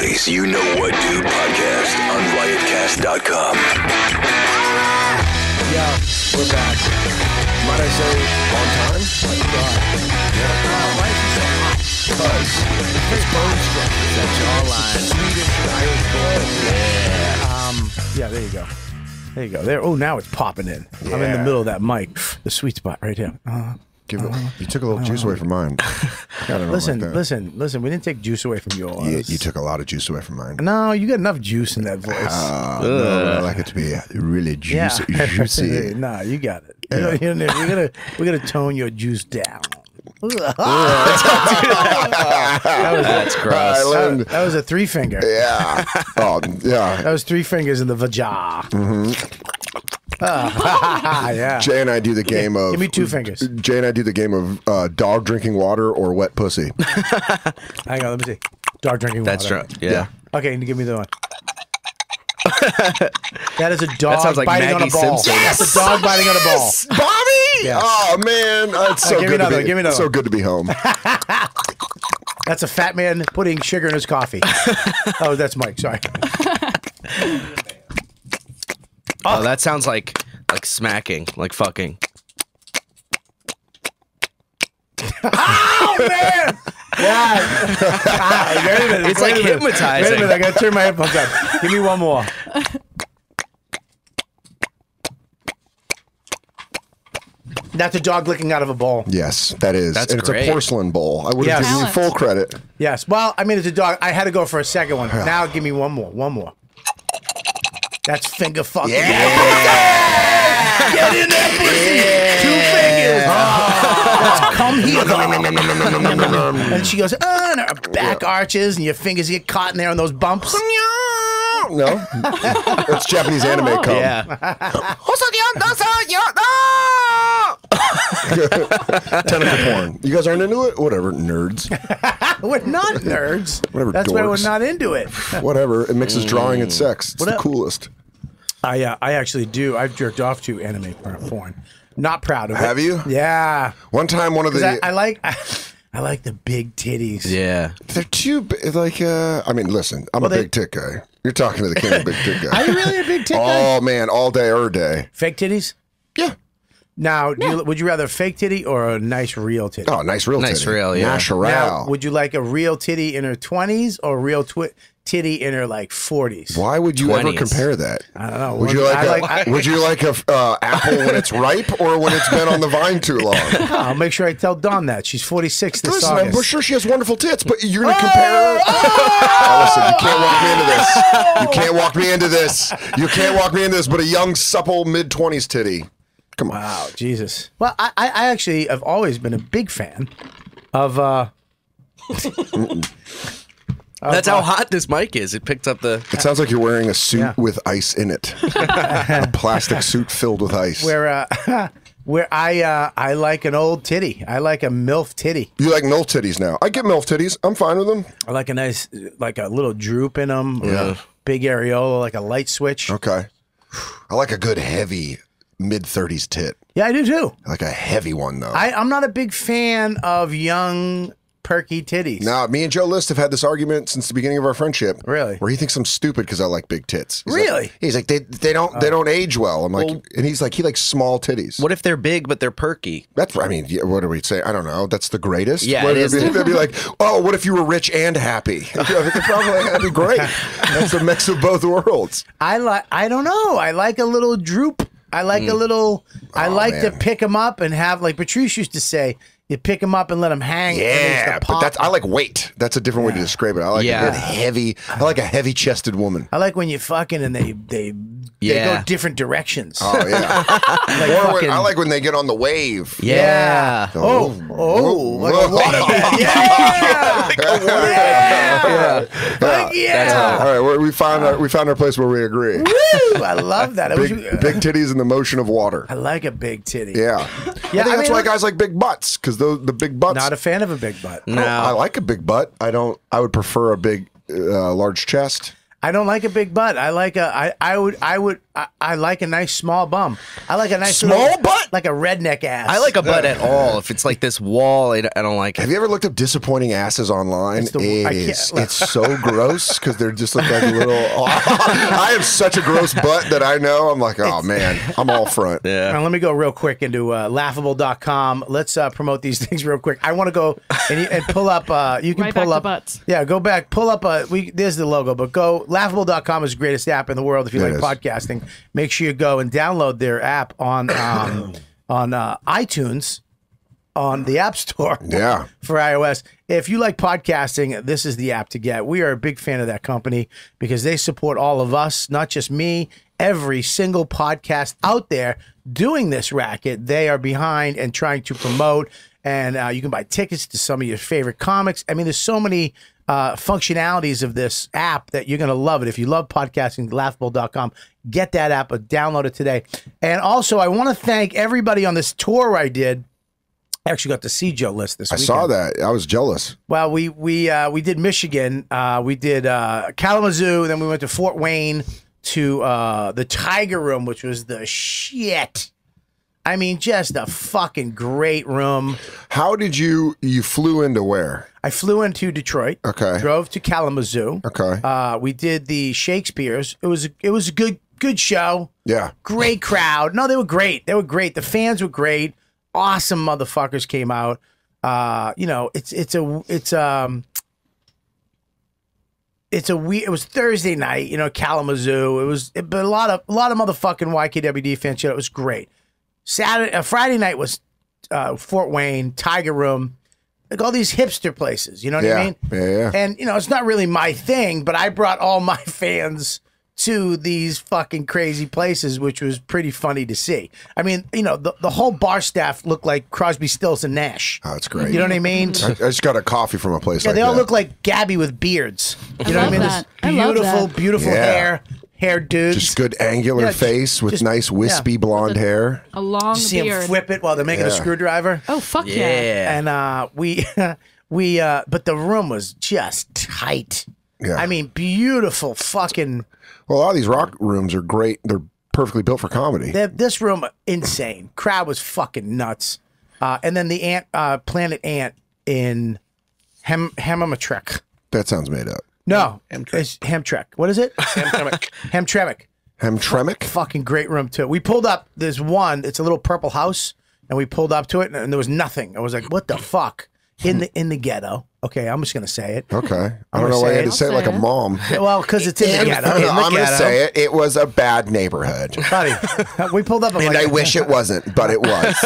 Philly's You Know What Do podcast on riotcast.com. Yeah, we're back. Might I say on time? My God. Yeah. Why is he so hot? Because his bone structure. That jawline. Swedish and Irish bone. Yeah. Yeah, there you go. There you go. There. Oh, now it's popping in. Yeah. I'm in the middle of that mic. The sweet spot right here. You took a little juice away from mine. Listen. We didn't take juice away from yours. You took a lot of juice away from mine. No, you got enough juice in that voice. No, but I like it to be really juicy. Juicy. Nah, you got it. Yeah. We're gonna tone your juice down. That's gross. That was a 3-finger. Yeah. Oh, yeah. That was 3 fingers in the vajah. Yeah. Jay and I do the game of... Give me 2 fingers. Jay and I do the game of dog drinking water or wet pussy. Hang on, let me see. Dog drinking water. That's true. Yeah. Okay, give me the one. That is a dog that sounds like biting Maggie on a ball. Simpson. That's a dog biting on a ball. Bobby! Yes. Oh, man. It's so give me another one. So good to be home. That's a fat man putting sugar in his coffee. Oh, that's Mike. Sorry. Oh, that sounds like smacking, like fucking. Oh, man! Yeah. It's like hypnotizing. Wait a minute, I gotta turn my headphones on. Give me one more. That's a dog licking out of a bowl. Yes, that is. That's and great. It's a porcelain bowl. I would have given you full credit. Yes. Well, I mean, it's a dog. I had to go for a second one. Now give me one more. One more. That's finger fucking. Yeah. Get in there, pussy. 2 fingers. Come here. And she goes, and her back arches, and your fingers get caught in there on those bumps. No. That's Japanese anime cum. Yeah. Tentacle porn. You guys aren't into it? Whatever, nerds. We're not nerds. Whatever, That's why we're dorks. not into it. Whatever. It mixes drawing and sex. It's the coolest. I actually do. I've jerked off to anime porn. Not proud of it. Have you? Yeah. One time, one of the... I like the big titties. Yeah. They're too big. Like, I mean, listen, I'm a big tit guy. You're talking to the king of big tit guy. Are you really a big tit guy? Oh, man, all day, every day. Fake titties? Yeah. Now, would you rather a fake titty or a nice real titty? Oh, nice real titty. Nice real, yeah. Natural. Now, would you like a real titty in her 20s or a real titty in her like 40s? Why would you ever 20s. compare that? I don't know. Would you would you like a apple when it's ripe or when it's been on the vine too long? I'll make sure I tell Dawn that. She's 46 this Listen, August. I'm sure she has wonderful tits, but you're going to compare her. Listen, you can't walk me into this. You can't walk me into this. You can't walk me into this, but a young, supple, mid-20s titty. Come on. Wow, Jesus. Well, I actually have always been a big fan of... That's how hot this mic is. It picked up the... It sounds like you're wearing a suit with ice in it. A plastic suit filled with ice. where I like an old titty. I like a MILF titty. You like MILF titties now. I get MILF titties. I'm fine with them. I like a nice, like a little droop in them. Yeah. Big areola, like a light switch. Okay. I like a good, heavy, mid-30s tit. Yeah, I do too. I like a heavy one, though. I'm not a big fan of young, perky titties. Now, me and Joe List have had this argument since the beginning of our friendship. Really? Where he thinks I'm stupid because I like big tits. Really? He's like they don't age well. I'm like, and he's like, he likes small titties. What if they're big but they're perky? That's, I mean, what do we say? I don't know. That's the greatest. Yeah, what it is. They'd be like, oh, what if you were rich and happy? That'd be great. That's the mix of both worlds. I don't know. I like a little droop. I like a little. I like to pick them up and have, like Patrice used to say, you pick them up and let them hang. Yeah, but that's, I like weight. That's a different way to describe it. I like a good heavy. I like a heavy-chested woman. I like when you fucking and they go different directions. Oh yeah. I like when they get on the wave. Yeah. Like a water bed. Yeah. All right, we found our place where we agree. Woo! I love that. Big titties in the motion of water. I like a big titty. Yeah. I think that's why guys like big butts, because the big butts. Not a fan of a big butt. No. I like a big butt. I would prefer a big, large chest. I don't like a big butt. I like a. I I like a nice small bum. I like a nice Small little, butt? like a redneck ass. I like a butt at all. If it's like this wall, I don't like Have it. you ever looked up disappointing asses online? It's It's so gross because they're just look like a little. I have such a gross butt that I know. I'm like, oh man, I'm all front. Yeah. Now, let me go real quick into laughable.com. Let's promote these things real quick. I want to go and pull up. You can Right pull back to up. butts. Yeah, go back. Pull up. There's the logo, but go. Laughable.com is the greatest app in the world if you It like is. podcasting. Make sure you go and download their app on iTunes, on the App Store. Yeah. For iOS. If you like podcasting, this is the app to get. We are a big fan of that company because they support all of us, not just me. Every single podcast out there doing this racket, they are behind and trying to promote. And you can buy tickets to some of your favorite comics. I mean, there's so many functionalities of this app that you're going to love it. If you love podcasting, laughable.com, get that app, but download it today. And also, I want to thank everybody on this tour I did. I actually got to see Joe List this I weekend. saw that. I was jealous. Well, we did Michigan, we did Kalamazoo, then we went to Fort Wayne to the Tiger Room, which was the shit. I mean, just a fucking great room. How did you flew into where? I flew into Detroit. Okay. Drove to Kalamazoo. Okay. We did the Shakespeare's. It was a good show. Yeah. Great crowd. No, they were great. They were great. The fans were great. Awesome motherfuckers came out. It was Thursday night, Kalamazoo. But a lot of motherfucking YKWD fans showed. It was great. Friday night was Fort Wayne, Tiger Room, like all these hipster places. You know what I mean? Yeah. And it's not really my thing, but I brought all my fans to these fucking crazy places, which was pretty funny to see. I mean, the whole bar staff looked like Crosby, Stills, and Nash. Oh, that's great. You know what I mean? I just got a coffee from a place Yeah, like they all that. look like Gabby with beards. You know what I mean? that. This I love beautiful, that. beautiful Yeah. hair dudes. Just good angular Yeah, face with just- nice wispy blonde hair. A long You see beard. them flip it while they're making a Yeah. screwdriver. Oh, fuck yeah. Yeah. And but the room was just tight. Yeah. I mean, beautiful fucking. Well, a lot of these rock rooms are great. They're perfectly built for comedy. This room, insane. Crowd was fucking nuts. And then the Planet Ant in Hamtramck. That sounds made up. No, it's Hamtramck. What is it? Hamtramck. Hamtramck? Fucking great room too. We pulled up. There's one. It's a little purple house, and we pulled up to it, and there was nothing. I was like, "What the fuck?" In the ghetto. Okay, I'm just gonna say it. Okay. I I'm don't know gonna why you say had to it. say it like a I'll say it. mom. Well, because it's in the ghetto. I'm going to ghetto. say it. It was a bad neighborhood. Buddy, we pulled up. I'm And like, I wish it wasn't, but it was.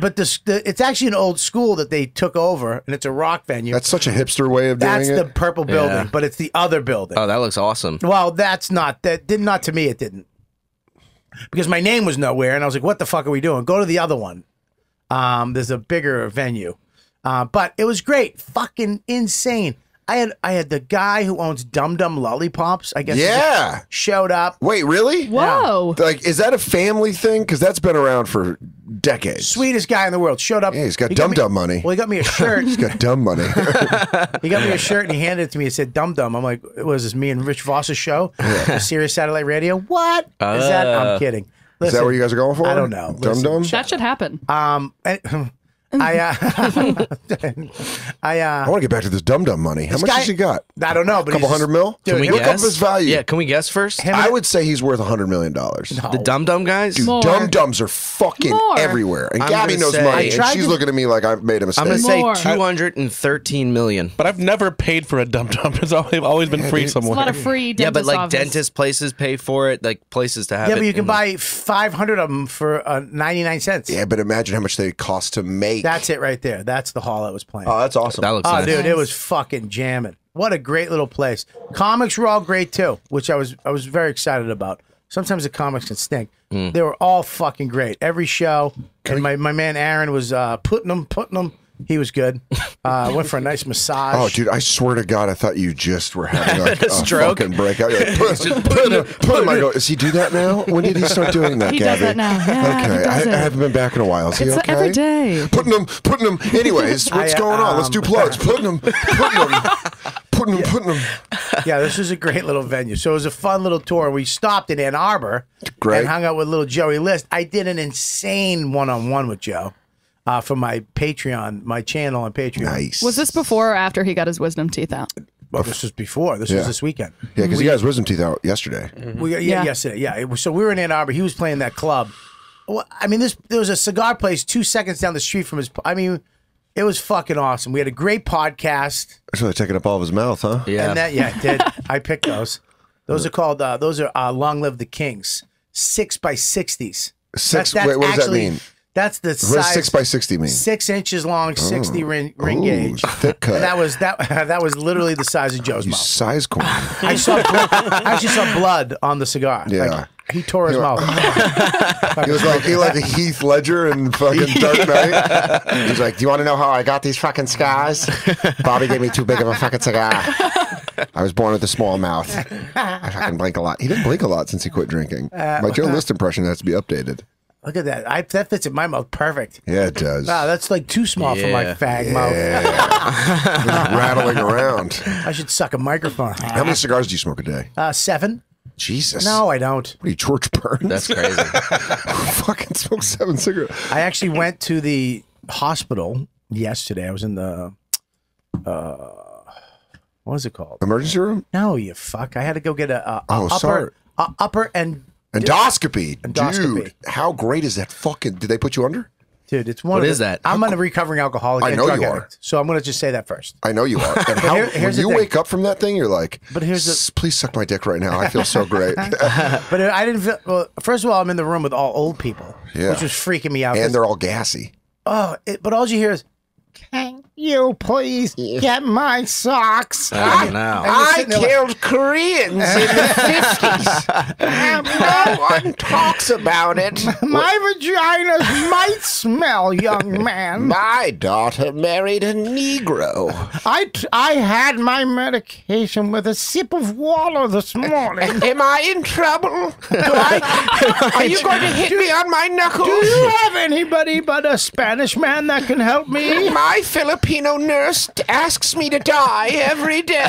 But it's actually an old school that they took over, and it's a rock venue. That's such a hipster way of doing That's it. the purple building, Yeah. but it's the other building. Oh, that looks awesome. Well, that's not that. Did not to me. It didn't, because my name was nowhere, and I was like, "What the fuck are we doing? Go to the other one." There's a bigger venue, but it was great. Fucking insane. I had the guy who owns Dum Dum Lollipops. I guess. Yeah. Showed up. Wait, really? Whoa. Like, is that a family thing? Because that's been around for decades. Sweetest guy in the world. Showed up. Yeah, he's got He got me- dum-dum money. Well, he got me a shirt. He's got dumb money. He got me a shirt and he handed it to me. It said Dum Dum. I'm like, was this me and Rich Voss's show? Sirius Satellite Radio? What is that? I'm kidding. Is Listen, that what you guys are going for? I don't know. Listen. Dum-dum? That should happen. I want to get back to this dum-dum money. How This much guy- has he got? I don't know, but A couple he's- $100 million? Dude, Can we Look guess? up his value. Yeah, can we guess first? Him- I would say he's worth $100 million. The Dum Dum guys? Dude, More. dum-dums are fucking More. everywhere. And I'm Gabby gonna knows say- money, I and tried she's to- looking at me like I've made a mistake. I'm going to say More. 213 million. But I've never paid for a dum dum. It's always been free It's a somewhere. lot of free dentist Yeah, but like office. dentist places pay for it, like places to have it. Yeah, but you can in- buy 500 of them for 99 cents. Yeah, but imagine how much they cost to make. That's it right there. That's the hall I was playing. Oh, that's awesome. That looks Oh, nice. dude, it was fucking jamming. What a great little place. Comics were all great too, which I was very excited about. Sometimes the comics can stink. They were all fucking great. Every show. And my man Aaron was putting them. He was good. Went for a nice massage. Oh, dude, I swear to God, I thought you just were having a stroke? fucking breakout. You're like, put him. I go, does he do that now? When did he start doing that, He Gabby? does that now. Yeah, Okay, he does I it. haven't been back in a while. Is he It's okay? every day. Putting him. Anyways, what's going on? Let's do plugs. Putting him. Yeah, this was a great little venue. So it was a fun little tour. We stopped in Ann Arbor Great. and hung out with little Joey List. I did an insane one-on-one with Joe for my Patreon, my channel on Patreon. Nice. Was this before or after he got his wisdom teeth out? Well, this was before. This was this weekend. Yeah, because he got his wisdom teeth out yesterday. Yesterday. Yeah. So we were in Ann Arbor. He was playing that club. Well, I mean, there was a cigar place 2 seconds down the street from his. I mean, it was fucking awesome. We had a great podcast. That's really taking up all of his mouth, huh? Yeah. And it did. I picked those. Those are called. Those are Long Live the Kings. 6x60s. Six. Wait, what does that mean? That's the What size. does 6x60 mean? 6 inches long, 60 ring gauge. Thick cut. And that was literally the size of Joe's You mouth. size coin. I actually saw blood on the cigar. Yeah. Like, he tore his mouth. He was like a Heath Ledger in fucking Dark Knight. He's like, do you want to know how I got these fucking scars? Bobby gave me too big of a fucking cigar. I was born with a small mouth. I fucking blink a lot. He didn't blink a lot since he quit drinking. My Joe List impression has to be updated. Look at that. That fits in my mouth perfect. Yeah, it does. Wow, that's like too small for my fag mouth. Just rattling around. I should suck a microphone. How many cigars do you smoke a day? 7. Jesus. No, I don't. What are you, George Burns? That's crazy. Who fucking smokes 7 cigarettes? I actually went to the hospital yesterday. I was in the, what is it called? Emergency room? No, you fuck. I had to go get a sorry. upper and Endoscopy. Endoscopy. Dude, how great is that fucking... Did they put you under? dude, it's one. What of is that? I'm a recovering alcoholic. I and know drug you are. addict, so I'm going to just say that first. I know you are. And how, here's when the you thing. wake up from that thing, you're like, But here's the- please suck my dick right now. I feel so great. But I didn't feel. Well, first of all, I'm in the room with all old people, Yeah. which was freaking me out. And they're all gassy. But all you hear is, "Can you please get my socks?" Oh, no. I killed Koreans in the 50s. No one talks about it. My vaginas might smell, young man. My daughter married a Negro. I had my medication with a sip of water this morning. Am I in trouble? Are you going to hit me on my knuckles? Do you have anybody but a Spanish man that can help me? My Filipino nurse asks me to die every day.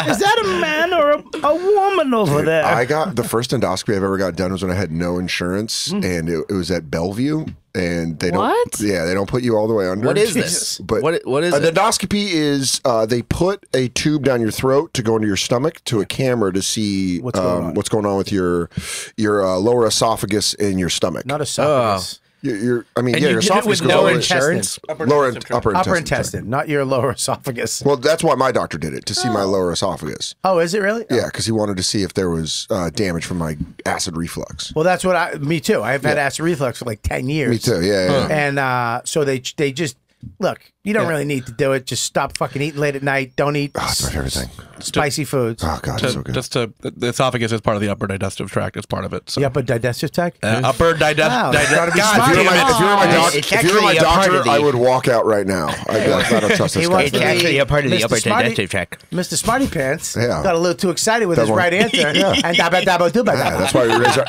Is that a man or a woman over there? I got the first endoscopy I've ever got done was when I had no insurance, and it was at Bellevue. And they don't. What? Yeah, they don't put you all the way under. What is this? But What is an it? endoscopy is they put a tube down your throat to go into your stomach to a camera to see what's going on with your lower esophagus in your stomach. Not esophagus. Your And your you did it esophagus with goes no all the way- insurance? upper Upper intestine. intestine, not your lower esophagus. Well, that's why my doctor did it, to see my lower esophagus. Oh, is it really? Yeah, because he wanted to see if there was damage from my acid reflux. Well, that's what me too. I've had acid reflux for like 10 years. Me too. Yeah. And so they just look. You don't really need to do it. Just stop fucking eating late at night. Don't eat Oh, it's my favorite thing. spicy foods. Oh God, it's so good. The esophagus is part of the upper digestive tract. It's part of it. So. The upper digestive tract. Upper Wow, digestive. gotta be God, smart. If you were damn my, it. if you were my, doc- It's if you were my actually a part doctor, of the- I would walk out right now. I'd be like, I don't trust this He guy. wants to be a part of the Mr. upper Smarty- digestive tract. Mr. Smarty Pants Yeah. got a little too excited with his That one. right answer. Yeah. And dabba dabba dooba Yeah, dabba.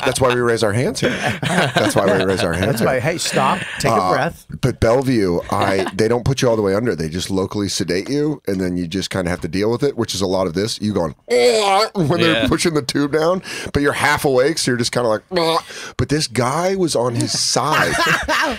that's why we raise our hands here. That's why we raise our hands. That's why. Hey, stop. Take a breath. But Bellevue, they don't put you all the way under. They just locally sedate you, and then you just kind of have to deal with it, which is a lot of this. You going when they're pushing the tube down, but you're half awake, so you're just kind of like. But this guy was on his side,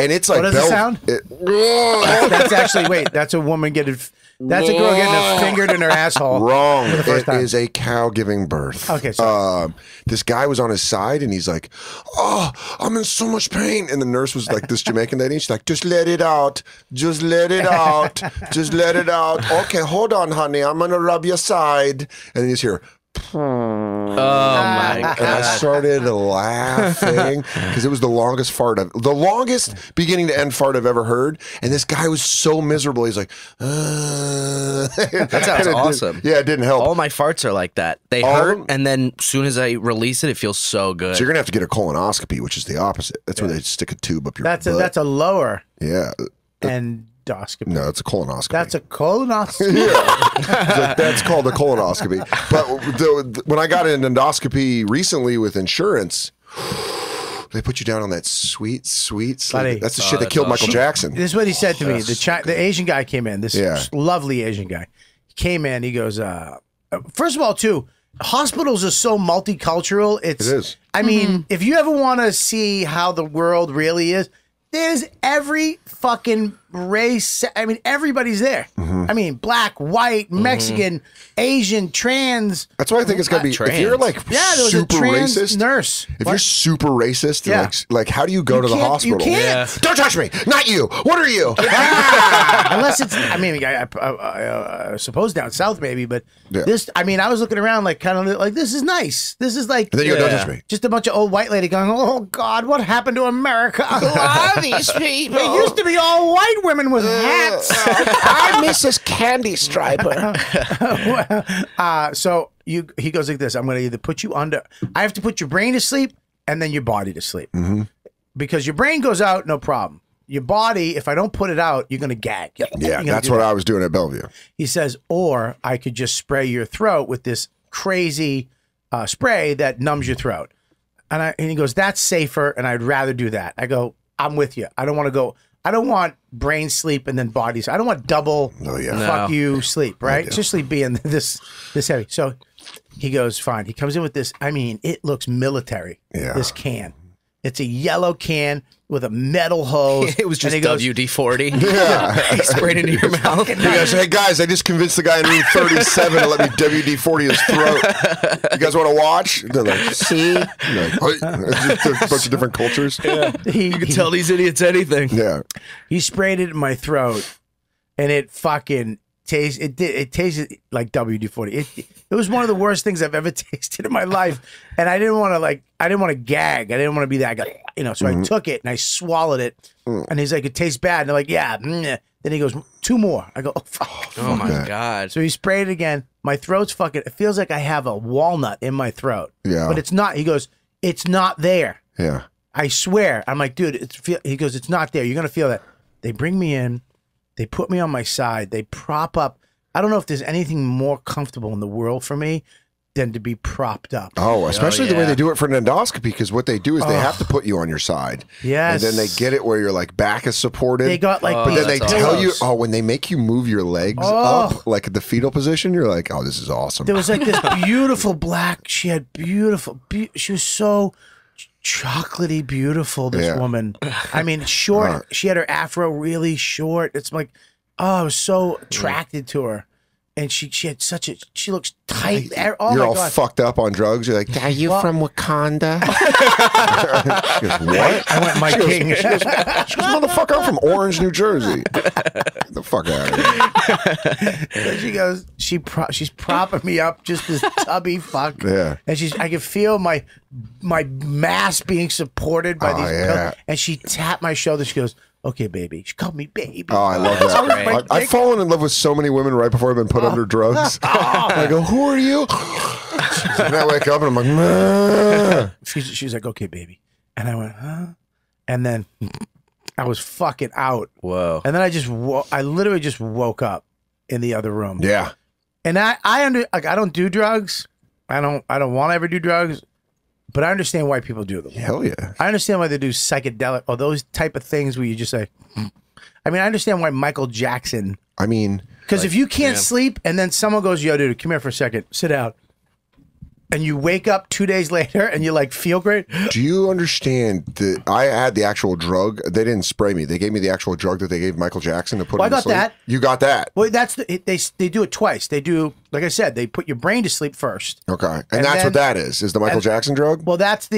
and it's like What does it sound? That's actually that's a woman getting. That's a girl getting fingered in her asshole. Wrong. For the first It time. is a cow giving birth. Okay, sorry. This guy was on his side, and he's like, "Oh, I'm in so much pain." And the nurse was like, "This Jamaican lady." She's like, "Just let it out. Just let it out. Just let it out." Okay, hold on, honey. I'm gonna rub your side. And then you just hear. Oh my And I god. started laughing because it was the longest beginning to end fart I've ever heard. And this guy was so miserable. He's like, That sounds awesome. Yeah, it didn't help. All my farts are like that. They All of hurt, them? and then as soon as I release it, it feels so good. So you're gonna have to get a colonoscopy, which is the opposite. That's where they stick a tube up your That's butt. a lower Yeah. endoscopy. No, it's a colonoscopy. That's a colonoscopy. That's called a colonoscopy. But when I got an endoscopy recently with insurance, they put you down on that sweet sleep. Buddy. That's the shit that killed Michael Jackson. This is what he said to me. The Asian guy came in. This Yeah. lovely Asian guy. He came in. He goes, first of all, too, hospitals are so multicultural. It is. I mean, if you ever want to see how the world really is, there's every fucking race. I mean, everybody's there. I mean, black, white, Mexican, Asian, trans. That's why I think it's got to be, if you're like there was super a trans racist, nurse. if you're super racist, like how do you go to the can't- hospital? You can't. Don't touch me. Not you. What are you? Unless it's, I mean, I suppose down south maybe, but this, I mean, I was looking around like kind of like, this is nice. This is like, And then you go, don't touch me. just a bunch of old white lady going, oh God, what happened to America? Who are these people? It used to be all white women with hats. I'm Mrs. Candy Striper. So he goes like this. I'm going to either put you under, I have to put your brain to sleep and then your body to sleep. Because your brain goes out, no problem. Your body, if I don't put it out, you're going to gag. Yeah, that's what I was doing at Bellevue. He says, or I could just spray your throat with this crazy spray that numbs your throat. And he goes, that's safer, and I'd rather do that. I go, I'm with you. I don't want to go. I don't want brain sleep and then body sleep. I don't want double fuck you sleep, right? Especially being this heavy. So he goes, fine. He comes in with this. I mean, it looks military, this can. It's a yellow can with a metal hose. It was just WD-40. Yeah. He sprayed into your mouth. You guys, hey guys, I just convinced the guy in room 37 to let me WD-40 his throat. You guys want to watch? They're like, see? Like, it's just a bunch of different cultures. Yeah. You can tell these idiots anything. Yeah. He sprayed it in my throat, and it fucking tasted. It tasted like WD-40. It was one of the worst things I've ever tasted in my life, and I didn't want to I didn't want to gag. I didn't want to be that guy, you know. So I took it and I swallowed it, and he's like, "It tastes bad." And they're like, "Yeah." Then he goes, 2 more. I go, "Oh fuck!" Oh my God. So he sprayed it again. My throat's fucking. It feels like I have a walnut in my throat. Yeah. But it's not. He goes, "It's not there." Yeah. I swear. I'm like, dude, he goes, "It's not there. You're gonna feel that." They bring me in. They put me on my side. They prop up. I don't know if there's anything more comfortable in the world for me than to be propped up. Oh, especially the way they do it for an endoscopy, because what they do is they have to put you on your side. Yes. And then they get it where your like back is supported. They got like, but then they tell you, pillows. when they make you move your legs up, like the fetal position, you're like, oh, this is awesome. There was like this beautiful black. She had beautiful. She was so chocolatey beautiful. This woman. I mean, short. She had her afro really short. It's like, I was so attracted to her. And she had such a, she looks tight. Oh You're my all God. fucked up on drugs. You're like, are you from Wakanda? She goes, what? I went, my king. She goes, motherfucker, I'm from Orange, New Jersey. Get the fuck out of here. She goes, she's propping me up, just this tubby fuck. Yeah. And I could feel my mass being supported by these pillows. And she tapped my shoulder. She goes, okay, baby. She called me baby. Oh, I love that. I've fallen in love with so many women right before I've been put under drugs. I go, who are you? And I wake up and I'm like, nah. She's like, okay, baby. And I went, huh? And then I was fucking out. Whoa. And then I literally just woke up in the other room. Yeah. And I don't do drugs. I don't want to ever do drugs. But I understand why people do them. Hell yeah. I understand why they do psychedelic or those type of things where you just say, I mean, I understand why Michael Jackson. I mean, because if you can't sleep and then someone goes, yo, dude, come here for a second, sit down. And you wake up 2 days later and you like feel great. Do you understand that I had the actual drug? They didn't spray me. They gave me the actual drug that they gave Michael Jackson to put him to sleep. I got that. You got that. Well, they do it twice. They do, like I said, they put your brain to sleep first. Okay. And that's what that is the Michael Jackson drug? Well, that's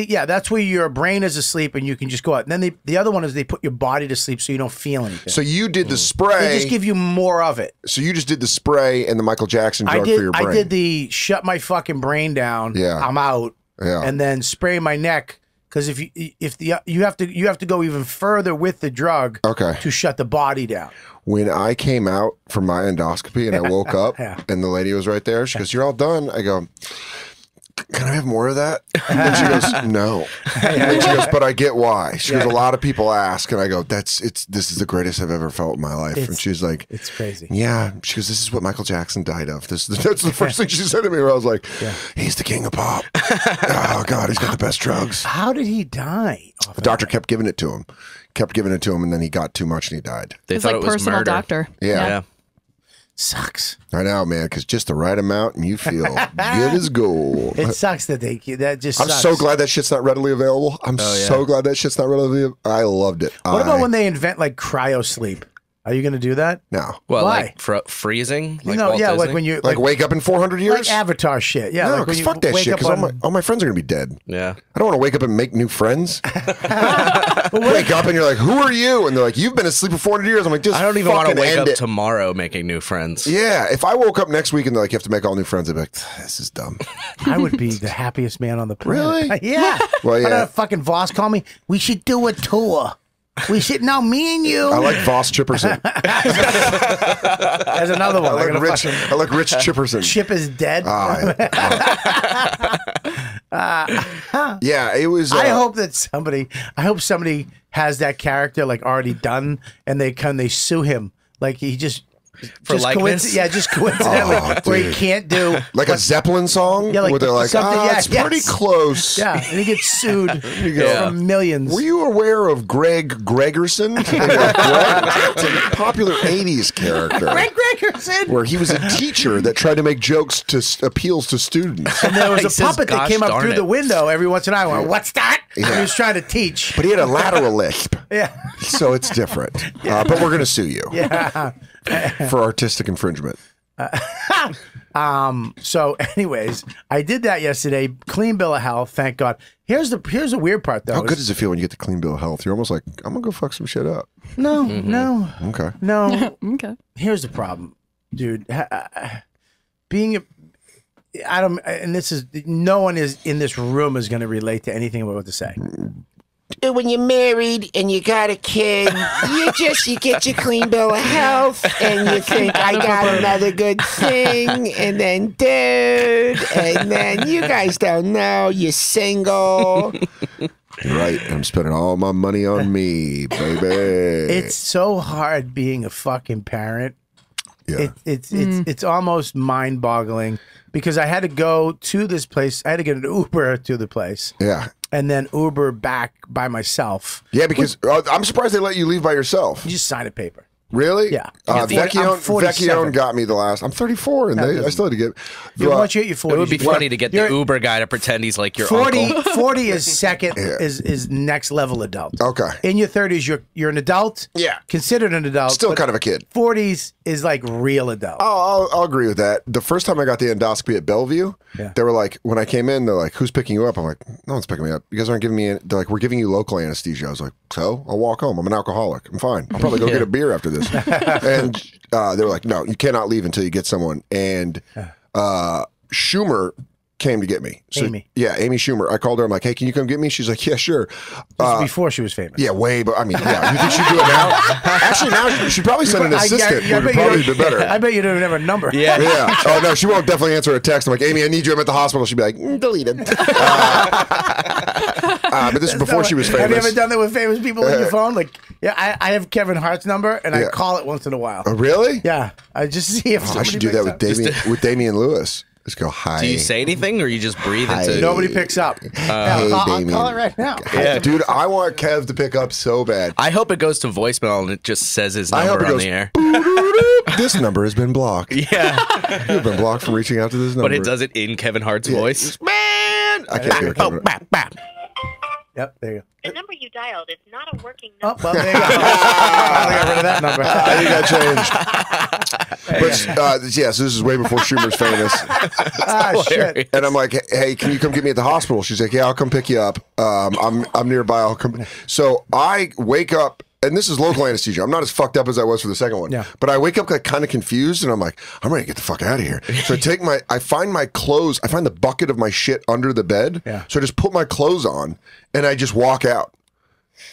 where your brain is asleep and you can just go out. And then the other one is they put your body to sleep so you don't feel anything. So you did the spray. They just give you more of it. So you just did the spray and the Michael Jackson drug for your brain. I did the shut my fucking brain down. Yeah. I'm out. Yeah. And then spray my neck because you have to go even further with the drug. Okay. To shut the body down. When I came out from my endoscopy and I woke up and the lady was right there, she goes, "You're all done." I go, "Can I have more of that?" And she goes, "No." And she goes, "But I get why." She goes, "A lot of people ask," and I go, "This is the greatest I've ever felt in my life." And she's like, "It's crazy." Yeah. She goes, "This is what Michael Jackson died of." That's the first thing she said to me. Where I was like, "He's the king of pop." Oh God, he's got the best drugs. How did he die? The doctor kept giving it to him, and then he got too much and he died. They thought it was personal murder. Doctor. Yeah. Sucks. I know, man, because just the right amount and you feel good as gold. It sucks that that just. I'm sucks. so glad that shit's not readily available. I'm so glad that shit's not readily available. I loved it. What about when they invent like cryo sleep? Are you going to do that? No. Well, Why? like freezing? You Like know, Walt yeah, Disney? like when you Like wake up in 400 years? like Avatar shit. Yeah, No, like when because you fuck that wake shit. up Because on- all my friends are gonna be dead. Yeah. I don't want to wake up and make new friends. Wake up and you're like, "Who are you?" And they're like, "You've been asleep for 400 years." I'm like, "Just I don't even want to fucking wake end up it." tomorrow making new friends. Yeah, if I woke up next week and they're like, "You have to make all new friends," I'd be like, "This is dumb." I would be the happiest man on the planet. Really? Yeah. Well, yeah. I had a fucking Voss call me. We should do a tour. We should now. Me and you. I like Voss Chipperson. There's another one. I like Rich Chipperson. Chip is dead. Yeah, it was. I hope somebody has that character like already done, and they sue him. Like he just For likeness? just coincidentally, where he can't do like a Zeppelin song, Yeah, like where they're like, something- it's pretty close. Yeah, and he gets sued go. for millions. Were you aware of Greg Gregerson? It's a popular 80s character. Greg Gregerson. Where he was a teacher that tried to make jokes to appeals to students. And there was He a says, puppet that "Gosh came up darn through it." the window every once in a while. I went, "What's that?" Yeah. And he was trying to teach. But he had a lateral lisp, Yeah. so it's different. But we're going to sue you Yeah. for artistic infringement. So, anyways, I did that yesterday. Clean bill of health, thank God. Here's the weird part, though. How good does it feel when you get the clean bill of health? You're almost like, I'm going to go fuck some shit up. No, Mm-hmm. no, Okay. no. Okay. Here's the problem, dude. Being a, I don't, and this is no one is in this room is going to relate to anything I'm about to say. When you're married and you got a kid, you get your clean bill of health and you think, I got another good thing, and then dude, and then you guys don't know, you're single. You're right. I'm spending all my money on me, baby. It's so hard being a fucking parent. Yeah. It's almost mind-boggling because I had to go to this place. I had to get an Uber to the place. Yeah. And then Uber back by myself. Yeah, because I'm surprised they let you leave by yourself. You just sign a paper. Really? Yeah. Uh, I'm 47. Vecchione got me the last. I'm 34, and I still had to get. Once you hit your 40s, It would be you- funny to get the you're- Uber guy to pretend he's like your 40, uncle. 40 is second, Yeah. is next level adult. Okay. In your 30s, you're an adult. Yeah. Considered an adult. Still but kind of a kid. 40s is like real adult. I'll agree with that. The first time I got the endoscopy at Bellevue, Yeah. they were like, when I came in, they're like, "Who's picking you up?" I'm like, "No one's picking me up. You guys aren't giving me." They're like, "We're giving you local anesthesia." I was like, "So I'll walk home. I'm an alcoholic. I'm fine. I'll probably go get a beer after this." And they were like, "No, you cannot leave until you get someone." And Schumer came to get me. So, Amy. Yeah, Amy Schumer. I called her. I'm like, "Hey, can you come get me?" She's like, "Yeah, sure." This is before she was famous. Yeah, way, but I mean, yeah. You think she'd do it now? Actually, now she'd probably send an assistant. I Would bet you probably don't- be better. I bet you don't have a number. Yeah. Yeah. Oh no, she won't definitely answer a text. I'm like, "Amy, I need you. I'm at the hospital." She'd be like, "Deleted." But this is before she was famous. Have you ever done that with famous people on your phone? Like, yeah, I have Kevin Hart's number, and I call it once in a while. Oh, really? Yeah, I just see if I somebody should do that picks with up. Damian Lewis. Just go, "Hi." Do you say anything or you just breathe into it? Nobody picks up. Hey, I'll Damien. call it right now. Dude, I want Kev to pick up so bad. I hope it goes to voicemail and it just says his I hope number it on goes, the air. This number has been blocked. Yeah. You've been blocked from reaching out to this number. But it does it in Kevin Hart's voice. Man, I can't do it. Kevin. Yep, there you The number you dialed is not a working go. Oh, number. well, there you go. I got rid of that number. You got changed. But yeah, so this is way before Schumer's famous. Shit. And I'm like, "Hey, can you come get me at the hospital?" She's like, "Yeah, I'll come pick you up. I'm nearby. I'll come." So I wake up, and this is local anesthesia. I'm not as fucked up as I was for the second one. Yeah. But I wake up like kind of confused, and I'm like, "I'm ready to get the fuck out of here." So I find my clothes. I find the bucket of my shit under the bed. Yeah. So I just put my clothes on, and I just walk out.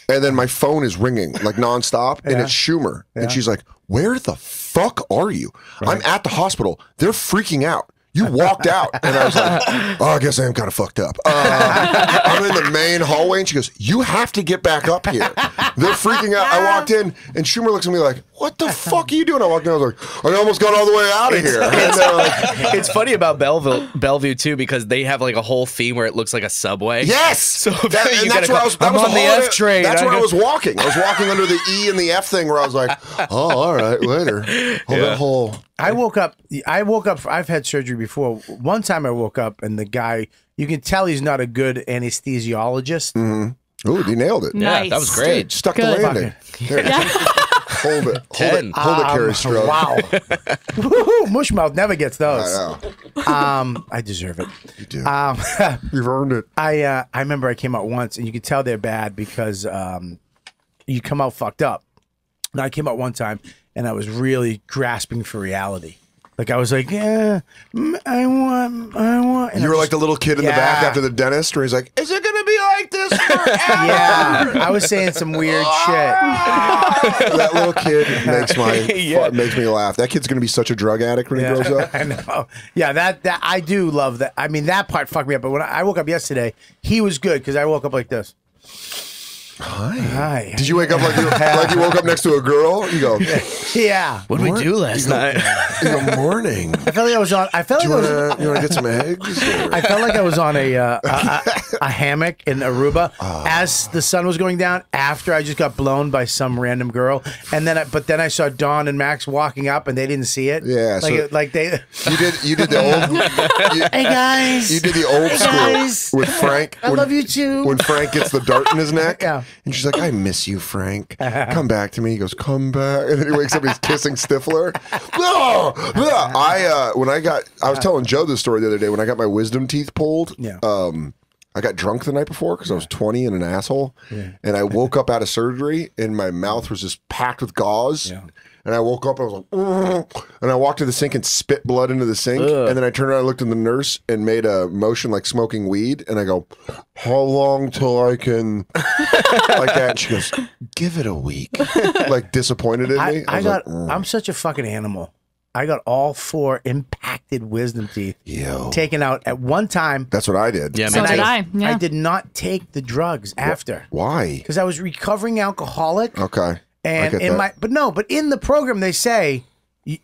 And then my phone is ringing like nonstop, and it's Schumer, and she's like, "Where the fuck are you?" I'm at the hospital. They're freaking out. You walked out, and I was like, "Oh, I guess I am kind of fucked up." I'm in the main hallway, and she goes, "You have to get back up here." They're freaking out. I walked in, and Schumer looks at me like, what the fuck are you doing? I walked in, I was like, I almost got all the way out of here. And they're like, It's funny about Bellevue too because they have like a whole theme where it looks like a subway. yes! So and that's where I was, I'm on the F train. That's where I was walking. I was walking under the E and the F thing where I was like, oh, all right, later. That whole... I woke up. I've had surgery before. One time I woke up and the guy, you can tell he's not a good anesthesiologist. Mm-hmm. Ooh, you nailed it. Nice. Yeah, that was great. Stuck Good. the landing. There. Hold it. Hold it, Carrie Stroke. Wow. Woohoo, Mushmouth never gets those. I know. I deserve it. You do. You've earned it. I remember I came out once and you could tell they're bad because you come out fucked up. And I came out one time and I was really grasping for reality. Like I was like, yeah, I want. And You were like the little kid in the back Yeah. after the dentist where he's like, is it going to be like this forever? Yeah, I was saying some weird shit. That little kid makes me laugh. That kid's going to be such a drug addict when he grows up. I know. Yeah, that I do love that. I mean, that part fucked me up. But when I woke up yesterday, he was good because I woke up like this. Hi. Did you wake up like you woke up next to a girl? You go, Yeah. What did we do last night? you go, morning. I felt like I was on. I felt Do like you I was. want to get some eggs? Or- I felt like I was on a hammock in Aruba as the sun was going down. After I just got blown by some random girl, and then I saw Dawn and Max walking up, and they didn't see it. Yeah, so- like they. You did the old. Hey guys. You did the old school guys. with Frank. I love you too. When Frank gets the dart in his neck, Yeah. and she's like, "I miss you, Frank. Come back to me." He goes, "Come back," and then he wakes up. And he's kissing Stifler. No, I was telling Joe this story the other day when I got my wisdom teeth pulled. Yeah. I got drunk the night before because I was 20 and an asshole, and I woke up out of surgery and my mouth was just packed with gauze. Yeah. And I woke up and I was like, and I walked to the sink and spit blood into the sink. And then I turned around and looked at the nurse and made a motion like smoking weed. And I go, how long till I can, like that? And she goes, give it a week. Like disappointed in me. I was like, I'm such a fucking animal. I got all 4 impacted wisdom teeth taken out at one time. That's what I did. Yeah, So man. did I. Yeah. I did not take the drugs after Why? because I was recovering alcoholic. Okay. And I get in that. but in the program they say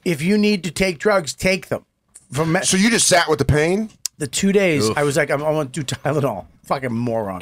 if you need to take drugs, take them. So you just sat with the pain? The 2 days I was like, I want to do Tylenol. Fucking moron.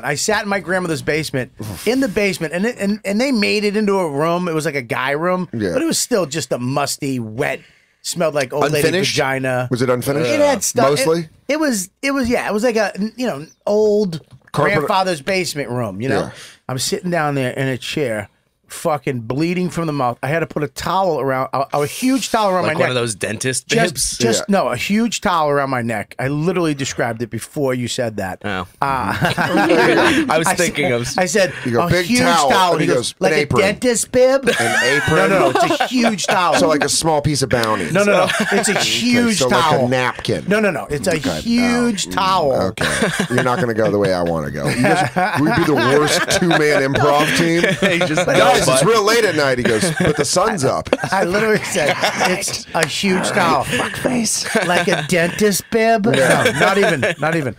I sat in my grandmother's basement, in the basement, and they made it into a room. It was like a guy room, but it was still just a musty, wet, smelled like old lady vagina. Was it unfinished? It had stuff. Mostly? It was like a old grandfather's basement room. Yeah. I'm sitting down there in a chair, fucking bleeding from the mouth. I had to put a towel around, a huge towel around Like my one neck. of those dentist bibs. No, a huge towel around my neck. I literally described it before you said that. Oh. I I was thinking of. I said You go, a big huge towel, towel. and He he goes, goes, like an a apron. dentist bib. An apron? No, it's a huge towel. So like a small piece of bounty. No. It's a huge so towel. like a napkin. No. It's a huge towel. Okay. You're not going to go the way I want to go. We'd be the worst 2-man improv team. Guys, it's real late at night. He goes, but the sun's up. I literally said it's a huge towel. Fuckface. Like a dentist bib? Yeah. No, not even.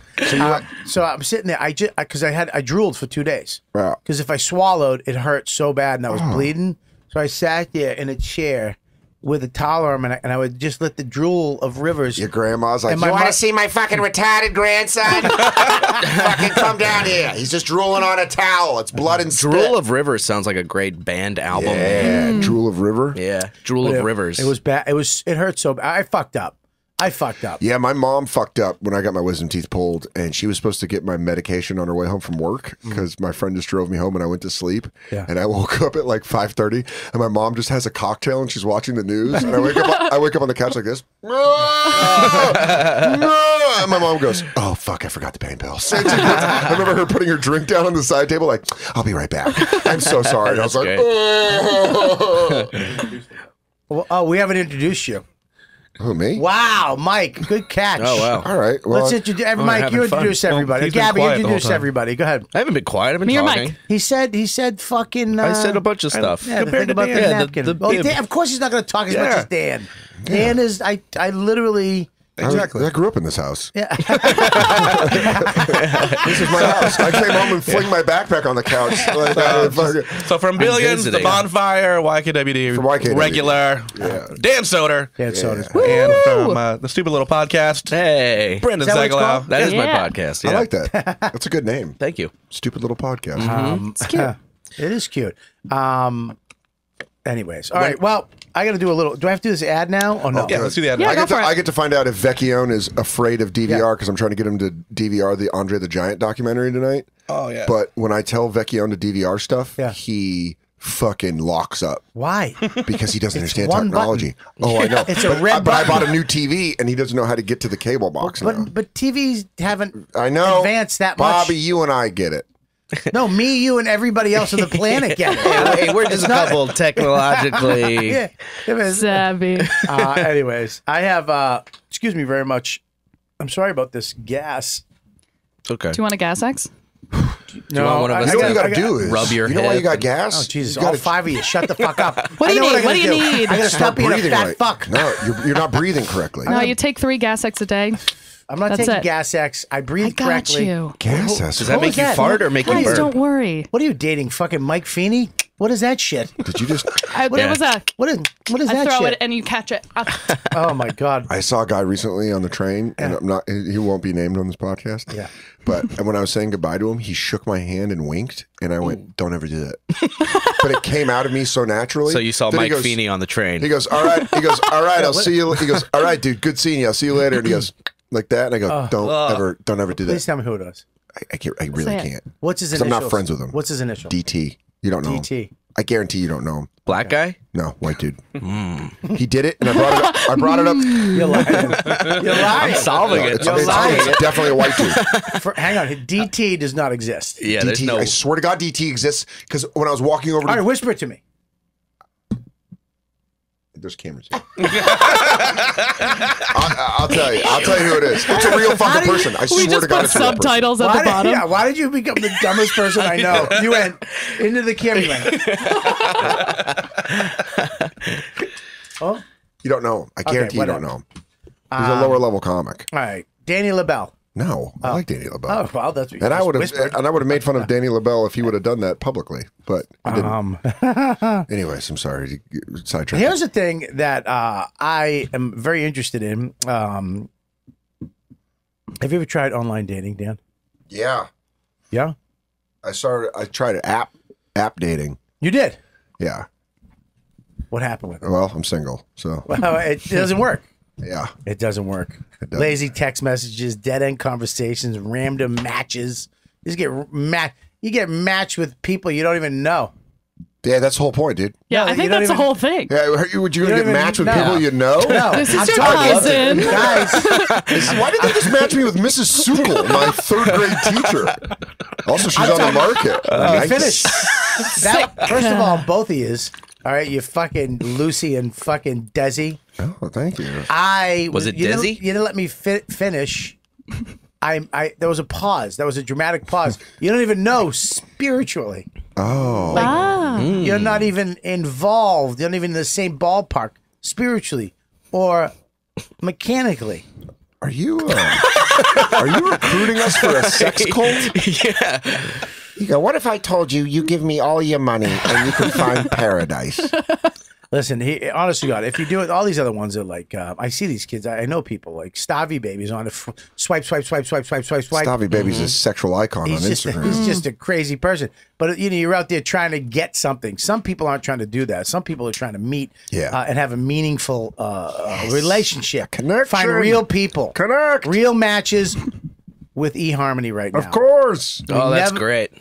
So I'm sitting there. Because I drooled for 2 days. Wow. Because if I swallowed, it hurt so bad and I was bleeding. So I sat there in a chair with a towel around my neck, and I would just let the drool of Rivers. Your grandma's like, And you my want mo- to see my fucking retarded grandson? Fucking come down here. He's just drooling on a towel. It's blood and spit. Drool of Rivers sounds like a great band album. Yeah, Drool of River. Yeah. Drool of Rivers. It was bad. It hurt so bad. I fucked up. Yeah, my mom fucked up when I got my wisdom teeth pulled, and she was supposed to get my medication on her way home from work because my friend just drove me home and I went to sleep. Yeah. And I woke up at like 5:30, and my mom just has a cocktail and she's watching the news, and I wake up on the couch like this. And my mom goes, "Oh fuck, I forgot the pain pills." I remember her putting her drink down on the side table, like, "I'll be right back. I'm so sorry." And I was like, great. Well, we haven't introduced you. "Who, me?" Wow, Mike, good catch. Oh, wow. All right. Well, Let's introduce Mike. having You fun. introduce everybody. he's been Gabby, quiet the whole introduce time. everybody. Go ahead. I haven't been quiet. I've been Me or talking. Mike? He said fucking. I said a bunch of stuff. Yeah, the Compared thing to about the Dan. napkin. The Well, bib. Dan, of course, he's not going to talk as much Yeah. as Dan. Dan is. I literally. Exactly. I grew up in this house. Yeah. This is my house. I came home and fling my backpack on the couch. So from Billions, The visiting. Bonfire, YKWD, From YKWD. regular, Dan Soder, Yeah, it's Soder's and from the Stupid Little Podcast, Hey, Brendan Is that what it's Sagalow. called? that is my Yeah. podcast. I Yeah. like that. That's a good name. Thank you. Stupid little podcast. It's cute. It is cute. Anyways, all right. Well, I got to do a little. Do I have to do this ad now? Oh no. Yeah, let's do the ad. Yeah, I go get, to, for it. I get to find out if Vecchione is afraid of DVR because I'm trying to get him to DVR the Andre the Giant documentary tonight. Oh, yeah. But when I tell Vecchione to DVR stuff, Yeah. he fucking locks up Why? because he doesn't understand one technology. Oh, I know. It's a but, red but I bought button. a new TV and he doesn't know how to get to the cable box now. But TVs haven't I know. advanced that Bobby, much. you and I get it. No, me, you, and everybody else on the planet get it. Hey, we're just a couple technologically. Yeah. It was- Savvy. anyways, I have. Excuse me very much. I'm sorry about this gas. It's okay. Do you want a gas X? No, you want one of us You know what you to got to do is rub your You know why hip you got and- gas? Oh Jesus! You All gotta five of you, shut the fuck up. What do you I know need? I What do you gotta need? I gotta stop being a breathing fat right. fuck. No, you're not breathing correctly. No, you take 3 gas X a day. I'm not That's taking it. Gas X. I breathe I got correctly. you. Gas Does that make was you that? fart or make you Guys, burn? don't worry. What are you dating? Fucking Mike Feeney? What is that shit? Did you just? There was a. What is I that throw shit? it and you catch it. Oh my god! I saw a guy recently on the train, and I'm not. He won't be named on this podcast. Yeah. But when I was saying goodbye to him, he shook my hand and winked, and I went, "Don't ever do that." But it came out of me so naturally. So you saw that he Mike goes- Feeney on the train. He goes, "All right." He goes, "All right, I'll see you." He goes, "All right, dude. Good seeing you. I'll see you later." And he goes like that, and I go, "Don't ever do Please that." tell me who it is. I can't. I really Say it. can't. What's his 'Cause I'm initials? not friends with him. What's his initial? DT. You don't know him. DT. I guarantee you don't know him. Black guy? No, white dude. He did it, and I brought it up. I brought it up. You're lying. You're lying. I'm solving it. It's definitely a white dude. Hang on. DT does not exist. Yeah, there's DT, no. I swear to God, DT exists because when I was walking over to All right, whisper it to me. there's cameras here. I'll tell you. I'll tell you who it is. It's a real fucking person. I We swear to just God, put it's a real person. subtitles at the bottom. Why did you become the dumbest person I know? You went into the camera. You went. Oh, You don't know him. I guarantee you don't whatever. know him. He's a lower level comic. all right. Danny LaBelle. No, I like Danny LaBelle. Oh, well, that's what you And I just would have, whispered. and I would have made fun of Danny LaBelle if he would have done that publicly, but he didn't. Anyways, I'm sorry. Sidetrack. Here's the thing that I am very interested in. Have you ever tried online dating, Dan? Yeah, Yeah, I tried app dating. you did. Yeah. What happened with it? Well, I'm single, so Well, it doesn't work. yeah. It doesn't work. It doesn't. Lazy text messages, dead end conversations, random matches. You just get matched with people you don't even know. Yeah, that's the whole point, dude. Yeah, No, I you think don't that's the even- whole thing. Yeah, would you You gonna don't get even matched with know. people you know? No, This is I'm your talking- cousin. guys. Why did they just match me with Mrs. Sukal, my 3rd grade teacher? Also, she's on the market. Let me Nice. finish. First of all, both of yous. All right, you fucking Lucy and fucking Desi. Oh, thank you. Was it you didn't- Desi? You didn't let me finish. There was a pause. That was a dramatic pause. You don't even know spiritually. Oh, You're not even involved. You're not even in the same ballpark spiritually or mechanically. are you recruiting us for a sex cult? Yeah. You go, what if I told you you give me all your money and you can find paradise? Listen, honest to God, if you do it, all these other ones are like, I see these kids. I know people like Stavi Baby's on a swipe. Stavi Baby's a sexual icon on Instagram. He's just a crazy person. But you're out there trying to get something. Some people aren't trying to do that. Some people are trying to meet and have a meaningful relationship. Connection. Find real people. Connect. Real matches with eHarmony right now. Of course. Oh, that's never- great.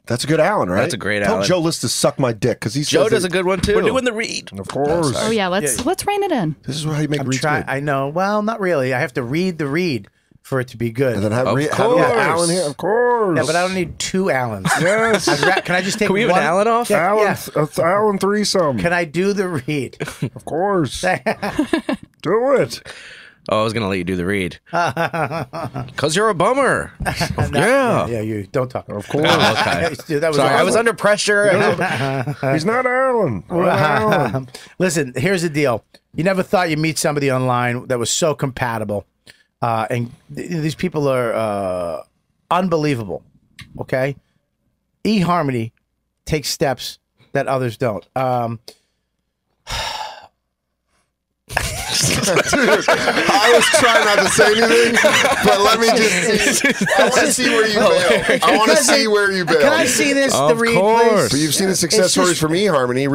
That's a good Alan, right? That's a great Tell Alan. Joe List to suck my dick because he Joe says does that- a good one too. We're doing the read. Of course. Oh yeah, let's rein it in. This is how you make reads good. I know. Well, not really. I have to read the read for it to be good. And then have Of Alan here. Of course. Yeah, but I don't need 2 Allens. Yes. Can I just take Can we have one? an Alan off? Yeah, Alan, yeah. Alan threesome. Can I do the read? Of course. Do it. Oh, I was gonna let you do the read. Cause you're a bummer. Yeah, you don't talk. Of course. Oh, okay. Dude, that was Sorry, I was awful. under pressure. He's not Alan. I'm Alan. Listen, here's the deal. You never thought you'd meet somebody online that was so compatible. and these people are unbelievable. Okay, eHarmony takes steps that others don't. I was trying not to say anything, but let me just see. I want to see where you bail. I want to see where you bail. Can I see this? Of The read, course. But please? you've seen the success It's just- stories from eHarmony,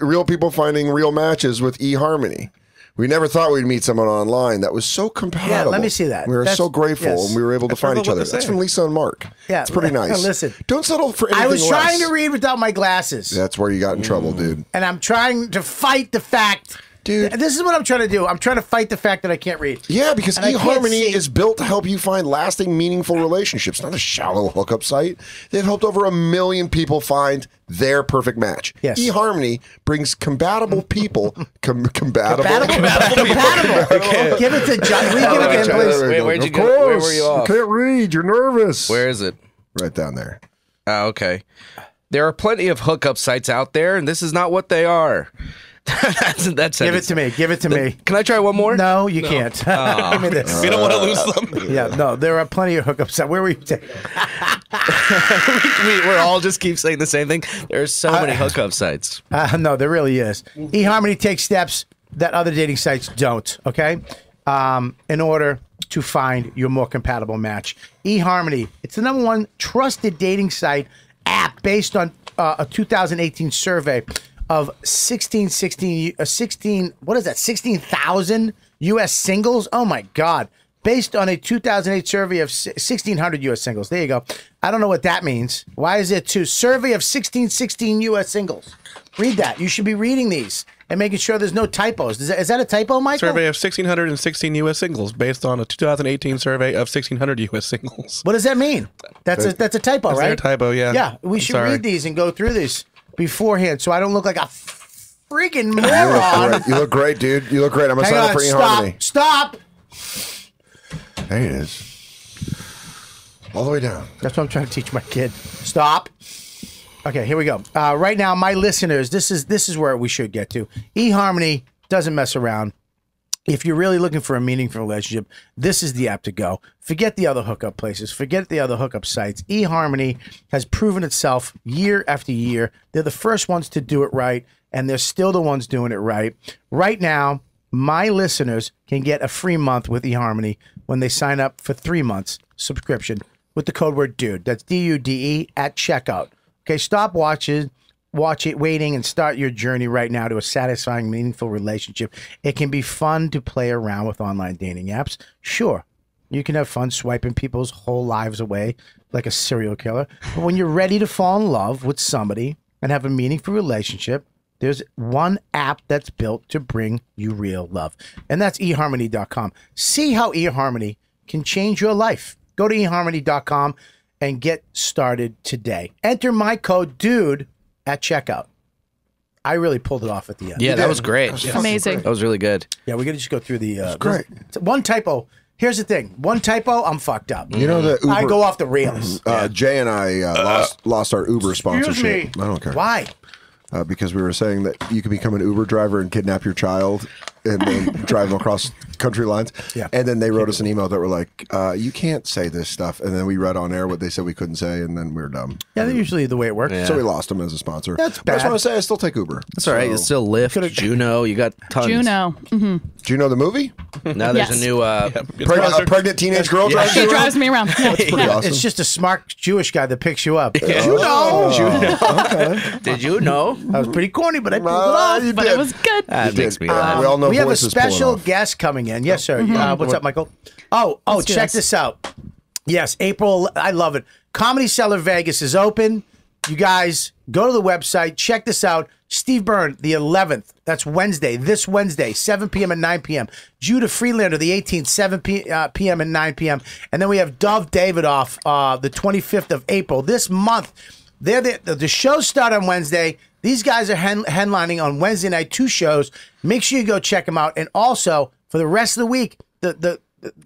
real people finding real matches with eHarmony. We never thought we'd meet someone online that was so compatible. Yeah, let me see that. We were That's- so grateful, yes. and we were able to find never each what other. to That's say. from Lisa and Mark. Yeah, it's pretty nice. listen. Don't settle for anything I was less. trying to read without my glasses, That's where you got in trouble, dude. and I'm trying to fight the fact. Dude. This is what I'm trying to do. I'm trying to fight the fact that I can't read. Yeah, because And I can't eHarmony see. is built to help you find lasting, meaningful relationships, not a shallow hookup site. They've helped over 1 million people find their perfect match. Yes. eHarmony brings compatible people. Compatible. Compatible. Give it to John. Will you give it to him, please? Wait, where'd you Of go? Where course. were you off? Can't read. You're nervous. Where is it? Right down there. Oh, okay. There are plenty of hookup sites out there, and this is not what they are. that's Give it to me. Give it to me. Can I try one more? No, you can't. Give me this. We don't want to lose them. Yeah, no, there are plenty of hookups. Where were you taking? We're all just keep saying the same thing. There's so many hookup sites. No, there really is. eHarmony takes steps that other dating sites don't, okay? In order to find your more compatible match. eHarmony, it's the #1 trusted dating site app based on a 2018 survey of 16,000 U.S. singles. Oh my God. Based on a 2008 survey of 1,600 U.S. singles. There you go. I don't know what that means. Why is it two? Survey of 16 U.S. singles. Read that. You should be reading these and making sure there's no typos. Is that a typo, Michael? Survey of 1,616 U.S. singles based on a 2018 survey of 1,600 U.S. singles. What does that mean? That's a typo, Is right? there a typo? Yeah. Yeah, we I'm should sorry. read these and go through these beforehand so I don't look like a freaking You moron. look great. You look great, dude. You look great. I'm going to Hang sign up on, for eHarmony. stop. There it is. All the way down. That's what I'm trying to teach my kid. Stop. Okay, here we go. Right now, my listeners, this is where we should get to. eHarmony doesn't mess around. If you're really looking for a meaningful relationship, this is the app to go. Forget the other hookup places. Forget the other hookup sites. eHarmony has proven itself year after year. They're the first ones to do it right, and they're still the ones doing it right. Right now, my listeners can get a free month with eHarmony when they sign up for 3 months subscription with the code word DUDE. That's DUDE at checkout. Okay, stop waiting, and start your journey right now to a satisfying, meaningful relationship. It can be fun to play around with online dating apps. Sure, you can have fun swiping people's whole lives away like a serial killer. But when you're ready to fall in love with somebody and have a meaningful relationship, there's one app that's built to bring you real love, and that's eHarmony.com. See how eHarmony can change your life. Go to eHarmony.com and get started today. Enter my code DUDE at checkout. I really pulled it off at the end. Yeah, that was great. Amazing. That was really good. Yeah, we're going to just go through the... great. One typo. Here's the thing. One typo, I'm fucked up. You know the Uber, I go off the rails. Jay and I lost our Uber sponsorship. Excuse me. I don't care. Why? Because we were saying that you could become an Uber driver and kidnap your child and then drive them across country lines. Yeah. And then they wrote us an email that were like, you can't say this stuff. And then we read on air what they said we couldn't say, and then we were dumb. Yeah, that's usually the way it works. Yeah. So we lost them as a sponsor. That's But I just bad. want to say I still take Uber. That's all right. You still Lyft, Juno. You got tons. Juno. Mm-hmm. Do you know the movie? Now there's Yes. a new. A pregnant teenage girl drives She you around? drives me around. Yeah. That's pretty awesome. It's just a smart Jewish guy that picks you up. Did you know? That was pretty corny, but I pulled it off. You But did. it was good. That You makes did. me laugh. We all know We have a voices pull it special off. guest coming in. Yes, sir. What's up, Michael? Oh, Let's do check this. this out. Yes, April. I love it. Comedy Cellar Vegas is open. You guys go to the website. Check this out. Steve Byrne, the 11th. That's Wednesday. This Wednesday, 7 p.m. and 9 p.m. Judah Freelander, the 18th, 7 p.m. and 9 p.m. And then we have Dov Davidoff, the 25th of April. This month, the shows start on Wednesday. These guys are headlining on Wednesday night, 2 shows. Make sure you go check them out. And also, for the rest of the week,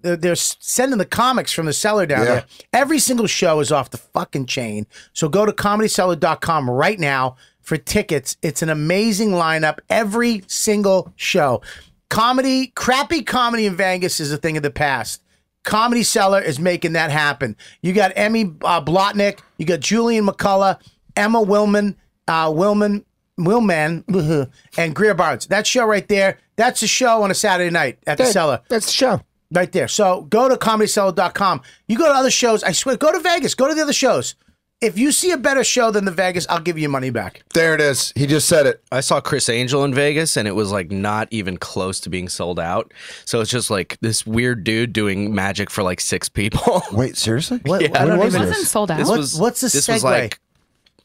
they're sending the comics from the cellar down there. Every single show is off the fucking chain. So go to comedycellar.com right now for tickets. It's an amazing lineup. Every single show. Crappy comedy in Vegas is a thing of the past. Comedy Cellar is making that happen. You got Emmy Blotnick, you got Julian McCullough, Emma Willman, and Greer Barnes. That show right there, that's a show on a Saturday night at the Cellar. That's the show. Right there. So go to comedycellar.com. You go to other shows. I swear, go to Vegas. Go to the other shows. If you see a better show than the Vegas, I'll give you your money back. There it is. He just said it. I saw Chris Angel in Vegas, and it was like not even close to being sold out. So it's just like this weird dude doing magic for like 6 people. Wait, seriously? What, Yeah. I don't It even. wasn't sold out. What's the This segue? was like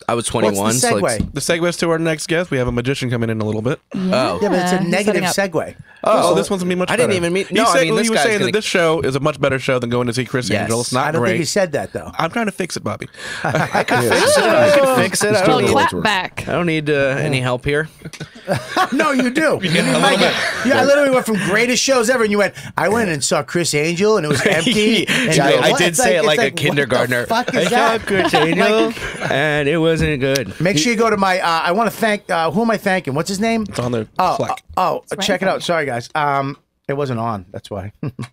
I was 21. What's the so segue? like, The segues to our next guest. We have a magician coming in a little bit. Yeah, but it's a he's negative setting up. segue. Oh, this one's gonna be much I better. didn't even mean- He no, I said, mean, this he was guy's saying gonna- that this show is a much better show than going to see Chris Yes. Angel. It's not I don't great. think he said that though. I'm trying to fix it, Bobby. I can fix it. I Well, don't need, clap back. I don't need any help here. No, you do. I literally went from greatest shows ever, and you went. I went and saw Chris Angel, and it was empty. And Yeah, you go, I what? did It's say it like a what the kindergartner. fuck I is saw that? Chris Angel, and it wasn't good. Make sure you go to my. I want to thank. Who am I thanking? What's his name? It's on the Oh, plaque. right check it in out. Sorry, guys. It wasn't on. That's why.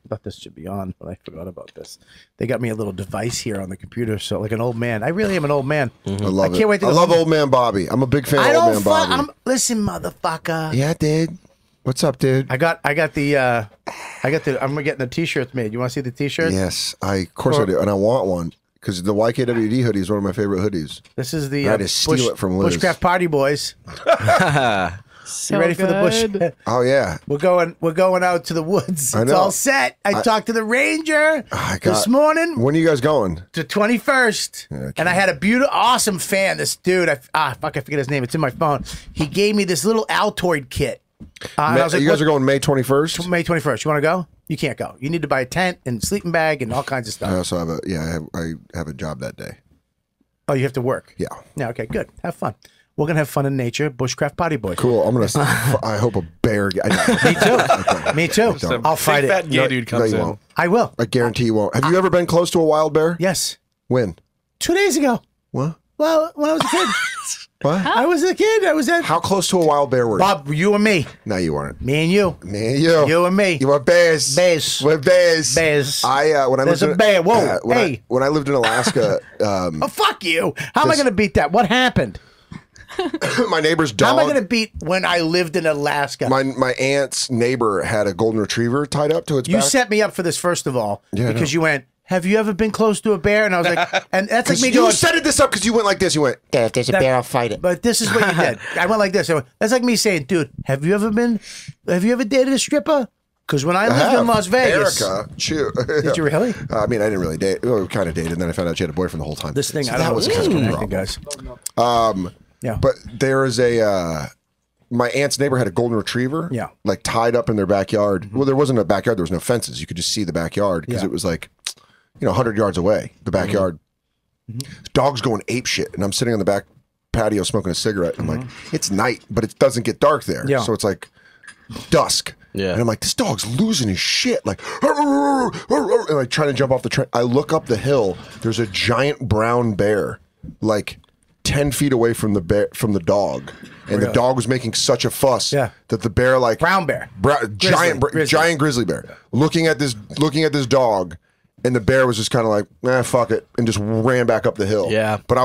Thought this should be on, but I forgot about this. They got me a little device here on the computer, so like an old man. I really am an old man. I love it. can't wait to I go love home. Old Man Bobby. I'm a big fan I of Old don't. Man Fuck. Bobby. Listen, motherfucker. Yeah, dude. What's up, dude? I got the. I'm getting the t-shirts made. You want to see the t-shirts? Yes, of course I do, and I want one because the YKWD hoodie is one of my favorite hoodies. This is the I had to steal it from Liz. Bushcraft Party Boys. So Ready for the bush? good. Oh yeah, We're going out to the woods. I It's know. all set. I talked to the ranger this morning When are you guys going? to 21st, and I had a awesome fan. This dude, I forget his name. It's in my phone. He gave me this little Altoid kit. And I was like, you guys "What- are going May 21st. May 21st. You want to go? You can't go. You need to buy a tent and sleeping bag and all kinds of stuff. I also have I have a job that day. Oh, you have to work. Yeah. Yeah. Okay. Good. Have fun. We're gonna have fun in nature. Bushcraft Potty Boy. Cool. I'm gonna. I hope a bear. Me too. Me too. don't. I'll fight Big it. fat gay dude comes you in. won't. I will. I guarantee you won't. Have you ever been close to a wild bear? Yes. When? 2 days ago. What? Well, when I was a kid. What? I was a kid. I was at How close to a wild bear were you? Bob. You and me. No, you weren't. Me and you. Me and you. You and me. You were bears. Bears. We're bears. Bears. When I There's lived a bear. Whoa. when Hey. when I lived in Alaska, Oh, fuck you. How am I This- going to beat that? What happened? my neighbor's How am I dog. going to beat when I lived in Alaska? My aunt's neighbor had a golden retriever tied up to its You back. set me up for this, first of all, Yeah, I because know. you went, have you ever been close to a bear? And I was like, and that's like me you going, set this up because you went like this. You went. If there's a bear, I'll fight it. but this is what you did. I went like this. I went, that's like me saying, dude, have you ever dated a stripper? Because when I lived in Las Vegas. Erica, Did you really? I mean, I didn't really date. Well, we kind of dated, and then I found out she had a boyfriend the whole time. This thing, So I don't that know was what's kind of a connected, problem. guys. Yeah. But there is a. My aunt's neighbor had a golden retriever. Yeah. Like tied up in their backyard. Well, there wasn't a backyard. There was no fences. You could just see the backyard because Yeah. it was like, 100 yards away. The backyard. Dog's going ape shit, and I'm sitting on the back patio smoking a cigarette. And I'm like, it's night, but it doesn't get dark there. Yeah. So it's like dusk. Yeah. And I'm like, this dog's losing his shit. Like, and like trying to jump off the train. I look up the hill. There's a giant brown bear, like 10 feet away from the dog. And the dog was making such a fuss Yeah. that the bear, like Brown bear. giant grizzly bear, looking at this dog, and the bear was just kind of like, fuck it, and just ran back up the hill. Yeah. But I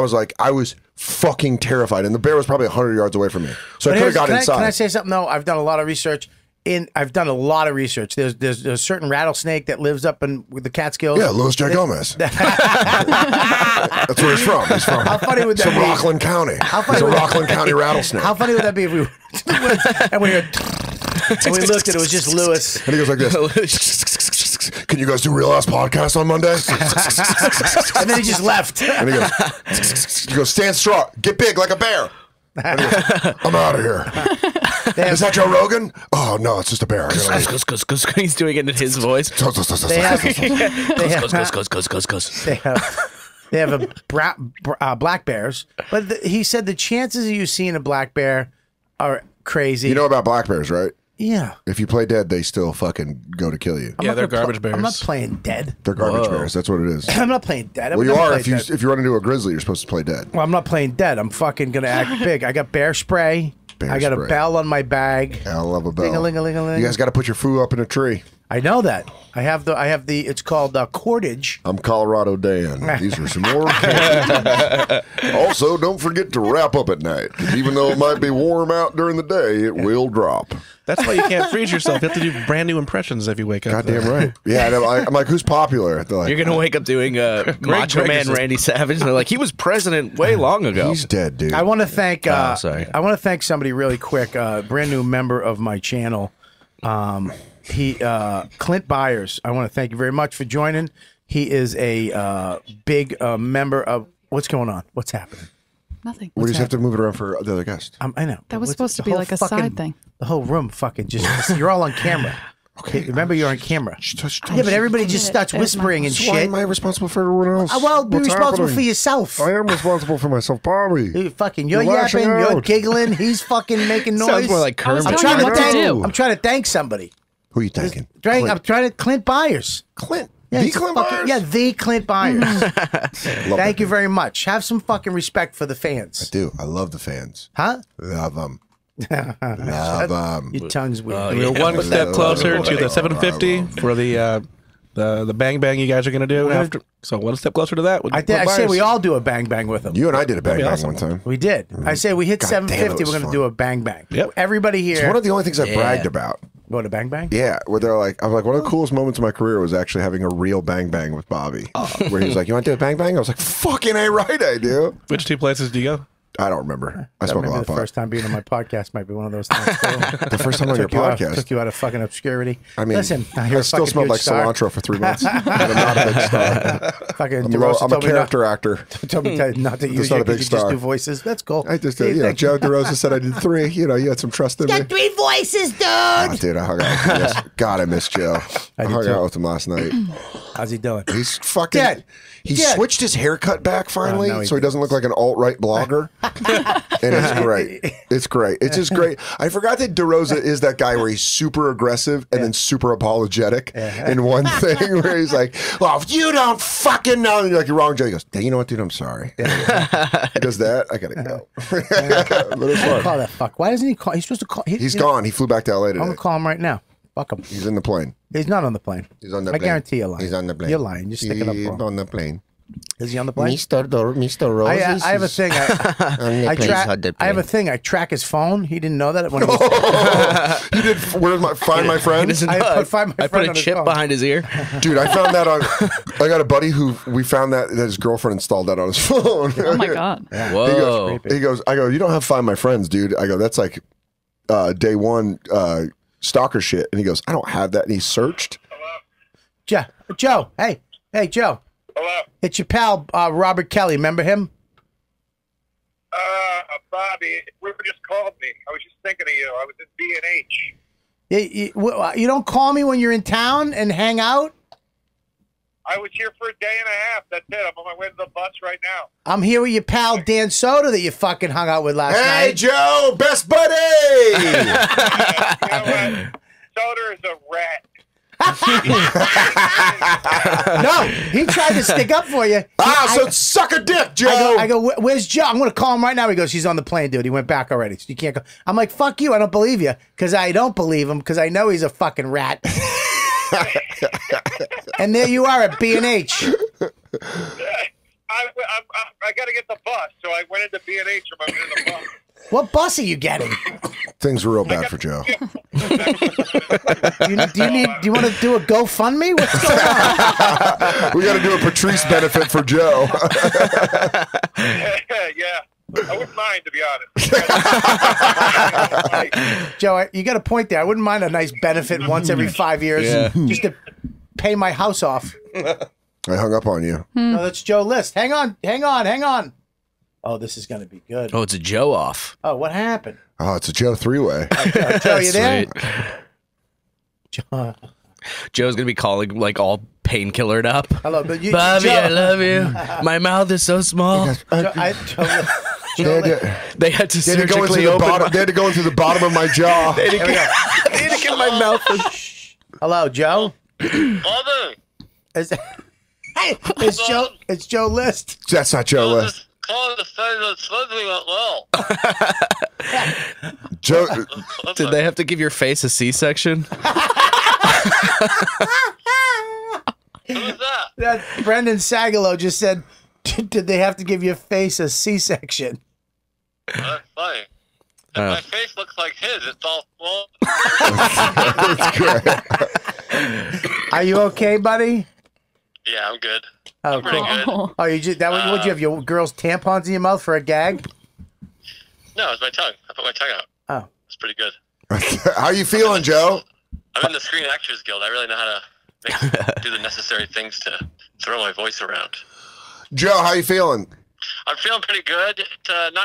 was fucking terrified, and the bear was probably 100 yards away from me, so I could have got inside. Can I say something though? I've done a lot of research. There's a certain rattlesnake that lives up in with the Catskills. Yeah, Louis J. Gomez. That's where he's from. He's from. How funny would that He's from be? Rockland County. funny He's a would that- Rockland County rattlesnake. How funny would that be if we were to the woods and we heard and we looked and it was just Lewis. And he goes like this. Can you guys do Real Ass Podcast on Monday? And then he just left. And he goes, stand strong, get big like a bear. And he goes, I'm out of here. Is that Joe Rogan? Oh no, it's just a bear. He's doing it in his voice. They have a black bears, but he said the chances of you seeing a black bear are crazy. You know about black bears, right? Yeah. If you play dead, they still fucking go to kill you. I'm Yeah, not they're gonna garbage I'm not bears. playing dead. They're garbage bears. That's what it is. I'm not playing dead. I Well, would you never are play if dead. you run into a grizzly, you're supposed to play dead. Well, I'm not playing dead. I'm fucking gonna act big. I got bear spray. Bear I got spray. a bell on my bag. I love a bell. Ding-a-ling-a-ling-a-ling. You guys got to put your foo up in a tree. I know that. I have the. It's called cordage. I'm Colorado Dan. These are some more candies. Also, don't forget to wrap up at night. 'Cause even though it might be warm out during the day, it will drop. That's why you can't freeze yourself. You have to do brand new impressions if you wake up. Goddamn right. Yeah, I'm like, who's popular? They're like, You're gonna wake up doing Macho Man Randy Savage. And they're like, he was president way long ago. he's dead, dude. I want to thank. sorry. I want to thank somebody really quick. Brand new member of my channel. Clint Byers. I want to thank you very much for joining. He is a big member of. What's going on? What's happening? Nothing. We just have to move it around for the other guest. I know. That was What's- supposed to the be whole like a fucking- side thing. The whole room fucking just. You're all on camera. Okay. Remember, you're on camera. Yeah, but everybody just starts whispering and So why shit. am I responsible for everyone else? Well, be What's responsible happening? for yourself. I am responsible for myself, Bobby. You're lashing yapping, you're out. giggling, he's fucking making noise. Sounds more like I was Kermit. telling you what to do. I'm trying to thank somebody. Who are you thinking? I'm trying to Clint Byers. Clint. Yeah, The it's Clint fucking- Byers? Yeah, the Clint Byers. Love Thank that you dude. very much. Have some fucking respect for the fans. Dude, I love the fans. Huh? Love them. Love them. Your tongue's weird. We're one step closer to the 750 for the bang bang you guys are gonna do after. So one step closer to that. with I say Myers. we all do a bang bang with them. You and I did a bang That'd be bang awesome. one time. We did. I say we hit God damn, it 750. was We're going to fun. do a bang bang. Yep. Everybody It's here. one of the only things I bragged about. What, a bang bang? Yeah, where they're like, I'm like, one of the coolest moments of my career was actually having a real bang bang with Bobby. Where he was like, you want to do a bang bang? I was like, fucking A right, I do. Which two places do you go? I don't remember. I smoke a Maybe lot the of pot. first time being on my podcast might be one of those things. Too. The first time on your podcast. Took you out of fucking obsurity. I mean, listen, I still smelled like cilantro for 3 months. But I'm not a big star. Fucking I'm DeRosa a told me character actor. Told me not to use not you a big because you just star. do voices. That's cool. I just, See, thank Joe DeRosa said I did 3. You know, you had some trust in me. Got 3 voices, dude. Oh, dude, I hung out with him. Yes. God, I miss Joe. I did hung too. out with him last night. How's he doing? He's fucking. Dad. He Dad. switched his haircut back finally, no, he so he doesn't look like an alt-right blogger. And it's great. It's great. It's just great. I forgot that DeRosa is that guy where he's super aggressive and then super apologetic in one thing where he's like, well, if you don't fucking know, and you're like, you're wrong, Joe. He goes, hey, you know what, dude? I'm sorry. He does that. I gotta go. But it's fun. Call that fuck. Why doesn't he call? He's supposed to call. He's gone. He flew back to LA I'm today. gonna call him right now. Fuck him. He's in the plane. He's not on the plane. He's on the I plane. guarantee you're lying. He's on the plane. You're lying. You're sticking up He's for him. on the plane. Is he on the plane? Mr. Roses. I have a thing. I have a thing. I track his phone. He didn't know that when he was, You did. Where's my Find My He Friend? doesn't I know. put Find My I Friend put on a his chip phone. behind his ear. Dude, I found that on. I got a buddy who we found that his girlfriend installed that on his phone. Oh my god. Whoa. He goes, I go, you don't have Find My Friends, dude. I go, that's like day one stalker shit. And he goes, I don't have that. And he searched. Joe. Hey, Joe. Hello. It's your pal Robert Kelly. Remember him? Bobby, River just called me. I was just thinking of you. I was in B&H. You don't call me when you're in town and hang out. I was here for a day and a half. That's it. I'm on my way to the bus right now. I'm here with your pal Dan Soder that you fucking hung out with last Hey, night. Joe, best buddy. You know what? Soder is a rat. No, he tried to stick up for you. So suck a dick, Joe. I go, where's Joe? I'm going to call him right now. He goes, he's on the plane, dude. He went back already. So you can't go. I'm like, fuck you. I don't believe you. Because I don't believe him. Because I know he's a fucking rat. And there you are at B&H. I got to get the bus, so I went into B&H and I went in the bus. What bus are you getting? Things were real bad for Joe. Do you want to do a GoFundMe? What's going on? We got to do a Patrice benefit for Joe. Yeah. I wouldn't mind, to be honest. Joe, you got a point there. I wouldn't mind a nice benefit once every 5 years just to pay my house off. I hung up on you. No, that's Joe List. Hang on. Oh, this is going to be good. Oh, it's a Joe off. Oh, what happened? Oh, it's a Joe 3-way. Joe, you there? Sweet. Joe's gonna be calling like all painkillered up. Hello, but Bobby, Joe, I love you. My mouth is so small. They had to They had to go into surgically the open. bottom. They had to go into the bottom of my jaw. They had to get my mouth. Hello, Joe. Bobby! Hey, it's Joe List. That's not Joe List. Calling to say that surgery went well. Joe. Did they have to give your face a C-section? Who's that? That Brendan Sagalow just said, did they have to give your face a C-section? That's funny. And my face looks like his. It's all swollen. That's great. Are you okay, buddy? Yeah, I'm good. Oh, I'm pretty good. Oh, you just would you have your girl's tampons in your mouth for a gag? No, it's my tongue. I put my tongue out. Oh, it's pretty good. How you feeling, Joe? I'm in the Screen Actors Guild. I really know how to do the necessary things to throw my voice around. Joe, how you feeling? I'm feeling pretty good. It's,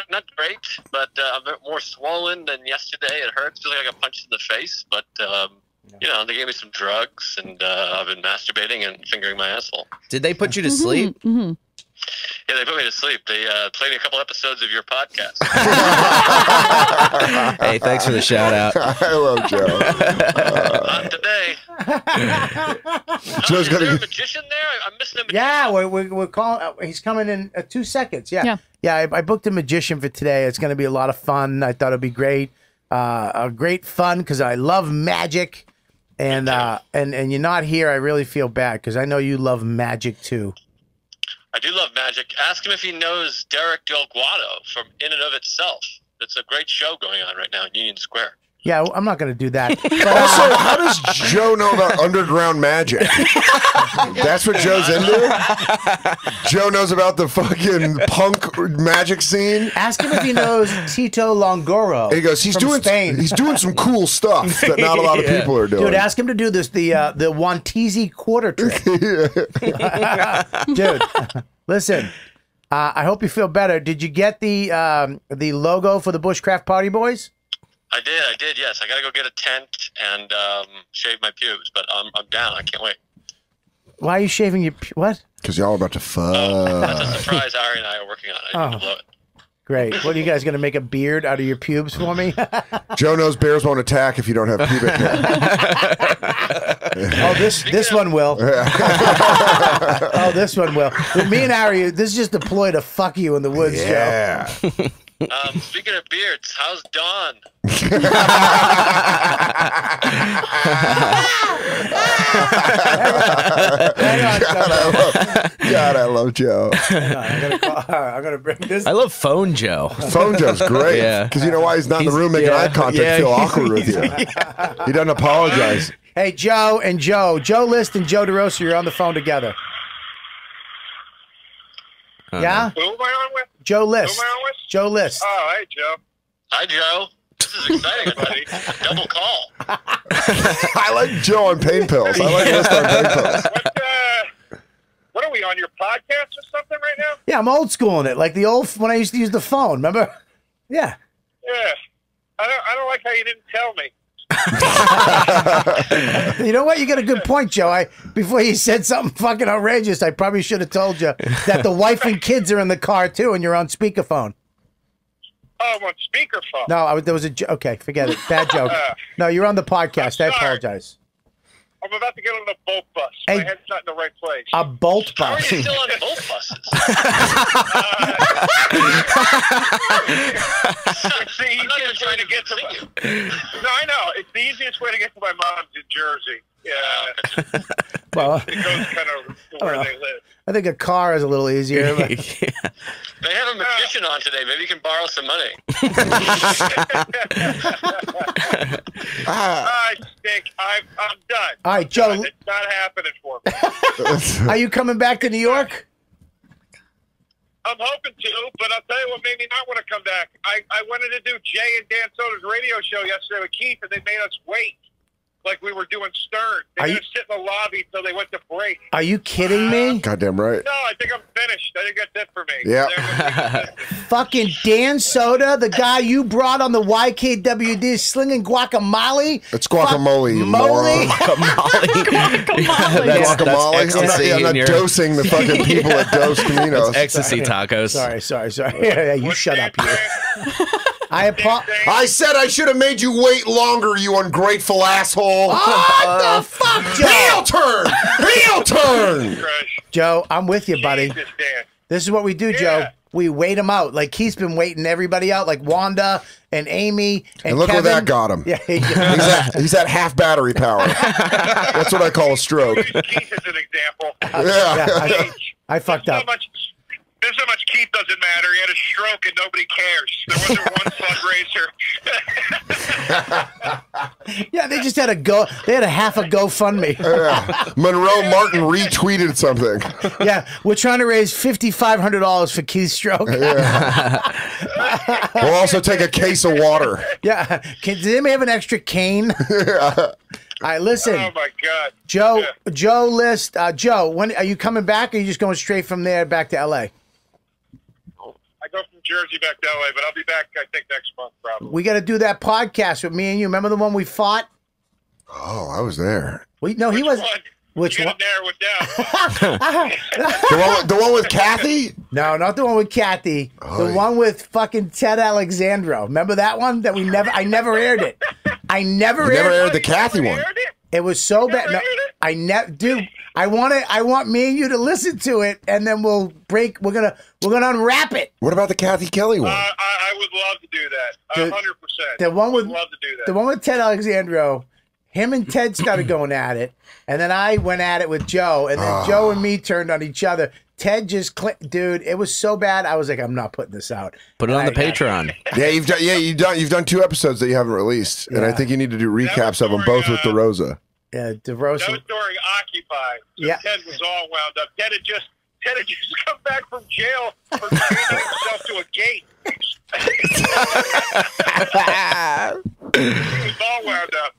not great, but I'm a bit more swollen than yesterday. It hurts. Feels like I got punched in the face, but you know, they gave me some drugs, and I've been masturbating and fingering my asshole. Did they put you to sleep? Mm-hmm. Yeah, they put me to sleep. They played me a couple episodes of your podcast. Hey, thanks for the shout out. I love Joe. Not today. Joe's Is gonna there a get- magician there? I'm missing a magician. yeah. We're calling. He's coming in 2 seconds. Yeah. I booked a magician for today. It's going to be a lot of fun. I thought it'd be great. A great fun because I love magic, and you're not here. I really feel bad because I know you love magic too. I do love magic. Ask him if he knows Derek Del Guado from In and of Itself. It's a great show going on right now in Union Square. Yeah, I'm not going to do that. But, Also, how does Joe know about underground magic? That's what Joe's into? Joe knows about the fucking punk magic scene? ask him if he knows Tito Longoro. He goes, he's from doing Spain. he's doing some cool stuff that not a lot of people are doing. Dude, ask him to do this, the Wantizi quarter trick. Dude, listen, I hope you feel better. Did you get the logo for the Bushcraft Party Boys? I did, yes. I got to go get a tent and shave my pubes, but I'm down. I can't wait. Why are you shaving your... What? Because y'all are about to fuck. That's a surprise Ari and I are working on. I need to blow it. Great. What, are you guys going to make a beard out of your pubes for me? Joe knows bears won't attack if you don't have pubic hair. Oh, this one will. Oh, this one will. With me and Ari, this is just a ploy to fuck you in the woods, Yeah. Joe. Speaking of beards, how's Dawn? God, I love Joe. I'm gonna bring this. I love Phone Joe. Phone Joe's great. Yeah. Because you know why he's not in the room making eye contact, feel awkward with you. He doesn't apologize. Hey, Joe and Joe List and Joe DeRosa, you're on the phone together. Yeah? Who am I on with? Joe List. Who am I on with? Joe List. Oh, hey, Joe. Hi, Joe. This is exciting, buddy. Double call. I like Joe on pain pills. I like List on pain pills. What are we on, your podcast or something right now? Yeah, I'm old school in it. Like the old, when I used to use the phone, remember? Yeah. Yeah. I don't like how you didn't tell me. You know what? You got a good point, Joe. Before you said something fucking outrageous, I probably should have told you that the wife and kids are in the car too, and you're on speakerphone. Oh, I'm on speakerphone. No, there was a okay. Forget it. Bad joke. No, you're on the I'm podcast. I sorry. apologize. I'm about to get on the bolt bus. Hey, my head's not in the right place. A bolt How are bus. you still on bolt buses? It's the easiest way to get to my... No, I know. It's the easiest way to get to my mom's in Jersey. Yeah. Well, It goes kind of to where they live. I think a car is a little easier. But... They have a magician on today. Maybe you can borrow some money. I stink. I'm done. All right, Joe. It's not happening for me. Are you coming back to New York? I'm hoping to, but I'll tell you what made me not want to come back. I wanted to do Jay and Dan Soder's radio show yesterday with Keith, and they made us wait like we were doing Stern. They made us sit in the lobby until they went to break. Are you kidding me? Goddamn right. No, I think I'm finished. I think that's it for me. Yeah. Fucking Dan Soder, the guy you brought on the YKWD slinging guacamole. It's guacamole, you moron. Guacamole. I'm not dosing the fucking people at Dos Caminos. Ecstasy tacos. Sorry. Yeah, you shut up, you. I said I should have made you wait longer, you ungrateful asshole. What the fuck, Joe? Heel turn! Heel turn! Joe, I'm with you, buddy. Jesus, Dan. This is what we do, Joe. We wait them out. Like Keith's been waiting everybody out, like Wanda and Amy and look Kevin. where that got him. Yeah, he's at half battery power. That's what I call a stroke. Keith is an example. Yeah. I fucked up. There's so much Keith doesn't matter. He had a stroke and nobody cares. There wasn't one fundraiser. Yeah, they just had They had a half a GoFundMe. Monroe Martin retweeted something. Yeah, we're trying to raise $5,500 for Keith's stroke. We'll also take a case of water. Yeah. Does anybody have an extra cane? All right, listen. Oh my God, Joe. Joe List. Joe, when are you coming back? Or are you just going straight from there back to LA? I go from Jersey back to LA, but I'll be back, I think, next month probably. We got to do that podcast with me and you. Remember the one we fought? Oh, I was there. No, he was. Which one? Narrow it down. the one with Kathy? No, not the one with Kathy. The one with fucking Ted Alexandro. Remember that one that I never aired it. I never aired the Kathy one. It was so bad. No, dude. I want me and you to listen to it, and then we'll break. We're gonna unwrap it. What about the Kathy Kelly one? I would love to do that. 100%. The one with love to do that. The one with Ted Alexandro. Him and Ted started going at it, and then I went at it with Joe, and then Joe and me turned on each other. Ted just dude, it was so bad. I was like, I'm not putting this out. Put it on the Patreon. You've done 2 episodes that you haven't released, and I think you need to do recaps of them both with DeRosa. Yeah, DeRosa. That was during Occupy. So Ted was all wound up. Ted had just come back from jail for chaining himself to a gate. He was all wound up.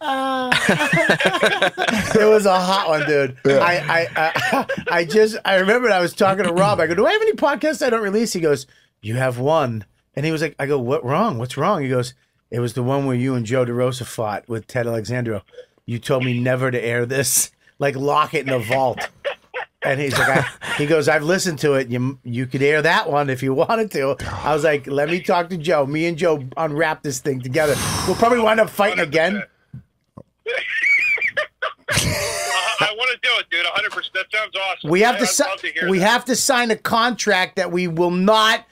It was a hot one, dude. Yeah. I remember I was talking to Rob. I go, do I have any podcasts I don't release? He goes, you have one. And he was like, I go, what's wrong? He goes, it was the one where you and Joe DeRosa fought with Ted Alexandro. You told me never to air this, like lock it in a vault. And he's like, he goes, I've listened to it. You could air that one if you wanted to. I was like, let me talk to Joe. Me and Joe unwrap this thing together. We'll probably wind up fighting again. I want to do it, dude. 100%. That sounds awesome. We have I'd to sign a contract that we will not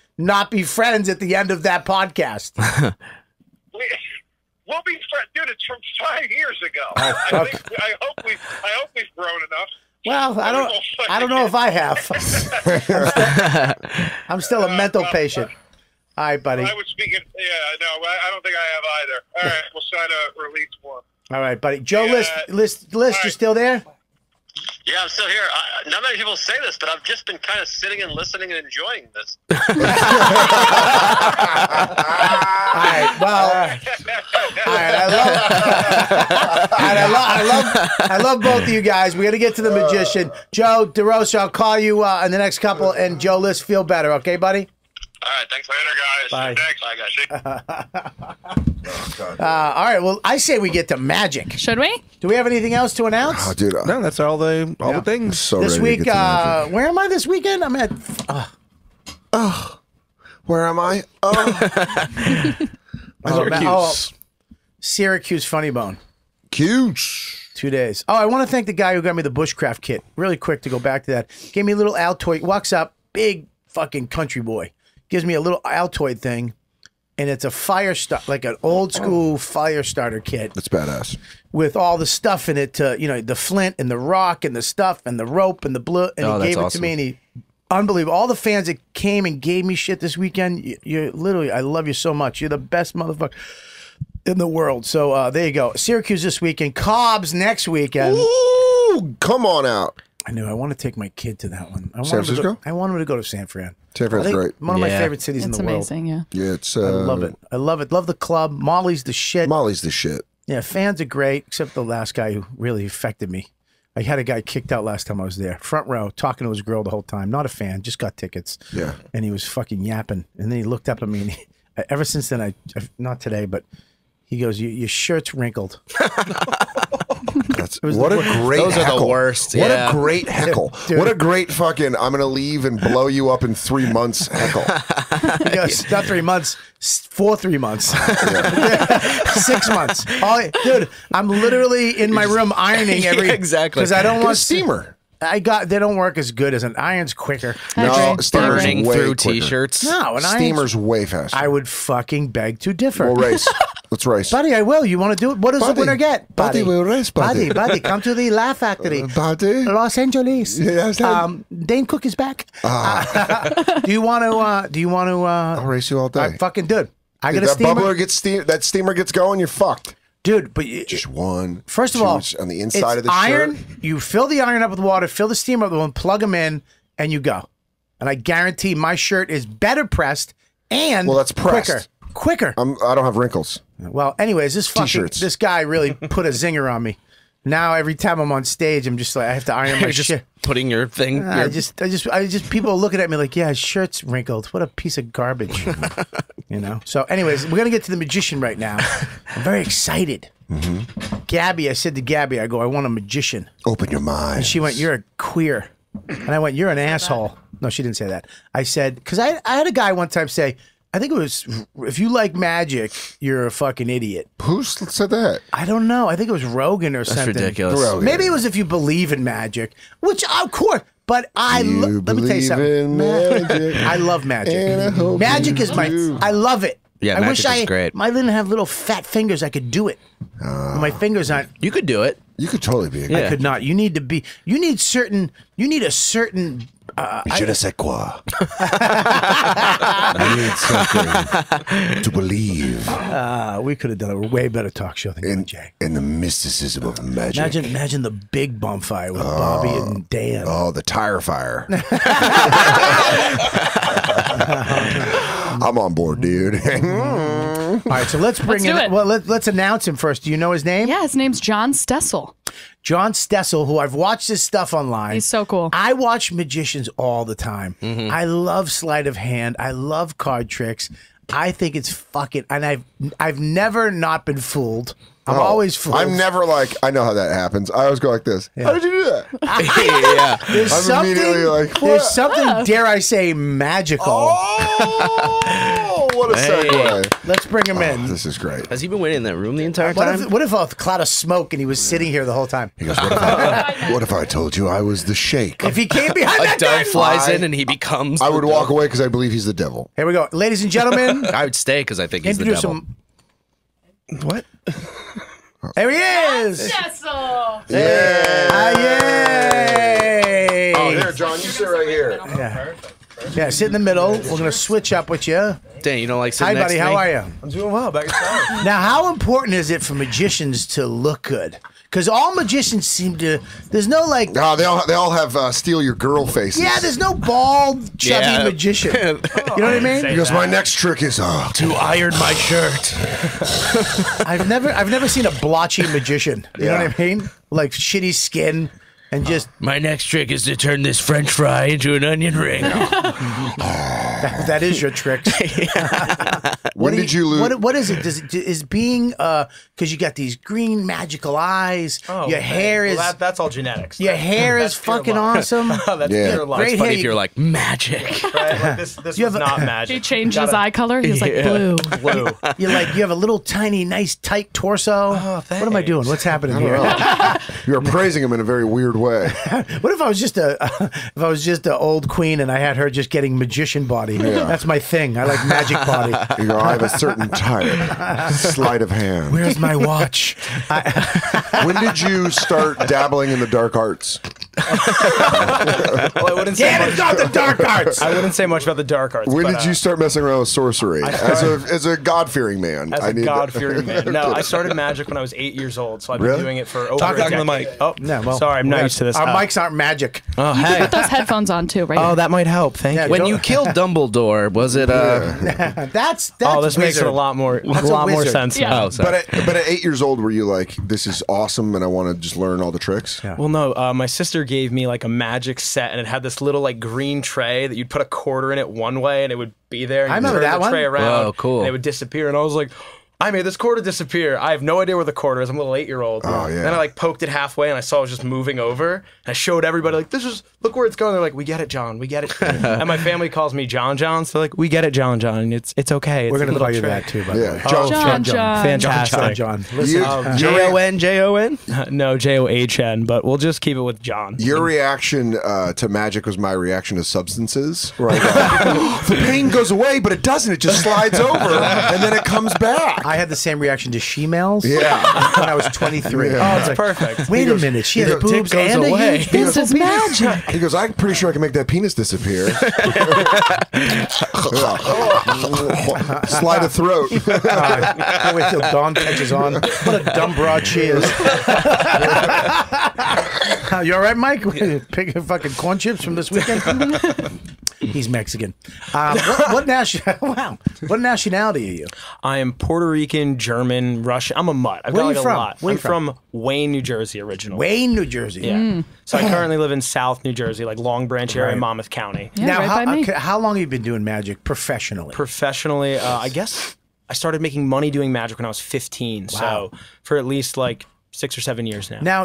be friends at the end of that podcast. We'll be friends, dude. It's from 5 years ago. I hope we've grown enough. Well, I don't know if I have. I'm still a mental patient. All right, buddy. I was speaking. Yeah, no, I don't think I have either. All right, we'll sign a release form. All right, buddy. Joe List, right. You still there? Yeah, I'm still here. Not many people say this, but I've just been kind of sitting and listening and enjoying this. All right. Well, I love both of you guys. We got to get to the magician, Joe DeRosa. I'll call you in the next couple, and Joe List, feel better, okay, buddy? All right, thanks later, guys. Bye. Thanks. Bye, guys. All right. Well, I say we get to magic. Should we? Do we have anything else to announce? Oh, dude, No, that's all the things. so This ready week, to get to magic. where am I this weekend? I'm at. Where am I? Syracuse Funny Bone. Cute. 2 days. Oh, I want to thank the guy who got me the bushcraft kit. Really quick to go back to that. Gave me a little Altoid. Walks up, big fucking country boy. Gives me a little Altoid thing, and it's a fire start, like an old school fire starter kit. That's badass. With all the stuff in it, the flint and the rock and the stuff and the rope and the blue. And he gave it to me, and he unbelievable. All the fans that came and gave me shit this weekend, you're literally, I love you so much. You're the best motherfucker in the world. So there you go. Syracuse this weekend. Cobb's next weekend. Ooh, come on out. I know. I want to take my kid to that one. San Francisco? I want him to go to San Fran. San Fran's great. One of my favorite cities in the world. It's amazing, yeah. Yeah, it's. I love it. I love it. Love the club. Molly's the shit. Molly's the shit. Yeah, fans are great, except the last guy who really affected me. I had a guy kicked out last time I was there. Front row, talking to his girl the whole time. Not a fan, just got tickets. Yeah. And he was fucking yapping. And then he looked up at me, and ever since then, not today, but he goes, your shirt's wrinkled. What a great Those heckle. are the worst. What yeah. a great heckle. Dude. What a great fucking, I'm going to leave and blow you up in 3 months heckle. He goes, not 3 months, 3 months. 6 months. Dude, I'm literally in my room ironing Yeah, exactly. Because I don't Get want a steamer. They don't work as good as an iron's quicker. No, steamer's Burning way through quicker. t-shirts. No, an Steamer's way faster. I would fucking beg to differ. We'll race. Let's race. Buddy, I will. You want to do it? What does the winner get? Buddy, we'll race, buddy. Buddy, come to the Laugh Factory. Buddy. Los Angeles. Yes, Dane Cook is back. Do you want to? I'll race you all day. Fucking dude. I got a that steamer. bubbler gets that steamer gets going, you're fucked. Dude, but just one. First of all, on the inside of the iron. shirt. You fill the iron up with water, fill the steamer up with one, plug them in, and you go. And I guarantee my shirt is better pressed and that's pressed. quicker. I don't have wrinkles. Well, anyways, this guy really put a zinger on me. Now every time I'm on stage, I'm just like I have to iron my shit. Putting your thing. I just people are looking at me like, yeah, his shirt's wrinkled. What a piece of garbage. You know. So, anyways, we're gonna get to the magician right now. I'm very excited. Gabby, I said to Gabby, I go, I want a magician. Open your mind. And she went, you're a queer. And I went, you're an asshole. No, she didn't say that. I said, because I had a guy one time say, I think it was, if you like magic, you're a fucking idiot. Who said that? I don't know. I think it was Rogan or something. That's ridiculous. Rogan. Maybe it was if you believe in magic, which of course. But let me tell you something. Magic. I love magic. Magic is I love it. Yeah, I magic wish is great. I didn't have little fat fingers. I could do it. My fingers aren't. You could do it. You could totally be. I could not. You need a certain. Je ne sais quoi. I need something to believe. We could have done a way better talk show than you, Jay. In the mysticism of magic. Imagine the big bonfire with Bobby and Dan. Oh, the tire fire. I'm on board, dude. All right, so let's bring in. Well, let's announce him first. Do you know his name? Yeah, his name's John Stessel. John Stessel, who I've watched his stuff online. He's so cool. I watch magicians all the time. I love sleight of hand. I love card tricks. I think it's fucking, and I've never not been fooled. I'm always fooled. I'm never like, I know how that happens. I always go like this. How did you do that? There's I'm something, immediately like, what? there's something, dare I say, magical. Oh, what a segue. Let's bring him in. This is great. Has he been waiting in that room the entire time? What if a cloud of smoke and he was sitting here the whole time? He goes, what if I told you I was the shake? If he came behind A that dove curtain. flies in and he becomes. I would walk away because I believe he's the devil. Here we go. Ladies and gentlemen. I would stay because I think he's the introduce devil. him. What? There he is. Stessel. Yay. Oh, here, John, you sit right here. Yeah, sit in the middle. We're going to switch up with you. Dang, you don't like sitting Hi, next buddy. to me? How are you? I'm doing well. About yourself? Now, how important is it for magicians to look good? Because all magicians seem to. There's no like. No, they all have steal your girl faces. Yeah, there's no bald, chubby magician. You know what I mean? He goes, my next trick is to iron my shirt. I've never seen a blotchy magician. You know what I mean? Like shitty skin and just. My next trick is to turn this French fry into an onion ring. That is your trick. When did you lose? What is it? Is being because you got these green magical eyes. Your hair is that's all genetics. Your hair is fucking awesome. That's pure luck. Great It's funny hair. if you're like magic. Right? Like this was not magic. He changed his eye color. He was like blue. Blue. You have a little tiny, nice, tight torso. What am I doing? What's happening here? You're praising him in a very weird way. What if I was just an old queen and I had her just getting magician body? That's my thing. I like magic body. You go, I have a certain type. Sleight of hand. Where's my watch? When did you start dabbling in the dark arts? Well, I wouldn't say Damn, it's not the dark arts. I wouldn't say much about the dark arts. When but, did you start messing around with sorcery? As a God-fearing man. As a God-fearing man. No, I started magic when I was 8 years old, so I've been doing it for over a decade. Talking to the mic. Oh, No, well, sorry, I'm not used to this. Our mics aren't magic. Oh, You hey. put those headphones on too, right? Oh, that might help. Thank you. When you killed Dumbledore, was it That's Oh, this makes it a wizard. lot more wizard. sense. Yeah. now. Oh, sorry. But at 8 years old, were you like, this is awesome and I want to just learn all the tricks? Yeah. Well, no, my sister gave me like a magic set, and it had this little like green tray that you'd put a quarter in it one way, and it would be there. And I you'd remember turn that the one. tray around. Oh, cool. And it would disappear, and I was like, I made this quarter disappear. I have no idea where the quarter is. I'm a little 8-year-old. Oh, yeah. Then I like poked it halfway and I saw it was just moving over. And I showed everybody like, look where it's going. They're like, we get it, John. We get it. And my family calls me John. So like, we get it, John. It's okay. We're It's going to a call you little that too, by Yeah. the way. John. Fantastic. John. Listen, Jon. No, John, but we'll just keep it with John. Your reaction to magic was my reaction to substances. Right? The pain goes away, but it doesn't. It just slides over, and then it comes back. I had the same reaction to she-males Yeah. when I was 23. Yeah. I was That's perfect. Wait a minute, she has boobs goes and away. a huge This is magic. He goes, I'm pretty sure I can make that penis disappear. Slide a throat. Can't wait till Dawn catches on. What a dumb broad she is. You all right, Mike? Picking fucking corn chips from this weekend? He's Mexican. What nationality are you? I am Puerto Rican, German, Russian. I'm a mutt. I've Where got are like you a from? lot. Where I'm you from? from Wayne, New Jersey originally. Wayne, New Jersey. Yeah. So I currently live in South New Jersey, like Long Branch area, Right. Monmouth County. Yeah, Now, right by me. how long have you been doing magic professionally? Professionally, I guess I started making money doing magic when I was 15. Wow. So for at least like 6 or 7 years now. Now,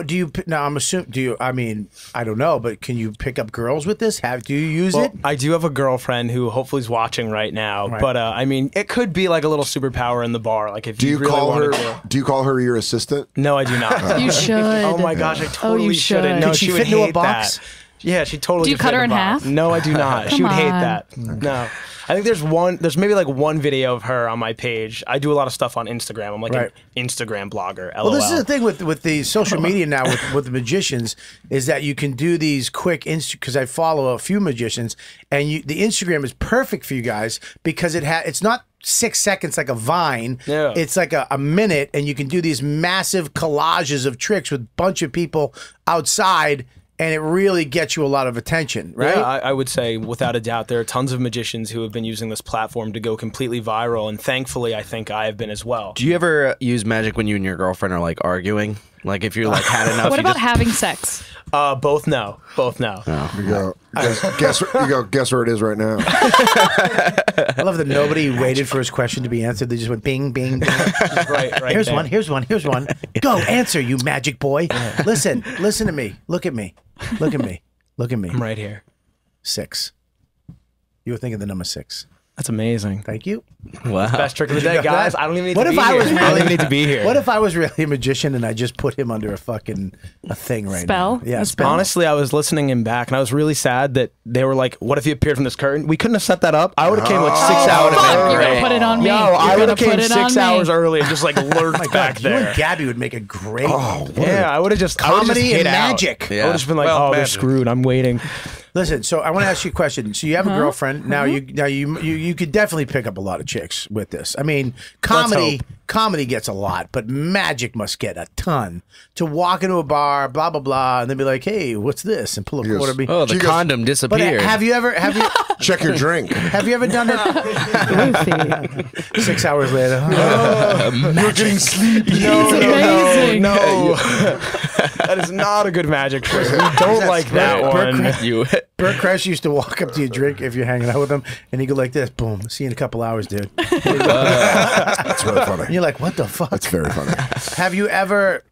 I'm assuming, I mean, I don't know, but can you pick up girls with this? Do you use Well, it? I do have a girlfriend who hopefully is watching right now, Right. but I mean, it could be like a little superpower in the bar. Like if Do you really call her? wanted to. Do you call her your assistant? No, I do not. You should. Oh my gosh, I totally you shouldn't. should. No, Could she she would fit into a hate box? that. Yeah, she totally. Do you could cut fit her in a box. half? No, I do not. She Come would hate on. that. No. I think there's maybe like one video of her on my page. I do a lot of stuff on Instagram. I'm like Right. an Instagram blogger. LOL. Well, this is the thing with the social media now with the magicians is that you can do these quick because I follow a few magicians and the Instagram is perfect for you guys because it's not 6 seconds like a Vine. Yeah. It's like a minute and you can do these massive collages of tricks with a bunch of people outside. And it really gets you a lot of attention, right? Yeah, I would say without a doubt there are tons of magicians who have been using this platform to go completely viral, and thankfully I think I have been as well. Do you ever use magic when you and your girlfriend are like arguing? Like if you're like had enough. What you about just... having sex? Both no. You go. Guess where it is right now. I love that nobody waited for his question to be answered. They just went bing, bing, bing. right Here's there. one. Here's one. Here's one. Go answer, you magic boy. Listen to me. Look at me. Look at me. Look at me. I'm right here. 6. You were thinking the number 6. That's amazing. Thank you. Wow. Best trick of the day, guys. I don't even need What to if be I here. was I don't really even need to be here. What if I was really a magician and I just put him under a thing right Spell? now? Yeah, A spell. Honestly, I was listening him back, and I was really sad that they were like, "What if he appeared from this curtain?" We couldn't have set that up. I would have came like 6 hours. Fuck, you're gonna put it on me. Yo, You're I would gonna have came put it 6 on me. hours early and just like lurked My back God, you there. and Gabby would make a great Yeah, I would have just comedy hit and out. magic. Yeah. I would have just been like, Well, "Oh, they're magic. screwed. I'm waiting." Listen, so I want to ask you a question. So you have a girlfriend now. You could definitely pick up a lot of chicks with this. I mean, comedy gets a lot, but magic must get a ton. To walk into a bar, blah blah blah, and then be like, "Hey, what's this?" and pull a quarter. Oh, the condom But disappeared. have you Check your drink. have you ever done it? 6 hours later, You're getting sleepy. Amazing. No, that is not a good magic trick. We don't like that one. You Bert Kresch used to walk up to your drink if you're hanging out with him, and he'd go like this, boom, see you in a couple hours, dude. That's very funny. And you're like, what the fuck? That's very funny. Have you ever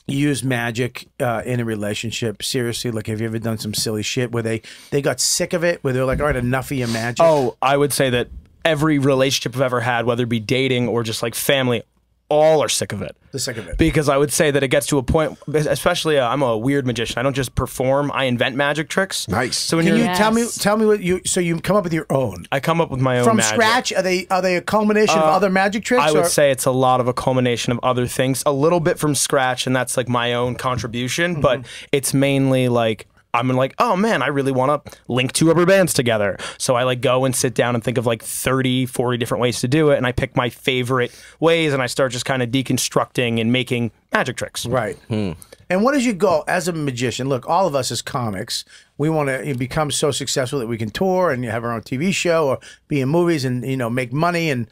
used magic in a relationship? Seriously, like, have you ever done some silly shit where they got sick of it, where they're like, all right, enough of your magic? Oh, I would say that every relationship I've ever had, whether it be dating or just like family, all are sick of it. The sick of it. Because I would say that it gets to a point, especially I'm a weird magician. I don't just perform, I invent magic tricks. Nice. So when Can you're, you tell me what you come up with your own I come up with my own from magic. scratch? Are they a culmination of other magic tricks? I would or- say it's a lot of a culmination of other things, a little bit from scratch, and that's like my own contribution, but it's mainly like, I'm like, oh man, I really want to link 2 rubber bands together. So I like go and sit down and think of like 30, 40 different ways to do it. And I pick my favorite ways and I start just kind of deconstructing and making magic tricks. Right. And what is your goal as a magician? Look, all of us as comics, we want to become so successful that we can tour and have our own TV show or be in movies and, make money and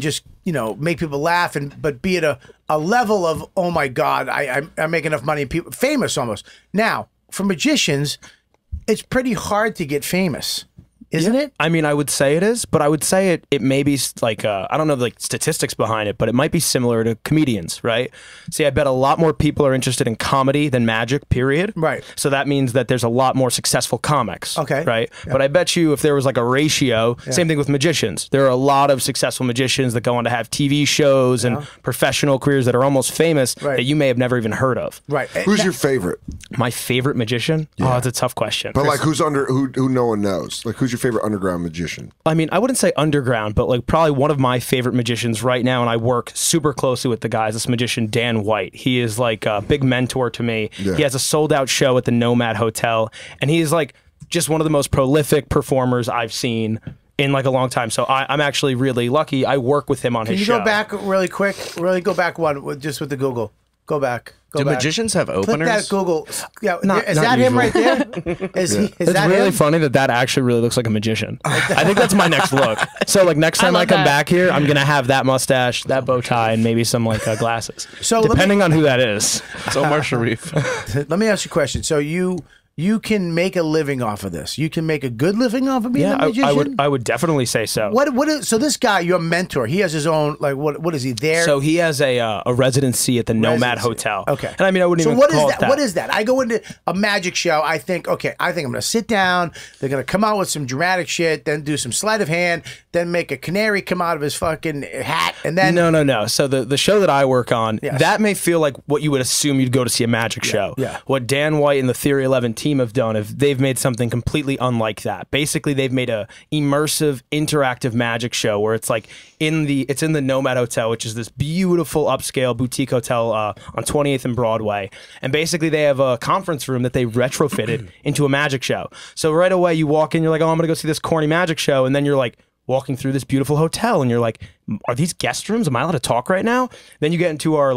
just, make people laugh but be at a level of, oh my God, I make enough money and people famous almost. Now, for magicians, it's pretty hard to get famous. Isn't it? I mean, I would say it is, but I would say it may be like, I don't know the statistics behind it, but it might be similar to comedians, right? See, I bet a lot more people are interested in comedy than magic, period. Right. So that means that there's a lot more successful comics. Okay. Right? Yeah. But I bet you if there was like a ratio, same thing with magicians. There are a lot of successful magicians that go on to have TV shows and professional careers that are almost famous that you may have never even heard of. Right. Who's your favorite? My favorite magician? Oh, that's a tough question. But like, who no one knows? Like, who's your favorite underground magician? I mean, I wouldn't say underground, but like probably one of my favorite magicians right now, and I work super closely with the guys, this magician, Dan White. He is like a big mentor to me. Yeah. He has a sold-out show at the Nomad Hotel, and he is like just one of the most prolific performers I've seen in like a long time. So I'm actually really lucky. I work with him on his show. Can you go back really quick? Really go back just with the Google. Go back. Do magicians have openers? Put that Google. Yeah, Not is that him usually. right there? Is it's that really him? funny that actually really looks like a magician. I think that's my next look. So like next time I come back here, I'm gonna have that mustache, that bow tie, and maybe some like glasses. So depending on who that is. It's Omar Sharif. Let me ask you a question. So you can make a living off of this. You can make a good living off of being a magician? I would definitely say so. So this guy, your mentor, he has his own, like, what is he there? So he has a residency at the Nomad Hotel. Okay. And I mean, I wouldn't even call it that. What is that? I go into a magic show. I think I'm going to sit down. They're going to come out with some dramatic shit, then do some sleight of hand, then make a canary come out of his fucking hat, and then... No. So the show that I work on, that may feel like what you would assume you'd go to see a magic show. Yeah. What Dan White and the Theory 11 team have done is they've made something completely unlike that. Basically, they've made a immersive, interactive magic show where it's like it's in the Nomad Hotel, which is this beautiful upscale boutique hotel on 28th and Broadway. And basically, they have a conference room that they retrofitted into a magic show. So right away, you walk in, you're like, oh, I'm going to go see this corny magic show. And then you're like, walking through this beautiful hotel and you're like, are these guest rooms? Am I allowed to talk right now? Then you get into our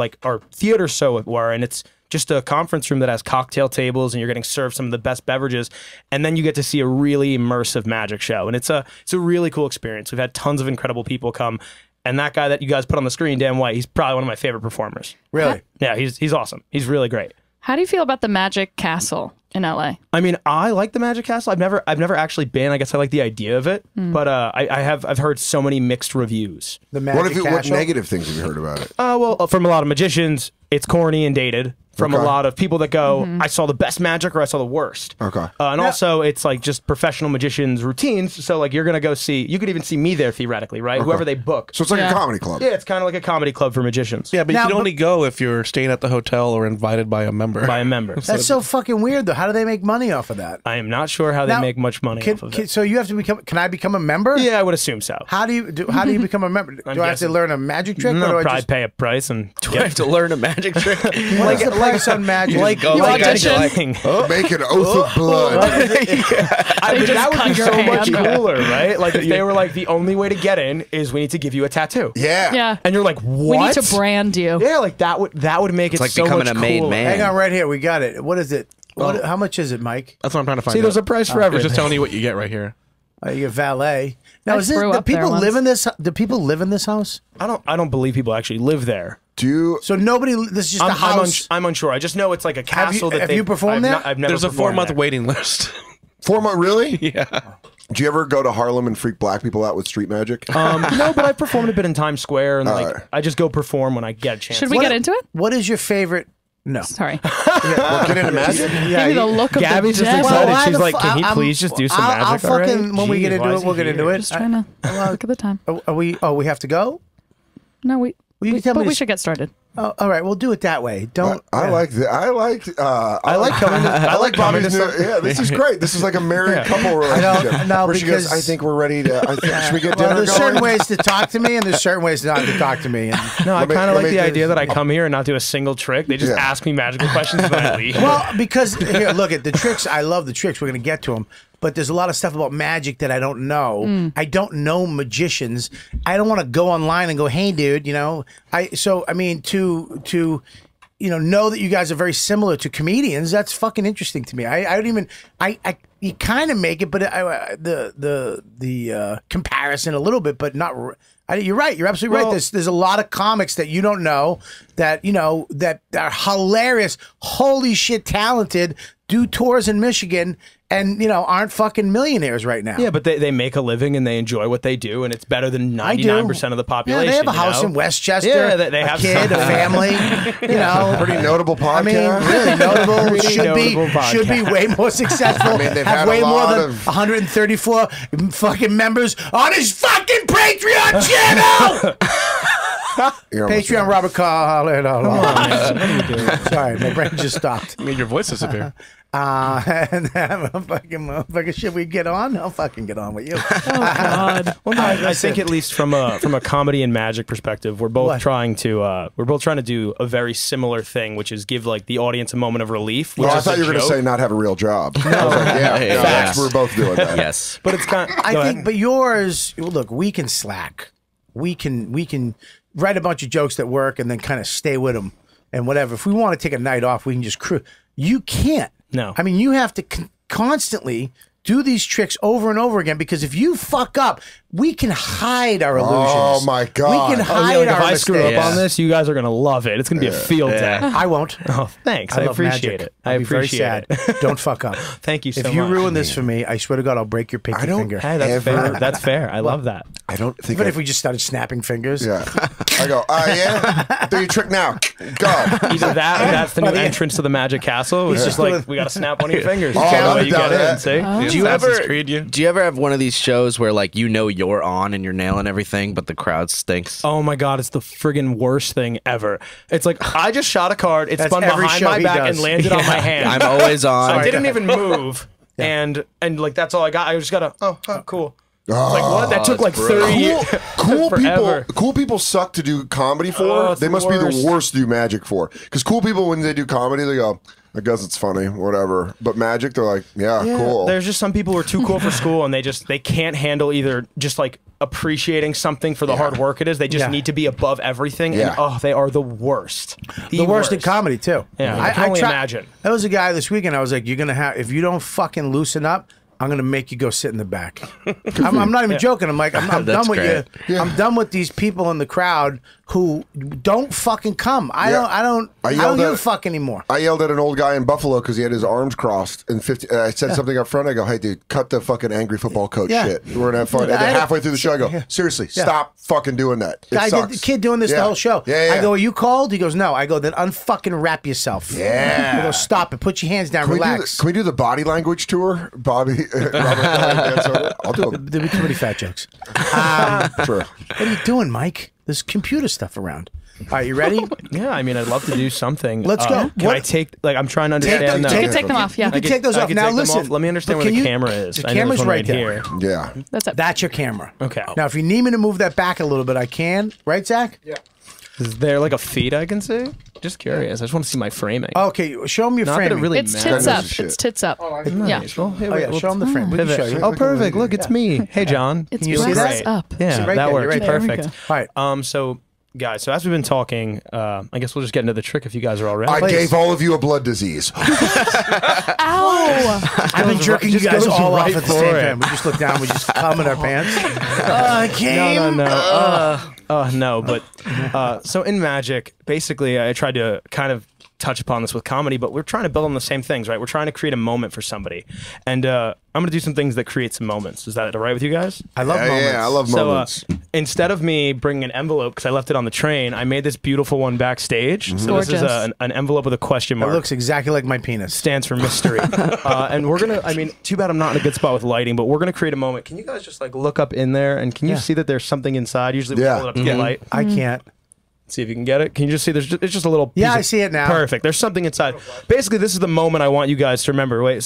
theater show and it's just a conference room that has cocktail tables and you're getting served some of the best beverages. And then you get to see a really immersive magic show. And it's a really cool experience. We've had tons of incredible people come. And that guy that you guys put on the screen, Dan White, he's probably one of my favorite performers. Really? Yeah, he's awesome. He's really great. How do you feel about the Magic Castle in LA? I mean, I like the Magic Castle. I've never actually been. I guess I like the idea of it, but I've heard so many mixed reviews. The Magic Castle? What negative things have you heard about it? Well, from a lot of magicians, it's corny and dated. From a lot of people that go, I saw the best magic or I saw the worst. Okay. And also, it's like just professional magicians' routines. So, like, you're going to go see, you could even see me there theoretically, right? Okay. Whoever they book. So it's like a comedy club. Yeah, it's kind of like a comedy club for magicians. Yeah, but you can only go if you're staying at the hotel or invited by a member. That's so fucking weird, though. How do they make money off of that? I am not sure how they make much money off of it. So you have to become, can I become a member? Yeah, I would assume so. How do you become a member? Do I have to learn a magic trick? No, or do I probably just pay a price and do I have to learn a magic trick? What's the price on magic? Make an oath of blood. That would be so much cooler, right? Like if they were like, the only way to get in is we need to give you a tattoo. Yeah. And you're like, what? We need to brand you. Yeah, like that would make it like so becoming much a made cooler. man. Hang on, right here. We got it. What is it? How much is it, Mike? That's what I'm trying to find out. See, there's a price for It's everything. just telling you what you get right here. You get valet. Now, I is this, threw do up there people once. live in this? Do people live in this house? I don't believe people actually live there. So nobody. This is just a house. I'm unsure. I just know it's like a castle. Have you performed there? I've never. There's a performed 4-month there. waiting list. 4 months, really? Yeah. Do you ever go to Harlem and freak black people out with street magic? No, but I performed a bit in Times Square, and I just go perform when I get a chance. Should we get into it? What is your favorite? No. Sorry. Well, get into magic? Give me the look of Gabby's the just devil. excited. Why She's the like, fu- can he I'm- please just do some I'll magic fucking, already? when we get Jeez, into why it, is he we'll get into here? it. Just trying to look at the time. Are we have to go? No, you can tell me but we this- should get started. Oh, all right, we'll do it that way. Don't. I like coming. I like coming to Bobby's new, yeah, this is great. This is like a married couple relationship. No, where she goes, because- I think we're ready to. Should we get dinner There's going? certain ways to talk to me, and there's certain ways not to talk to me. And, No, I Let me- kind of let like me the do- idea that I come here and not do a single trick. They just Yeah. ask me magical questions and then I leave. well, because here, look at the tricks. I love the tricks. We're gonna get to them. But there's a lot of stuff about magic that I don't know. I don't know magicians. I don't want to go online and go, "Hey, dude," you know. To know that you guys are very similar to comedians. That's fucking interesting to me. I don't even. You kind of make it, but the comparison a little bit, but not. You're right. You're absolutely right. There's a lot of comics that you don't know that that are hilarious. Holy shit, talented. do tours in Michigan and, you know, aren't fucking millionaires right now. Yeah, but they make a living and they enjoy what they do, and it's better than 99% of the population. Yeah, they have a house you know? in Westchester. Yeah, they have a kid, a family. You know, Pretty notable podcast. I mean, really notable. Pretty notable should be way more successful. I mean, they've have had way a more lot than of- 134 fucking members on his fucking Patreon channel. You're almost Patreon, Robert Carl. Sorry, my brain just stopped. Made your voice disappear. And fucking should we get on? I'll fucking get on with you. Oh God. Well, no, I think at least from a comedy and magic perspective, we're both trying to do a very similar thing, which is give like the audience a moment of relief. Well, I thought you were going to say not have a real job. No, Yes. we're both doing that. Yes. But it's kind. I think, but yours. Look, we can slack. We can write a bunch of jokes that work and then kind of stay with them and whatever. If we want to take a night off, we can just crew. You can't. No. I mean, you have to constantly do these tricks over and over again because if you fuck up, we can hide our illusions. Oh my God. We can Oh, yeah, hide like our if I screw mistakes. up on this, you guys are gonna love it. It's gonna be a field day. I won't. Oh, thanks. I love appreciate magic. it. I I'll be very appreciate sad. it. Don't fuck up. Thank you so much. If you ruin this for me, I swear to God, I'll break your pinky finger. Hey, that's fair. That's fair. I love that. I don't think. Even if we just started snapping fingers. Yeah. I go. Yeah. Do your trick now. Go. Either that or that's the new entrance to the Magic Castle. It's just like we got to snap one of your fingers. Oh, That's how you done get that. in. See? Do you Assassin's ever Creed you. do you ever have one of these shows where like you know you're on and you're nailing everything, but the crowd stinks? Oh my God, it's the friggin' worst thing ever. It's like I just shot a card, it That's spun every behind show my he back does. and landed on my hand. I'm always on. I didn't even move. And like that's all I got. I just got cool. It's like what? That took like 30 years. Cool Forever. people. Cool people suck to do comedy for. Oh, it's they the must be worst. the worst to do magic for. Because cool people, when they do comedy, they go, "I guess it's funny, whatever." But magic, they're like, "Yeah, cool." There's just some people who are too cool for school and they can't handle either just like appreciating something for the hard work it is. They just need to be above everything. Yeah. And they are the worst. The worst in comedy too. Yeah, I can only imagine. There was a guy this weekend. I was like, "You're gonna have if you don't fucking loosen up, I'm gonna make you go sit in the back." I'm not even joking. I'm like, I'm done with great. you. I'm done with these people in the crowd who don't fucking come. I don't give a fuck anymore. I yelled at an old guy in Buffalo because he had his arms crossed. And I said something up front. I go, "Hey, dude, cut the fucking angry football coach shit. We're gonna have fun." And then halfway through the show, I go, "Seriously, stop fucking doing that. It I sucks." did the kid doing this the whole show. Yeah. I go, "Are you cold?" He goes, "No." I go, "Then unfucking wrap yourself." Yeah. I go, "Stop it. Put your hands down. Relax." Can we do the body language tour, Bobby? Robert, Soder? I'll do it. There'll be too many fat jokes. Sure. What are you doing, Mike? There's computer stuff around. All right, you ready? Yeah, I mean, I'd love to do something. Let's go. Can I take, like, I'm trying to understand. You can take them off. Yeah. You can take those I off. can Now take them listen. off. Let me understand but where the can camera is. The I know camera's there's one right there. here. Yeah. That's it. That's your camera. Okay. Now, if you need me to move that back a little bit, I can. Right, Zach? Yeah. Is there like a feed I can see? Just curious. I just want to see my framing. Okay, show them your Not that framing. it really It's matters. tits up. shit. It's tits up. Yeah. Nice. Well, here Oh, we- yeah, we'll show them the frame. We can pivot. show you. Oh, perfect. Look, it's me. Hey, John. It's Can you see breasts that? up. Yeah, See, right that there, works. you're right there. There we Perfect. All right. So, guys, as we've been talking, I guess we'll just get into the trick if you guys are all ready. I gave all of you a blood disease. Ow! I've been jerking you just guys goes all off right at the for same it. time. We just look down. We just come in our pants. I came. No. But so in Magic, basically, I tried to kind of touch upon this with comedy, but we're trying to build on the same things, right? We're trying to create a moment for somebody. And I'm going to do some things that create some moments. Is that all right with you guys? I love moments. Yeah, I love moments. So instead of me bringing an envelope, because I left it on the train, I made this beautiful one backstage. So this is Gorgeous. an envelope with a question It mark. looks exactly like my penis. Stands for mystery. And we're going to, I mean, too bad I'm not in a good spot with lighting, but we're going to create a moment. Can you guys just like look up in there and can you see that there's something inside? Usually we pull it up to get light. I can't. See if you can get it. Can you just see? It's just a little. Yeah, piece I see it now. Perfect. There's something inside. Basically, this is the moment I want you guys to remember. Wait,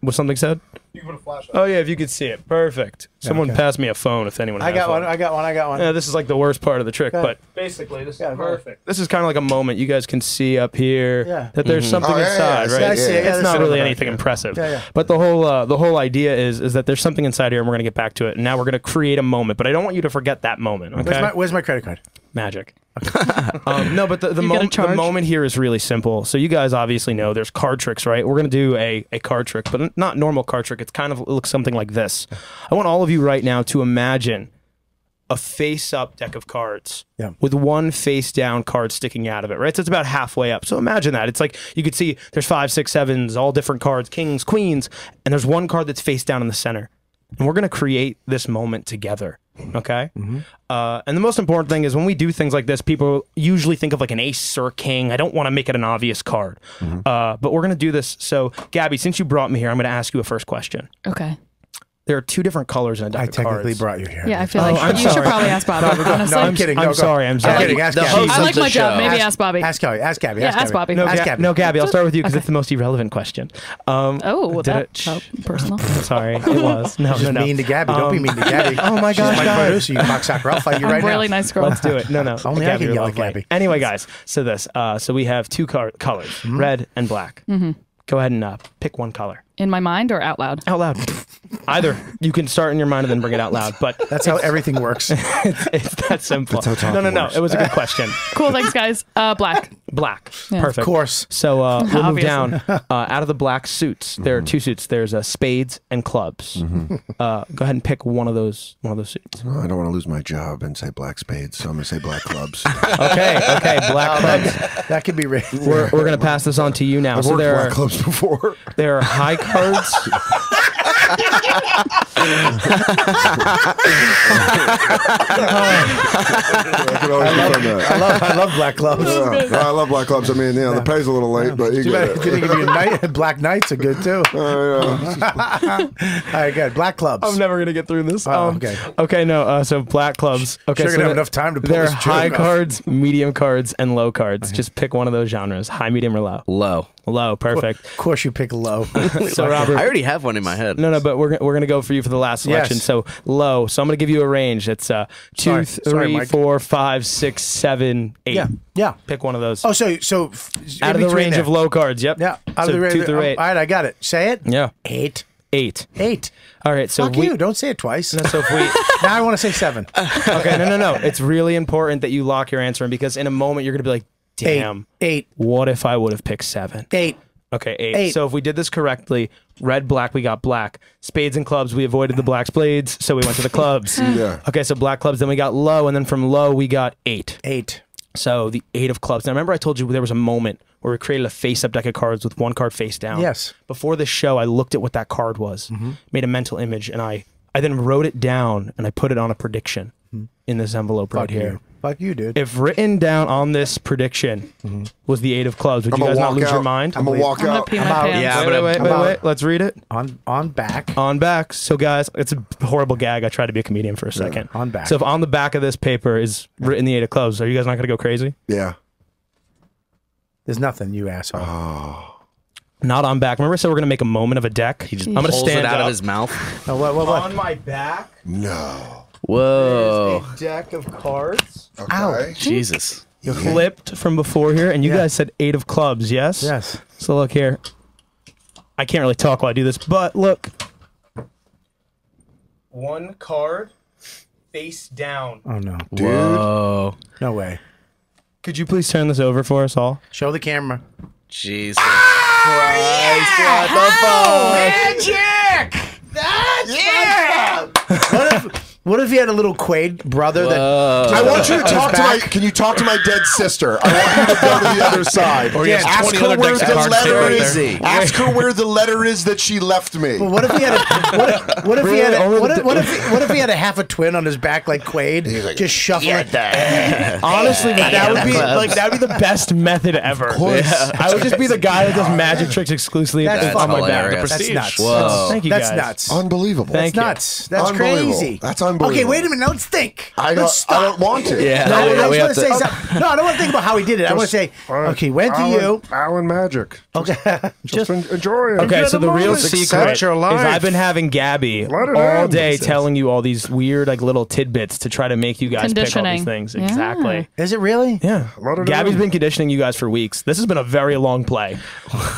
was something said? You can put a flash on. Oh yeah, if you could see it. Perfect. Someone pass me a phone if anyone. I has got one. I got one. Yeah, this is like the worst part of the trick, Go ahead. but basically this Yeah, is go ahead. perfect. This is kind of like a moment you guys can see up here Yeah. that there's something Oh, yeah, inside, yeah, right? yeah, I see it. Yeah, It's there's not something really back anything there. impressive. Yeah, yeah. But the whole idea is that there's something inside here, and we're gonna get back to it. And now we're gonna create a moment, but I don't want you to forget that moment. Okay. Where's my credit card? Magic. No, but the gonna charge? moment here is really simple. So you guys obviously know there's card tricks, right? We're gonna do a card trick, but not normal card trick. It's kind of it looks something like this. I want all of you right now to imagine a face-up deck of cards Yeah. with one face-down card sticking out of it, right? So it's about halfway up. So imagine that. It's like you could see there's 5, 6, 7s, all different cards, kings, queens, and there's one card that's face down in the center. And we're going to create this moment together, okay? And the most important thing is when we do things like this, people usually think of like an ace or a king. I don't want to make it an obvious card. But we're going to do this. So, Gabby, since you brought me here, I'm going to ask you a first question. Okay. There are 2 different colors in a deck I of cards. technically brought you here. Yeah, I feel like you should probably ask Bobby. Honestly. No, I'm kidding. I'm sorry. I'm sorry. I'm kidding. Ask The Gabby. host I of like the my job. show. Maybe ask Bobby. Ask Gabby. Ask Gabby. Yeah, ask Bobby. No, Ask Gabby. no, Gabby, I'll start with you because it's the most irrelevant question. Oh, did that's personal. Sorry, it was. No, Just no, no. mean to Gabby. Don't be mean to Gabby. Oh my She's gosh, my guys. producer. You cocksucker. I'll fight you right I'm a really now. nice girl. Let's do it. No, no. Only I Gabby, can you're yell at lovely. Gabby. Anyway, guys, so this. So we have 2 colors, red and black. Go ahead and pick one color. In my mind or out loud? Out loud. Either. You can start in your mind and then bring it out loud. But That's how everything works. it's that simple. That's how No, talking no. works. It was a good question. Cool, thanks, guys. Black. Black. Yeah. Perfect. Of course. So we'll move Obviously. down. Out of the black suits, there are 2 suits. There's spades and clubs. Go ahead and pick one of those suits. Oh, I don't want to lose my job and say black spades, so I'm going to say black clubs. Okay, black clubs. That could be written. We're going to pass this on to you now. I've So worked there black are, clubs before. there are high cards. I could always defend that. I love black clubs. Yeah, I love black clubs. I mean, the pay's a little late, but you Too get bad. it. Good thing if you black knights are good too. All right, good. Black clubs. I'm never going to get through this. Okay. Okay, no. So black clubs. Okay, Sure so gonna have enough time to pull there are this high joke off. cards, medium cards, and low cards. Just pick one of those genres. High, medium, or low. Low. Low, perfect. Of course, you pick low. So Robert, I already have one in my head. no, but we're gonna go for you for the last selection. Yes. So low. So I'm gonna give you a range. It's 2, Sorry, 3, Mike. 4, 5, 6, 7, 8. Yeah. Pick one of those. Oh, so Out of the range of low cards. Yep. Yeah. Out So of the range. 2 through 8. All right, I got it. Say it. Yeah. 8. 8. 8. All right. So Fuck you. Don't say it twice. No, so if we. Now I want to say 7. Okay. No. It's really important that you lock your answer in because in a moment you're gonna be like, damn. 8. What if I would have picked 7? 8. Okay, 8. 8. So if we did this correctly, red, black, we got black. Spades and clubs, we avoided the black spades, so we went to the clubs. Yeah. Okay, so black clubs, then we got low, and then from low, we got 8. 8. So the 8 of clubs. Now, remember I told you there was a moment where we created a face-up deck of cards with one card face down? Yes. Before this show, I looked at what that card was, made a mental image, and I then wrote it down, and I put it on a prediction in this envelope right Fuck here. you. Fuck you, dude. If written down on this prediction was the 8 of clubs, would I'm you gonna guys not walk lose your out. mind? I'm going to walk I'm gonna out. pee my out. pants. Yeah, Wait. Let's read it. On back. On back. So, guys, it's a horrible gag. I tried to be a comedian for a second. on back. So, if on the back of this paper is written the 8 of clubs, are you guys not going to go crazy? Yeah. There's nothing, you asshole. Not on back. Remember, I said we're going to make a moment of a deck? He just I'm going to pulls stand it out up. of his mouth. No, what? On my back, No. Whoa. a deck of cards Okay. Jesus. flipped from before here, and you guys said 8 of clubs, yes? Yes. So, look here. I can't really talk while I do this, but look. One card face down. Oh, no. Dude. Whoa. No way. Could you please turn this over for us all? Show the camera. Jesus Christ. What the fuck? What if he had a little Quaid brother that... I want you to talk to my. Can you talk to my dead sister? I want you to go to the other side. Or he has Ask 20 her other where decks of the cards sitting letter right is. there. Ask her where the letter is that she left me. What if he had a what if he had a, what if he had a half a twin on his back like Quaid, like, just shuffling? Honestly, that would be that would be the best method ever. Of course. I would just be the guy that does magic tricks exclusively That's on my hilarious. back. That's nuts. Whoa. Thank you, That's guys. nuts. Unbelievable. Thank That's you. nuts. That's Unbelievable. crazy. That's unbelievable. Okay, wait a minute. Now let's think. I Let's don't, I stop. don't want to. Yeah. No, I we just have want to say to. something. No, I don't want to think about how he did it. I want to say, okay, went to you. Alan Magic. Okay, Just enjoy it. Okay, so the real moment. secret Accept is your life. I've been having Gabby Let it all in. day telling you all these weird like little tidbits to try to make you guys pick all these Conditioning. things. Yeah. Exactly. is it really? Yeah. Let it Gabby's in. been conditioning you guys for weeks. This has been a very long play.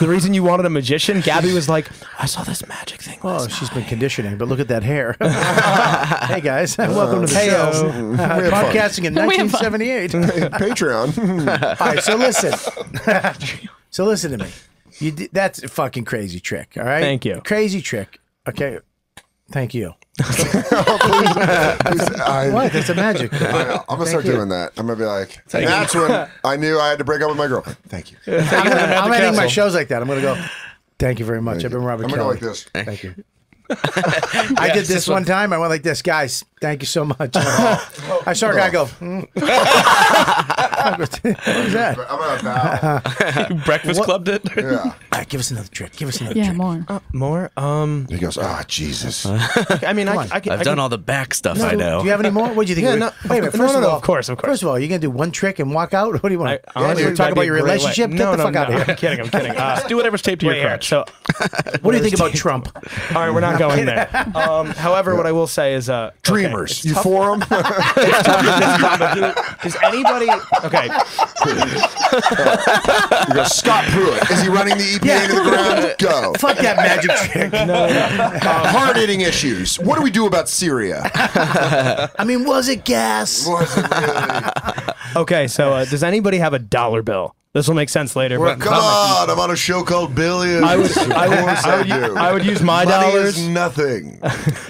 The reason you wanted a magician, Gabby was like, I saw this magic thing. Oh, last she's night." been conditioning, but look at that hair. Hey guys, welcome to the Hey-o. show. had fun. Podcasting in We have fun. 1978. Patreon. All right, so listen. So listen to me. That's a fucking crazy trick. All right. Thank you. Crazy trick. Okay. Thank you. What? That's a magic. I'm gonna start doing that. I'm gonna be like, that's when I knew I had to break up with my girlfriend. Thank you. I'm ending my shows like that. I'm gonna go. Thank you very much. I've been Robert I'm Kelly. gonna go like this. Thank you. I did this one time. I went like this, guys. Thank you so much. I saw a guy go. What was that? I'm gonna bow. Breakfast Club did. Yeah. All right, give us another trick. Give us another Yeah, trick. more. More. He goes, Jesus. I mean, I've done all the back stuff I know. Do you have any more? What do you think? Yeah, of it? no, Wait a minute. no, First no, of no, all, of course. First of all, you're gonna do one trick and walk out. What do you want? Honestly, You talk that'd about be your a great relationship. way. Get the No, fuck out of no. here. I'm kidding. I'm kidding. Just do whatever's taped to your Wait here. crotch. So, What do you think about Trump? all right, we're not going there. However, what I will say is, Dreamers. okay, You for them? does anybody? Okay, You go, Scott Pruitt. Is he running the EPA into the ground? Go. Fuck that magic trick. Hard-hitting issues. What do we do about Syria? I mean, was it gas? Was it really? okay. So, does anybody have a $1 bill? This will make sense later. But Come on, I'm on a show called Billions. I would do. I would use my Money dollars. is nothing.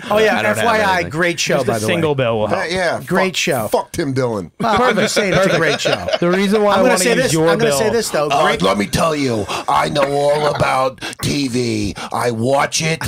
Oh yeah, I don't have FYI, anything. great show Just by a the single way. bill will help. Yeah, Great show. Fuck Tim Dillon. I'm just saying it's a great show. The reason why I'm I gonna want say to use this. your I'm gonna bill. say this though. Great. Let me tell you, I know all about TV. I watch it.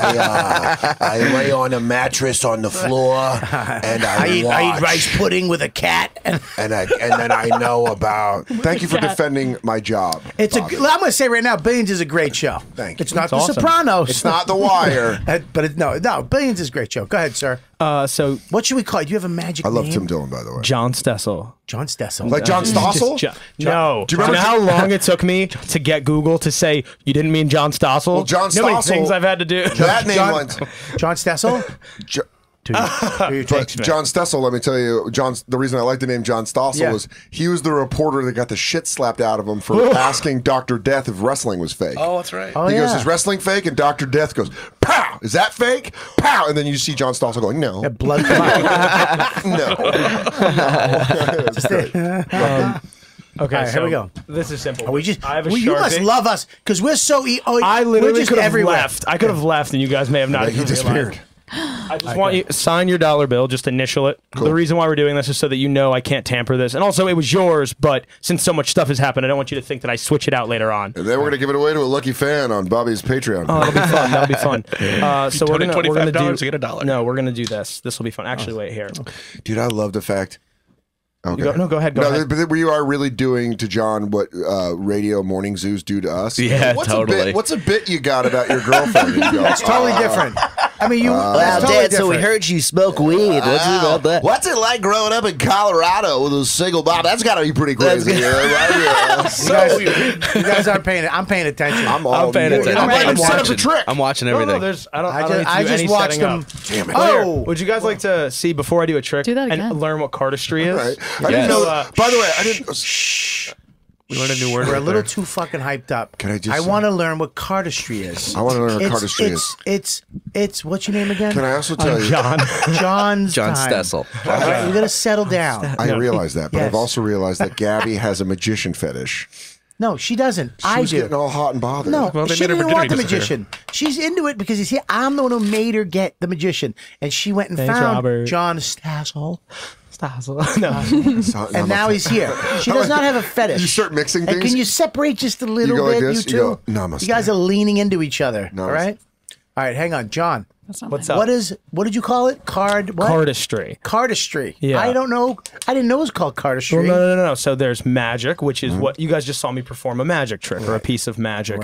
I lay on a mattress on the floor, and I eat watch. rice pudding with a cat. and then I know about. Thank you for defending my job. It's Bobby. I'm going to say right now, Billions is a great show. Thank you. It's not It's The awesome. Sopranos. It's not The Wire. But no, Billions is a great show. Go ahead, sir. So What should we call it? Do you have a magic I love name? Tim Dillon, by the way. John Stessel. John Stessel. Like John Stossel? No. Do you remember how long it took me to get Google to say you didn't mean John Stossel? Well, John You know how many Stossel- things I've had to do. That name went. John Stessel? Jo- Do your But takes, John Stessel, let me tell you, the reason I like the name John Stossel Yeah. was he was the reporter that got the shit slapped out of him for asking Dr. Death if wrestling was fake. Oh, that's right. Oh, He goes, yeah. is wrestling fake? And Dr. Death goes, pow! Is that fake? Pow! And then you see John Stossel going, no. Yeah, blood. No. It's great. Okay, right, here we go. This is simple. Are we just? I have a well, you must Sharpie. love us because we're so. I we're literally just could have everywhere. left. I could have left, and you guys may have not. Like, he even disappeared. realized. I just want you to sign your $1 bill, just initial it. The reason why we're doing this is so that you know I can't tamper this. And also, it was yours, but since so much stuff has happened, I don't want you to think that I switch it out later on. And then we're going to give it away to a lucky fan on Bobby's Patreon. Oh, that'll be fun. That'll be fun. So we're donate gonna do. $25 to get $1. No, we're gonna do this. This will be fun. Actually, wait here. Dude, I love the fact. Okay. Go ahead. Go ahead. But we are really doing to John what radio morning zoos do to us. Yeah, what's totally. What's a bit you got about your girlfriend? You go, That's totally different. I mean, that's totally different. you smoke weed. What's it about that? What's it like growing up in Colorado with a single mom? That's got to be pretty crazy. You guys aren't paying. I'm paying attention. I'm paying attention. I'm Set up the trick. I'm watching No, everything. there's. I don't. I need to do just any watched setting them. up. Damn it. Oh, Would you guys like to see before I do a trick Do that and again. learn what cardistry is? Right. I didn't know. By the way, I didn't. We learned a new word. we're a right little there. too fucking hyped up. Can I just I say- want to learn what cardistry is. I want to learn what cardistry is. It's what's your name again? Can I also tell you? John. John John time. Stessel. All right, we gotta settle down. I realize that, but Yes. I've also realized that Gabby has a magician fetish. No, she doesn't. She was getting all hot and bothered. No, Well, they she made her didn't want the virginity disappear. magician. She's into it because you see, I'm the one who made her get the magician, and she went and Thanks, found Robert. John Stossel, No. and now he's here. She does not have a fetish. You start mixing And things? can you separate just a little go like bit, this, you you two? go, "Namaste." You guys are leaning into each other. Namaste. All right. All right, hang on, John. That's not What's mine. up? What did you call it? What? Cardistry. Cardistry. Yeah. I don't know. I didn't know it was called cardistry. Well, no. So there's magic, which is what you guys just saw me perform a magic trick or a piece of magic.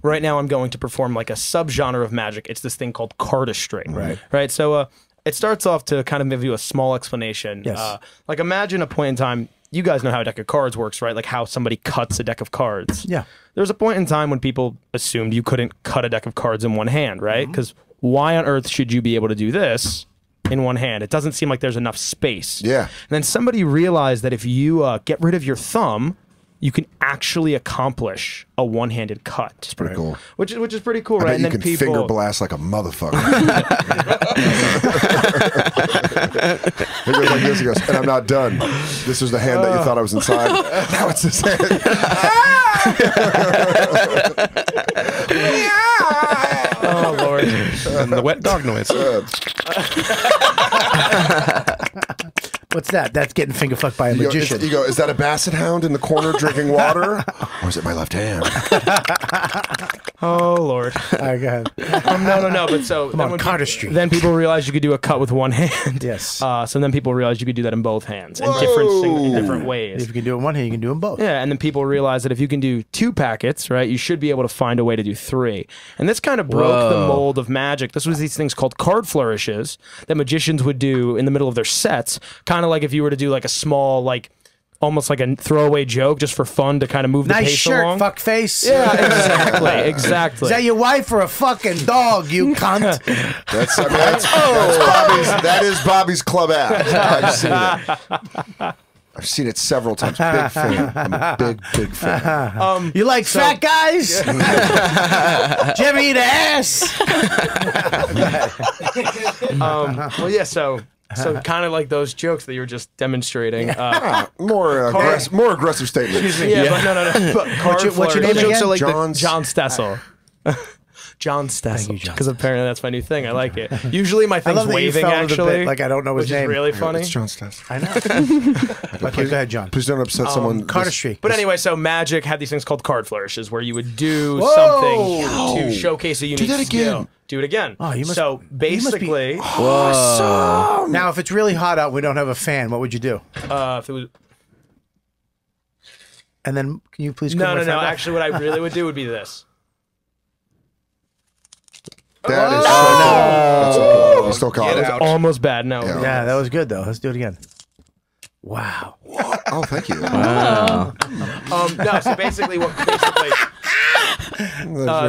Right now, I'm going to perform like a subgenre of magic. It's this thing called cardistry. Right. So it starts off to kind of give you a small explanation. Yes. Like imagine a point in time. You guys know how a deck of cards works, right? Like how somebody cuts a deck of cards. Yeah. There was a point in time when people assumed you couldn't cut a deck of cards in one hand, right? Because why on earth should you be able to do this in one hand? It doesn't seem like there's enough space. Yeah. And then somebody realized that if you get rid of your thumb, you can actually accomplish a one-handed cut. It's pretty cool. Which is pretty cool, I right? bet And you then can finger blast like a motherfucker. He goes like this. He goes, and I'm not done. This was the hand that you thought I was inside. Now it's this hand. Oh Lord. noise and the wet dog noise. What's that? That's getting finger fucked by a magician. You go, is that a basset hound in the corner drinking water? Or is it my left hand? Oh Lord. All right, go ahead. No. But so Come on, cardistry. Then people realized you could do a cut with one hand. Yes. So then people realized you could do that in both hands in different ways. If you can do it in one hand, you can do them both. Yeah, and then people realized that if you can do 2 packets, right, you should be able to find a way to do 3. And this kind of broke the mold of magic. This was these things called card flourishes that magicians would do in the middle of their sets, kind of like if you were to do like a small, like almost like a throwaway joke just for fun to kind of move the Nice pace shirt, along. fuck face. Yeah, exactly. Is that your wife or a fucking dog, you cunt? That is Bobby's club act. I've seen it. I've seen it several times. Big fan. I'm a big fan. You like fat guys? Did you ever eat ass? Well, yeah, so kind of like those jokes that you were just demonstrating. More aggressive statements. Excuse me. Yeah. But no. But What's your name again? So like John Stessel. John Stessel. John. Because apparently that's my new thing. I like it. Usually my I thing's love that you waving, fell into the actually. bit like I don't know his which name. is really funny. It's John Stessel. I know. Okay, go ahead, John. Please don't upset someone. Cardistry. But anyway, so magic had these things called card flourishes where you would do Whoa! something to showcase a unique that again. skill. Do it again. Oh, you must- so you must be basically, awesome. Now, if it's really hot out, we don't have a fan. What would you do? if it was And then, can you please? no. Actually, what I really would do would be this. That is that's okay. You still caught it. Almost bad. No. Yeah, that was good though. Let's do it again. Wow. Oh, thank you. Wow. No. So basically, Very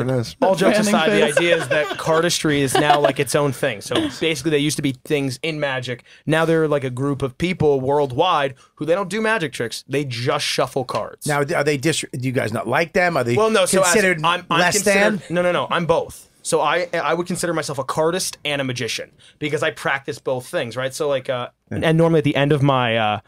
nice. all jokes Fanning aside, the face. idea is that cardistry is now like its own thing. So basically, they used to be things in magic. Now they're like a group of people worldwide who they don't do magic tricks. They just shuffle cards. Now, are they? Do you guys not like them? Are they? well, no. So considered I'm less considered, than. No. I'm both. So I would consider myself a cardist and a magician because I practice both things, right? So like, and normally at the end of my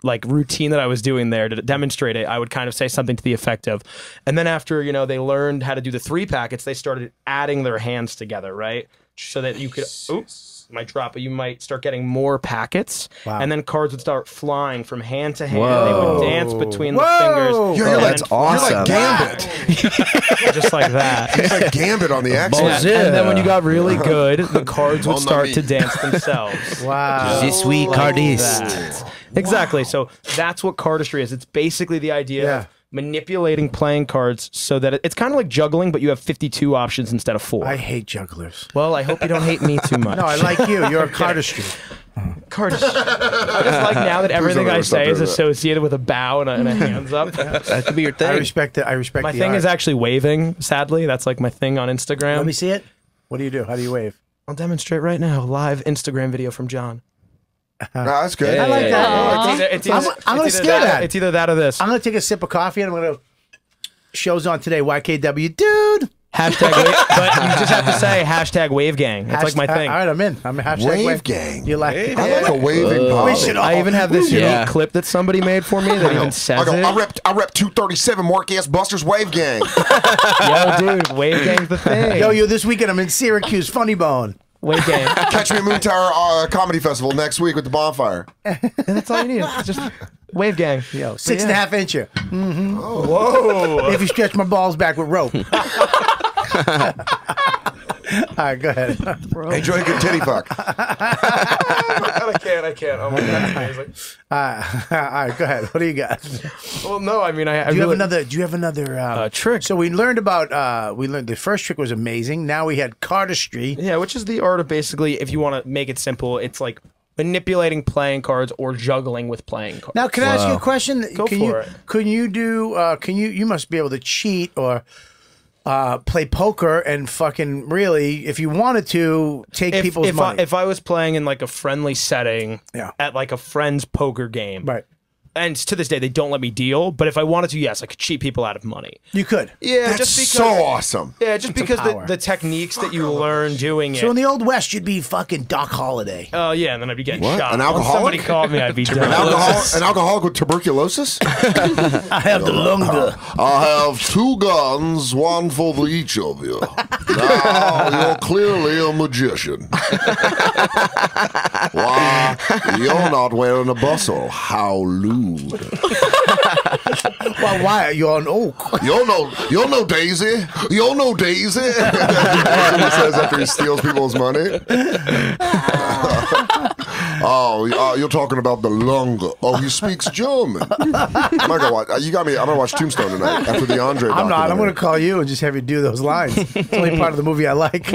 like routine that I was doing there to demonstrate it, I would kind of say something to the effect of, and then after they learned how to do the 3 packets, they started adding their hands together, right? So that you could, oops, might drop, but you might start getting more packets, and then cards would start flying from hand to hand. Whoa. They would dance between the fingers. You're like, That's awesome. You're like Gambit. Just like that. It's like Gambit on the X. And then when you got really good, the cards would start to dance themselves. Wow. Je suis cardiste. That. Exactly. So that's what cardistry is. It's basically the idea of manipulating playing cards so that it's kind of like juggling, but you have 52 options instead of 4. I hate jugglers. Well, I hope you don't hate me too much. No, I like you. You're a cardistry. Cardistry. I just like now that everything I say is associated with a bow and a hands up. That could be your thing. I respect it. I respect My the thing art. is actually waving, sadly. That's like my thing on Instagram. Let me see it. What do you do? How do you wave? I'll demonstrate right now. Live Instagram video from John. That's good. I like that. It's either, I'm gonna it's either steal that. It's either that or this. I'm gonna take a sip of coffee and I'm gonna. Show's on today. YKW, dude. Hashtag wave, but you just have to say hashtag wave gang. That's like my thing. All right, I'm in. I'm a hashtag Wave gang. You like? I like a waving Bobby. I even have this unique clip that somebody made for me that even says it. I rep 237 Mark S. Buster's Wave Gang. Yo, dude, wave gang's the thing. Yo, this weekend I'm in Syracuse. Funny Bone. Wave gang. Catch me at Moon Tower Comedy Festival next week with the bonfire. And that's all you need. It's just wave gang. Yo, 6.5 incher. Mm-hmm. Oh. Whoa. If you stretch my balls back with rope. All right, go ahead. Enjoy a good titty fuck. I can't. Oh my god, amazing. All right, go ahead. What do you got? Well, no, I mean, Do you have another trick? So we learned about the first trick was amazing. Now we had cardistry. Yeah, which is the art of basically, if you want to make it simple, it's like manipulating playing cards or juggling with playing cards. Now, can I ask you a question? Go for it. Can you do? You must be able to cheat or play poker and fucking really, if you wanted to, take people's money. If I was playing in like a friendly setting, Yeah. at like a friend's poker game, Right. and to this day they don't let me deal. But if I wanted to, yes, I could cheat people out of money. You could. Yeah, That's just because, so awesome. Yeah, just It's a because power. the techniques that you learn doing it. So in the Old West, you'd be fucking Doc Holliday. Oh yeah, and then I'd be getting What? shot. An Once alcoholic? somebody called me, I'd be dead. An alcoholic with tuberculosis? I have the longer. I have 2 guns, one for each of you. Now you're clearly a magician. Why, you're not wearing a bustle. How lewd. Well, why? You're an oak. You're no Daisy. You're no Daisy. He says after he steals people's money. You're talking about the Lunga. Oh, he speaks German. I'm gonna watch. You got me. I'm gonna watch Tombstone tonight after the Andre. I'm not. I'm documentary. going to call you and just have you do those lines. It's the only part of the movie I like.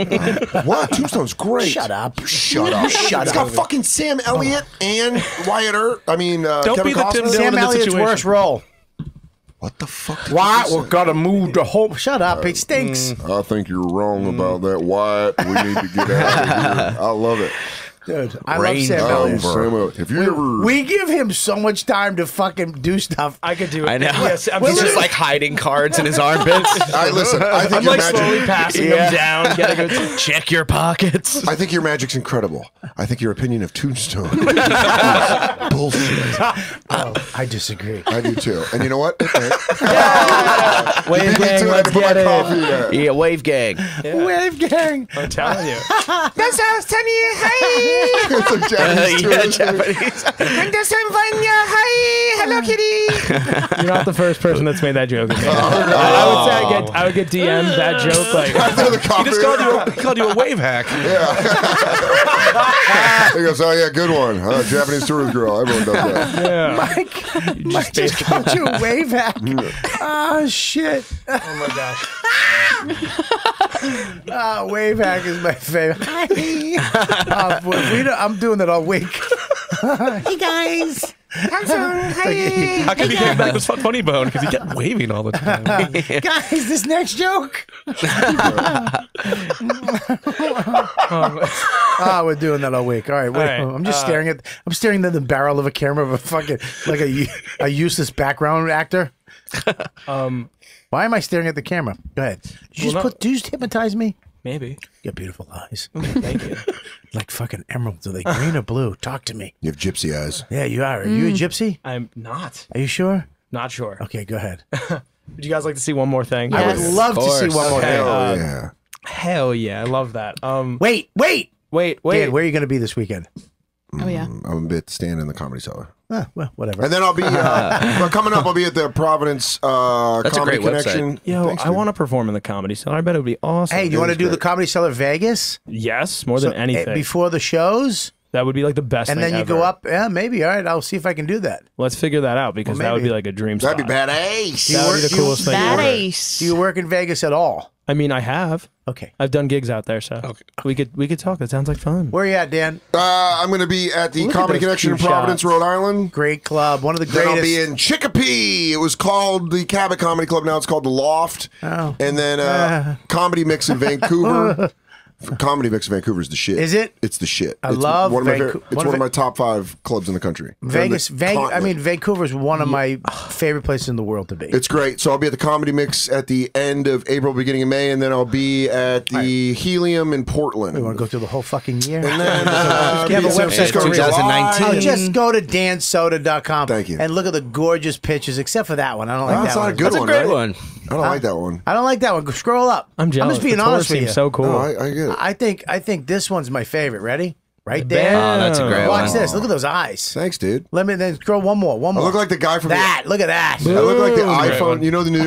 What? Tombstone's great. Shut up. Shut up. Shut It's up. got fucking Sam Elliott and Wyatt Earp. I mean, Don't Kevin be the Costner. Tim Dillon Sam in the Elliott's situation. worst role. What the fuck? Did Why? you We're say? gonna move the whole. Shut up. It stinks. I think you're wrong about that, Wyatt. We need to get out of here. I love it. Dude, I love Sam Elliott. Sam Elliott. If you ever, We give him so much time to fucking do stuff. I could do it. I know. Yes, I'm He's just like hiding cards in his armpits. listen. I think I'm your like magic. slowly passing them down. Gotta go Check your pockets. I think your magic's incredible. I think your opinion of Tombstone is bullshit. I disagree. I do too. And you know what? Wave gang, I let's put my get coffee it. in. Yeah, wave gang. Wave gang. I'm telling you. That's how Sunny. Hi. It's a Japanese Yeah, tourist. Japanese. And that's Hi. Hello, kitty. You're not the first person that's made that joke. I would say I would get DM'd that joke like. After the He coffee. just called you a wave hack. He goes, oh yeah, good one. Japanese tourist girl. Everyone does that. Yeah. Mike just called you a wave hack. Oh, shit. Oh my gosh. Wave hack is my favorite. I'm doing that all week. Hey, guys. How come he came back with funny bone? Because he kept waving all the time. Guys, this next joke. We're doing that all week. All right, wait. All right, I'm just staring at. I'm staring at the barrel of a camera of a fucking like a useless background actor. Why am I staring at the camera? Go ahead. Did you just hypnotize me? Maybe. You got beautiful eyes. Thank you. Like fucking emeralds. Are they green or blue? Talk to me. You have gypsy eyes. Yeah, you are. Are you a gypsy? I'm not. Are you sure? Not sure. Okay, go ahead. Would you guys like to see one more thing? I would love to see one more Okay, thing. Oh yeah. Hell yeah, I love that. Wait. Wait. Dan, where are you going to be this weekend? Oh yeah. I'm a bit staying in the Comedy Cellar. Well, whatever. And then I'll be but coming up. I'll be at the Providence That's a Comedy great Connection. Yo, Thanks, I dude. want to perform in the Comedy Cellar. I bet it would be awesome. Hey, do you want to That's do the great. Comedy Cellar Vegas? Yes, more than anything. Before the shows? That would be like the best And thing then you ever. go up? Yeah, maybe. All right, I'll see if I can do that. Let's figure that out because Well, that would be maybe. like a dream That'd be spot. badass. That would be the coolest thing ever. Do you work in Vegas at all? I mean, I have. Okay. I've done gigs out there, so we could talk. That sounds like fun. Where are you at, Dan? I'm going to be at the Look at Comedy those Connection in two Providence, shots. Rhode Island. Great club. One of the Then I'll greatest. be in Chicopee. It was called the Cabot Comedy Club. Now it's called the Loft. Oh. And then Comedy Mix in Vancouver. Comedy Mix in Vancouver is the shit. Is it? It's the shit. I It's love one of my Vancouver. It's one of my top 5 clubs in the country. Vegas. And the continent. Vancouver's one of my favorite places in the world to be. It's great. So I'll be at the Comedy Mix at the end of April, beginning of May, and then I'll be at the Helium in Portland. We want to go through the whole fucking year. And then You have a San website Francisco for in July. Oh, just go to dansoda.com. Thank you. And look at the gorgeous pictures, except for that one. I don't like That's that not one. a good That's a one, great right? one. I don't like that one. I don't like that one. Go scroll up. I'm jealous. I'm just being The tour honest with you. seems so cool. No, I get it. I think this one's my favorite. Ready? Right there. Oh, that's a great Watch one. this. Look at those eyes. Thanks, dude. Let me then scroll one more. One I more. look like the guy from that. Look at that. I look like the Great iPhone. one. You know the new.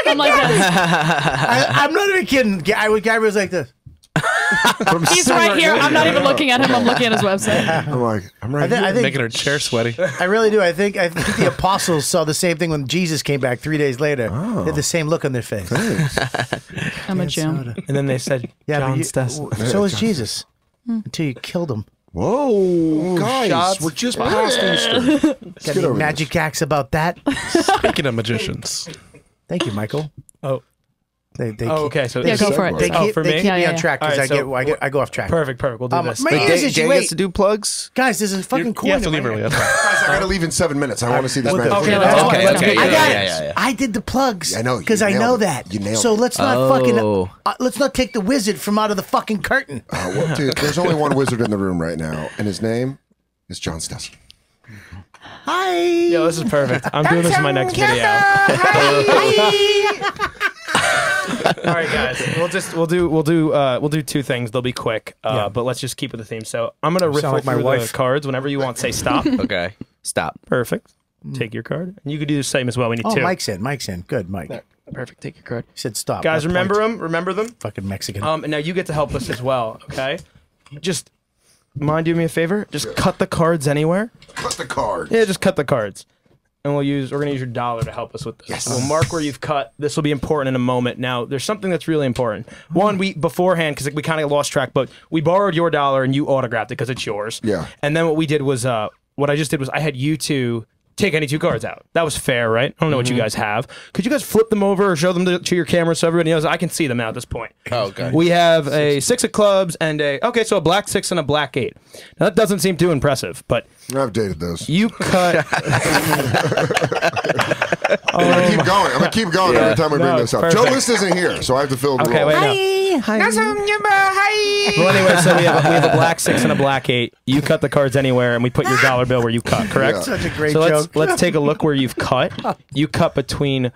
I'm like that. I'm not even kidding. Guy was like this. He's right here. I'm not even looking at him. I'm looking at his website. I'm right I here. think Making her chair sweaty. I really do. I think the apostles saw the same thing when Jesus came back 3 days later. They had the same look on their face. I'm a Jew. And then they said, Yeah, John but Stessel. so was Jesus until you killed him. Whoa, guys, shots. we're just past Easter. Got any magic acts about that? Speaking of magicians, Thank you, Michael. Oh. okay. So Yeah, go for it. They keep, for they me? keep me Yeah, on yeah. track because All right, I go off track. Perfect. We'll do this. My Wait, ears Dan, itchy. Dan Wait, gets to do plugs. guys, there's a fucking coin. You have to in leave my early. ear. That's right. Guys, I gotta leave in 7 minutes. I want to see this match. Okay, let's go. Okay, Let's okay, go. I got yeah, it. I did the plugs. I know, you because I nailed know it. that. You nailed so it. let's not let's not take the wizard from out of the fucking curtain. Well, dude, there's only one wizard in the room right now, and his name is John Stessel. Hi. Yo, this is perfect. I'm doing this in my next video. All right, guys. We'll do two things. They'll be quick, but let's just keep with the theme. So I'm gonna riffle like my through wife. the cards whenever you want. Say stop. Okay, stop. Perfect. Take your card, and you could do the same as well. We need Oh, two. Mike's in. Good, Mike. Perfect. Take your card. He said stop. Guys, not remember point. them. Remember them. Fucking Mexican. And now you get to help us as well. Okay. Just mind doing me a favor. Just cut the cards anywhere. Cut the card. Yeah, just cut the cards. And we're gonna use your dollar to help us with this. Yes. We'll mark where you've cut. This will be important in a moment. Now, there's something that's really important. One, we beforehand, because we kind of lost track, but we borrowed your dollar and you autographed it because it's yours. Yeah. And then what we did was, what I just did was I had you two take any two cards out. That was fair, right? I don't know what you guys have. Could you guys flip them over or show them to your camera so everybody knows? I can see them now at this point. Oh, okay. We have a 6 of clubs and so a black 6 and a black 8. Now, that doesn't seem too impressive, but I've dated those. you cut. I'm gonna keep going every time we bring No, this up. perfect. Joe List isn't here, so I have to fill the Okay, role. wait, no. Well, anyway, so we have a black 6 and a black 8. You cut the cards anywhere, and we put your dollar bill where you cut. Correct. Yeah. Such a great So joke. let's take a look where you've cut. You cut between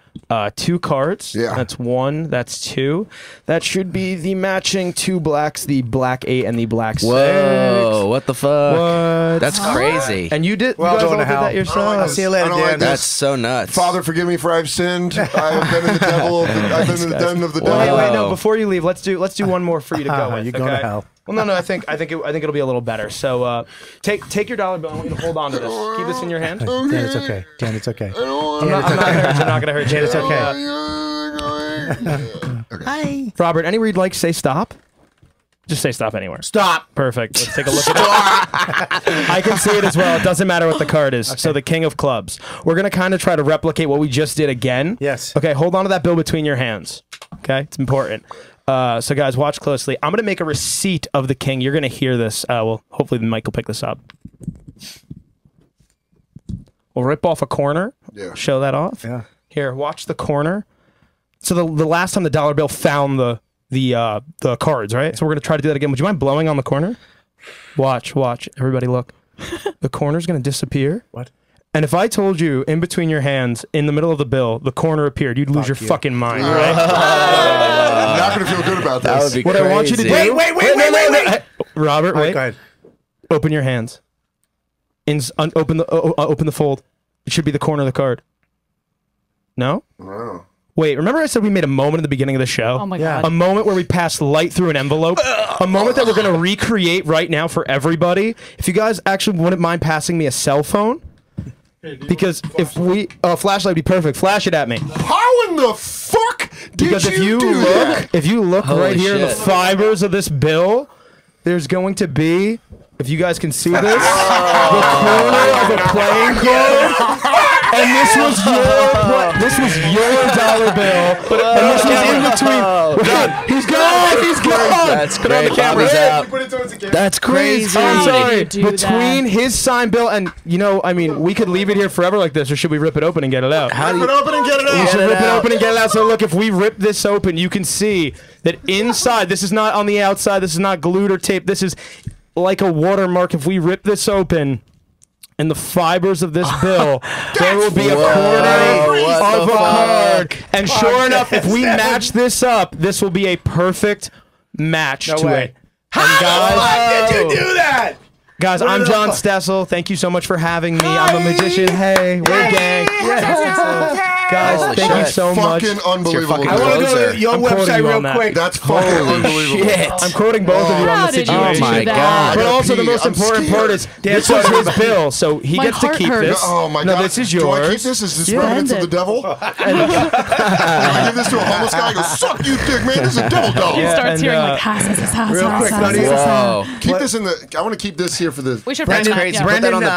2 cards. Yeah. That's 1. That's 2. That should be the matching 2 blacks, the black 8 and the black 6. Whoa! What the fuck? What? That's crazy. And you did. Well, you guys going all to did hell. that yourself. I'll see you later, I don't Dan. like this. That's so nuts. Father, forgive me for I've sinned. I have been in the devil. I've been in the den of the Wait, devil. wait, no. Before you leave, let's do one more for you to go with. You're going to okay? hell. Well, no. I think it'll be a little better. So take your dollar bill. I want you to hold on to this. Keep this in your hand. Dan, it's okay. Dan, it's okay. I'm not gonna hurt you. Dan, it's okay. Okay. Robert, anywhere you'd like, say stop. Just say stop anywhere. Stop. Perfect. Let's take a look at it. I can see it as well. It doesn't matter what the card is. So the king of clubs. We're going to kind of try to replicate what we just did again. Yes. Okay, hold on to that bill between your hands. Okay, it's important. So guys, watch closely. I'm going to make a receipt of the king. You're going to hear this. Well, hopefully the mic will pick this up. We'll rip off a corner. Yeah. Show that off. Yeah. Here, watch the corner. So the last time the dollar bill found the cards, right? So we're gonna try to do that again. Would you mind blowing on the corner? Watch. Everybody look. The corner's gonna disappear. What? And if I told you in between your hands, in the middle of the bill, the corner appeared, you'd lose your fucking mind, right? I'm not going to feel good about this. That would be What crazy. I want you to do. Wait. Robert, All right, wait. go ahead. Open your hands. Open the fold. It should be the corner of the card. No? Wow. Wait, remember I said we made a moment at the beginning of the show? Oh my Yeah. god. A moment where we passed light through an envelope. A moment that we're going to recreate right now for everybody. If you guys actually wouldn't mind passing me a cell phone. Because if we... Oh, flashlight would be perfect. Flash it at me. How in the fuck did Because if you do look, that? if you look Holy right here in the shit. fibers of this bill, there's going to be... If you guys can see this, the corner of a playing card. And this was your dollar bill. And this was in between. He's gone. That's Put it on great. the camera. Bobby's out. That's crazy. I'm sorry. did you do Between his signed bill and, we could leave it here forever like this, or should we rip it open and get it out? Rip it open and get it We out. should rip it open and get it out. So look, if we rip this open, you can see that inside, this is not on the outside, this is not glued or taped, this is like a watermark. If we rip this open, in the fibers of this bill, there will be a corner of a card. And sure enough, if we match this up, this will be a perfect match to way. it. And guys, Did you do that? Guys, I'm John Stessel. Thank you so much for having me. I'm a magician. Hey, we're a gang. Guys, Holy thank you shit. so much. Fucking unbelievable. fucking I want to go Closer. to your I'm quoting website you on real that. quick. That's fucking unbelievable. Shit. I'm quoting both of you on How the did you situation. do my that? God. But also the pee. most I'm important scared. part is this was his bill, so he My gets to heart keep hurts. this. Oh my No, god. this is Do I keep yours. this? Is this Yeah. remnants of the End it. devil? Do I give this to a homeless guy? I go, suck you dick, man. This is a devil dog. He Yeah, starts and, hearing like ha. Real quick, buddy. Whoa. Keep this in the. I want to keep this here for the. We should That's find crazy. that. Put that on the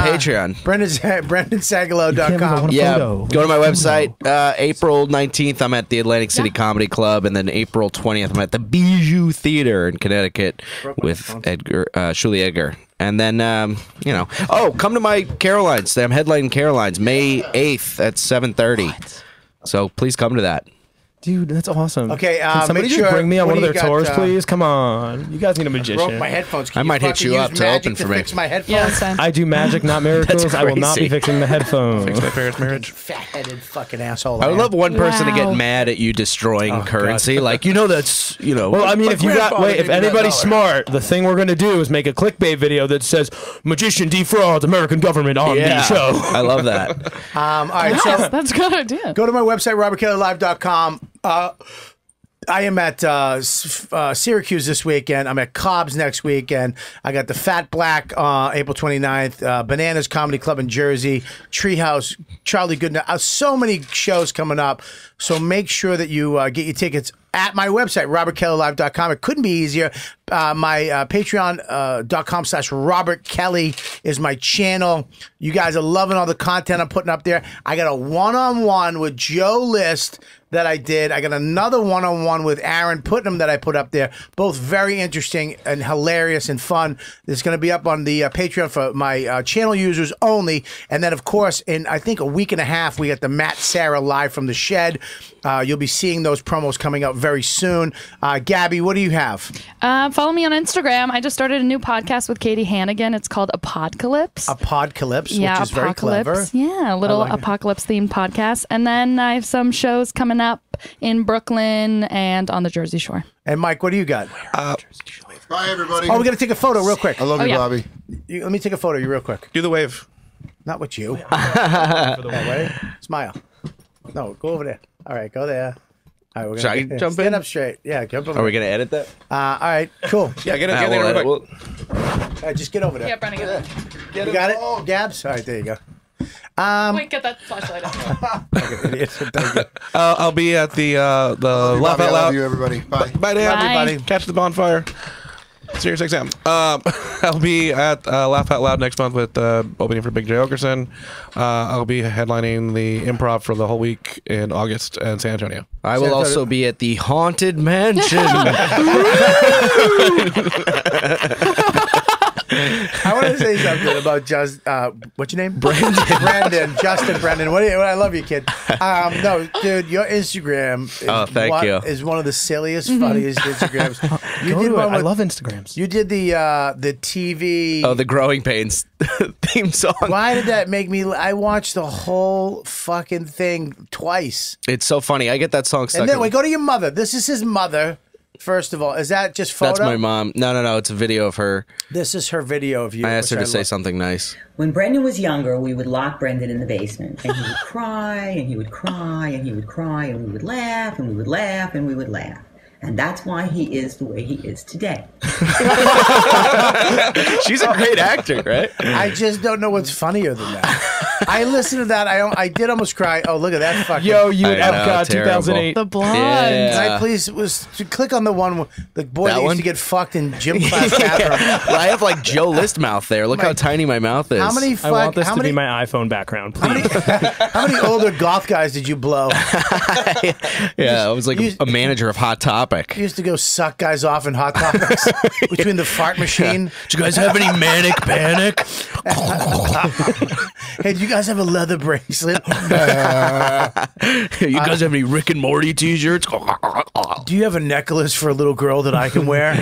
Brendan, Patreon. BrendanSagalow.com. Yeah, Yeah. photo. Go to my website. April 19th, I'm at the Atlantic City Comedy Club, and then April 20th, I'm at the Bijou Theater in Connecticut with Shuli Edgar. And then, come to my Carolines. I'm headlining Carolines May 8th at 7:30. So please come to that. Dude, that's awesome. Okay, can somebody just bring me on one of their tours, please? Come on, you guys need a magician. Broke my headphones. I might hit you up to open for me. Fix my headphones. I do magic, not miracles. I will not be fixing the headphones. Fix my parents' marriage. Fat-headed fucking asshole. I would love one person to get mad at you destroying currency. Like, that's, Well, I mean, if anybody's smart, the thing we're going to do is make a clickbait video that says, magician defrauds American government on the show. I love that. All right, so that's a good idea. Go to my website, robertkellylive.com. I am at Syracuse this weekend. I'm at Cobb's next weekend. I got the Fat Black April 29th, Bananas Comedy Club in Jersey, Treehouse, Charlie Goodnight. So many shows coming up. So make sure that you get your tickets at my website, robertkellylive.com. It couldn't be easier. My patreon.com/Robert Kelly is my channel. You guys are loving all the content I'm putting up there. I got a one-on-one with Joe List that I did. I got another one-on-one with Aaron Putnam that I put up there. Both very interesting and hilarious and fun. It's going to be up on the Patreon for my channel users only. And then, of course, in I think a week and a half, we got the Matt Sarah Live from the Shed. You'll be seeing those promos coming up very soon. Gabby, what do you have? Follow me on Instagram. I just started a new podcast with Katie Hannigan. It's called Apodcalypse. Apodcalypse, which is very clever. Yeah, a little apocalypse-themed podcast. And then I have some shows coming up in Brooklyn and on the Jersey Shore. And Mike, what do you got? Bye, everybody. Oh, we got to take a photo real quick. I love you, Bobby. Let me take a photo of you real quick. Do the wave. Not with you. Ready? Smile. No, go over there. All right, go there. All right, we're Should I gonna jump stand in? up straight. Yeah, jump over. Are we going to edit that? All right, cool. Yeah, get there real quick. All right, just get over there. Yeah, Brennan, get it. You got it, Gabs? All right, there you go. Wait, get that flashlight up. Okay, idiot. Thank you. I'll be at the Laugh Out I love Loud. you, everybody. Bye. Bye, Dan. Bye. Everybody. Catch the bonfire. Serious XM. I'll be at Laugh Out Loud next month with opening for Big J. Okerson. I'll be headlining the Improv for the whole week in August in San Antonio. I will also be at the Haunted Mansion. I want to say something about just what's your name? Brandon. Justin Brandon. I love you, kid. No, dude, your Instagram is one of the silliest, funniest Instagrams. I love Instagrams. You did the TV. Oh, the Growing Pains theme song. Why did that make me? I watched the whole fucking thing twice. It's so funny. I get that song stuck. And then we go to your mother. This is his mother. First of all, is that just photo? That's my mom. No. It's a video of her. This is her video of you. I asked her to say something nice. When Brendan was younger, we would lock Brendan in the basement, and he would cry, and he would cry, and he would cry, and we would laugh, and we would laugh, and we would laugh. And that's why he is the way he is today. She's a great actor, right? I just don't know what's funnier than that. I listened to that. I did almost cry. Oh, look at that fucking. Yo, you at Epcot 2008. The blonde. Yeah. Can I please click on the one the boy that used to get fucked in gym class bathroom. Well, I have like Joe List mouth there. Look how tiny my mouth is. How many? I want this to be my iPhone background, please. How many older goth guys did you blow? Yeah, I was like a manager of Hot Topic. You used to go suck guys off in Hot Topics between the fart machine. Do you guys have any manic panic? Hey, do you guys have a leather bracelet? You guys have any Rick and Morty t-shirts? Do you have a necklace for a little girl that I can wear?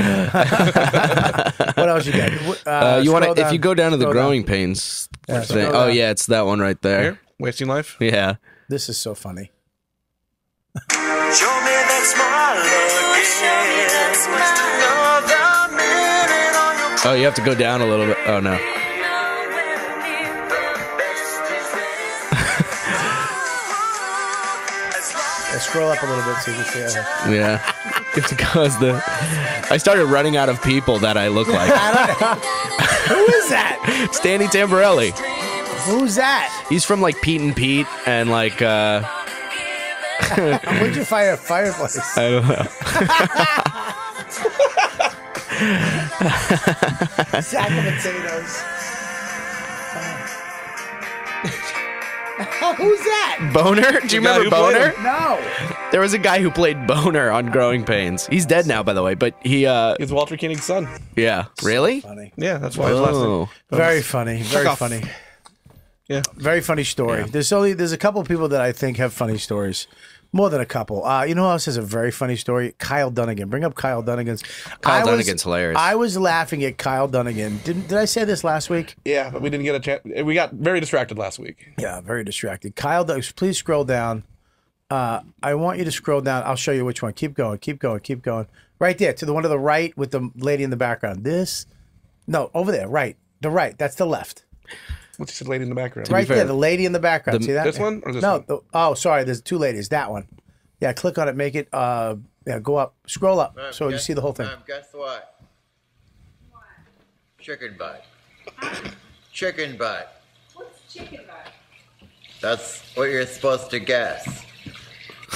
What else you got? You want to? If you go down to the Growing Pains thing, oh yeah, it's that one right there. Here? Wasting Life? Yeah. This is so funny. Show me that smile again. Oh, you have to go down a little bit. Oh no. Scroll up a little bit so you can see it. Yeah. You have to go as the. I started running out of people that I look like. Who is that? It's Danny Tamborelli. Who's that? He's from like Pete and Pete and like. Where'd you fire a fireplace? I don't know. Sack of potatoes. Who's that? Boner? Do you remember Boner? No. There was a guy who played Boner on Growing Pains. He's dead now, by the way, but he He's Walter Koenig's son. Yeah. Really? Funny. Yeah, that's why his last name. Very funny. Very funny. Yeah. Very funny story. Yeah. There's a couple of people that I think have funny stories. More than a couple. You know who else has a very funny story? Kyle Dunnigan. Bring up Kyle Dunnigan's. Kyle Dunnigan's hilarious. I was laughing at Kyle Dunnigan. Did I say this last week? Yeah, but we didn't get a chance. We got very distracted last week. Yeah, very distracted. Kyle Dunnigan, please scroll down. I want you to scroll down. I'll show you which one. Keep going. Keep going. Keep going. Right there, to the one to the right with the lady in the background. No, over there. Right. The right. That's the left. What's the lady in the background? Right there, the lady in the background. See that? This one or this one? one? Oh, sorry. There's two ladies. That one. Yeah, click on it. Make it. Yeah, go up. Scroll up so you see the whole thing. Guess what? Chicken butt. Chicken butt. What's chicken butt? That's what you're supposed to guess.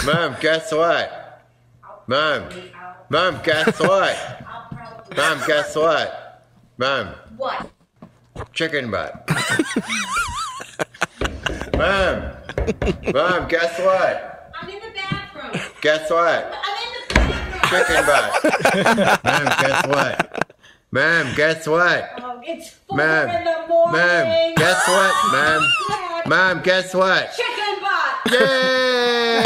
Mom, guess what? Mom, guess what? Mom, guess what? Mom. What? Chicken butt. Mom, guess what? I'm in the bathroom. Guess what? I'm in the bathroom. Chicken butt. Mom, guess what? Mom, guess what? Oh, it's 4 in the morning. Mom, guess what? Mom, guess what? Chicken butt. Yay!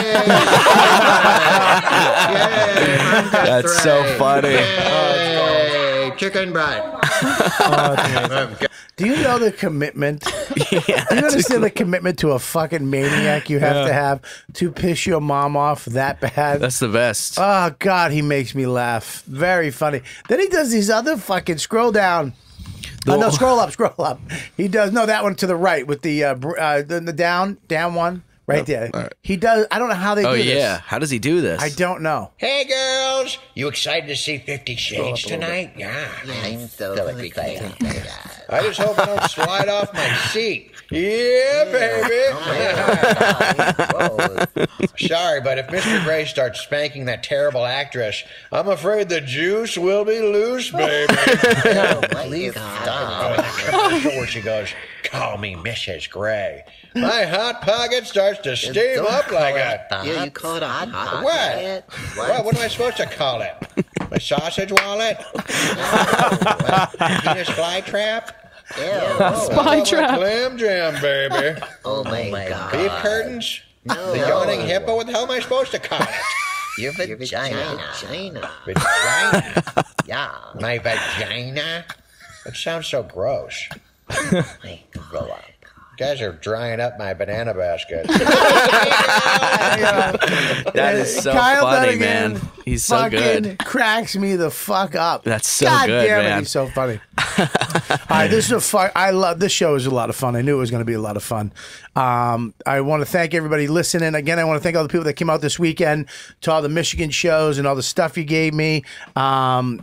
That's so funny. Yay! Chicken butt. Do you know the commitment? Do you understand the commitment to a fucking maniac you have to piss your mom off that bad? That's the best. Oh, God, he makes me laugh. Very funny. Then he does these other fucking scroll down. No, scroll up. He does, no, that one to the right with the down one. Right there. Right. He does, I don't know how they do this. Oh, yeah. How does he do this? I don't know. Hey, girls. You excited to see 50 Shades tonight? Yeah. I'm so excited. I just hope I don't slide off my seat. Yeah, baby. Sorry, but if Mr. Gray starts spanking that terrible actress, I'm afraid the juice will be loose, baby. Please stop. Where she goes, call me Mrs. Gray. My hot pocket starts to steam up like a... Yeah, you call it a hot What? What am I supposed to call it? My sausage wallet? Penis fly trap? Spy trap. Clam jam, baby. Oh my God. Beef curtains? The yawning hippo? What the hell am I supposed to call it? Your vagina. Vagina? Yeah. My vagina? That sounds so gross. Grow up. You guys are drying up my banana basket. That is so Kyle funny, Dunnigan man. He's so fucking good. cracks me the fuck up. That's so God good, damn man. It, he's so funny. All right, this is a fun. I love this show. Is a lot of fun. I knew it was going to be a lot of fun. I want to thank everybody listening. Again, I want to thank all the people that came out this weekend to all the Michigan shows and all the stuff you gave me.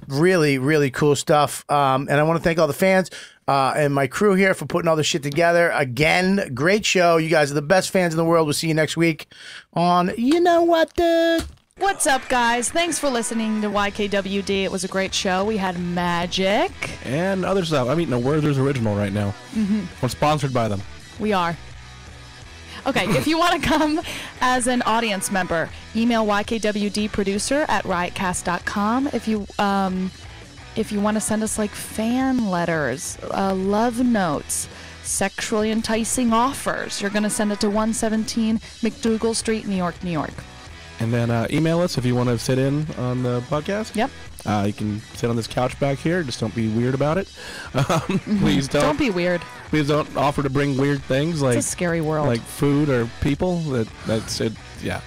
Really, really cool stuff. And I want to thank all the fans. And my crew here for putting all this shit together. Again, great show. You guys are the best fans in the world. We'll see you next week on You Know What, Dude. What's up, guys? Thanks for listening to YKWD. It was a great show. We had magic. And other stuff. I'm eating a Werther's original right now. I'm sponsored by them. We are. Okay, if you want to come as an audience member, email ykwdproducer@riotcast.com. If you want to send us like fan letters, love notes, sexually enticing offers, you're going to send it to 117 McDougal Street, New York, New York. And then email us if you want to sit in on the podcast. Yep. You can sit on this couch back here. Just don't be weird about it. Please don't. Don't be weird. Please don't offer to bring weird things like It's a scary world. like food or people. That's it. Yeah.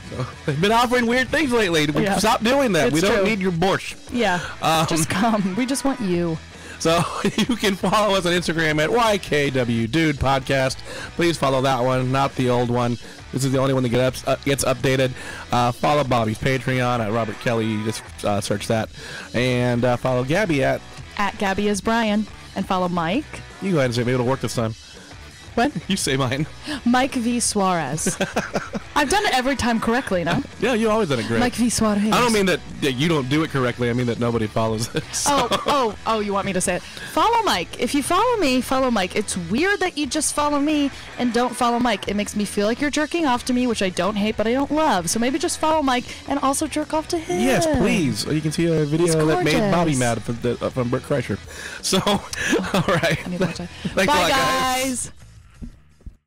So, they've been offering weird things lately. Yeah. Stop doing that. It's We don't true. need your borscht. Yeah. Just come. We just want you. So you can follow us on Instagram at YKWDude Podcast. Please follow that one, not the old one. This is the only one that gets updated. Follow Bobby's Patreon at Robert Kelly. Just search that. And follow Gabby at Gabby is Brian. And follow Mike. You go ahead and say maybe it'll work this time. What? You say mine. Mike V. Suarez. I've done it every time correctly, no? Yeah, you always done it great. Mike V. Suarez. I don't mean that you don't do it correctly. I mean that nobody follows it. So. Oh, you want me to say it? Follow Mike. If you follow me, follow Mike. It's weird that you just follow me and don't follow Mike. It makes me feel like you're jerking off to me, which I don't hate, but I don't love. So maybe just follow Mike and also jerk off to him. Yes, please. You can see a video that made gorgeous. Bobby mad from Bert Kreischer. So, all right. Bye, Thanks a lot, guys. guys.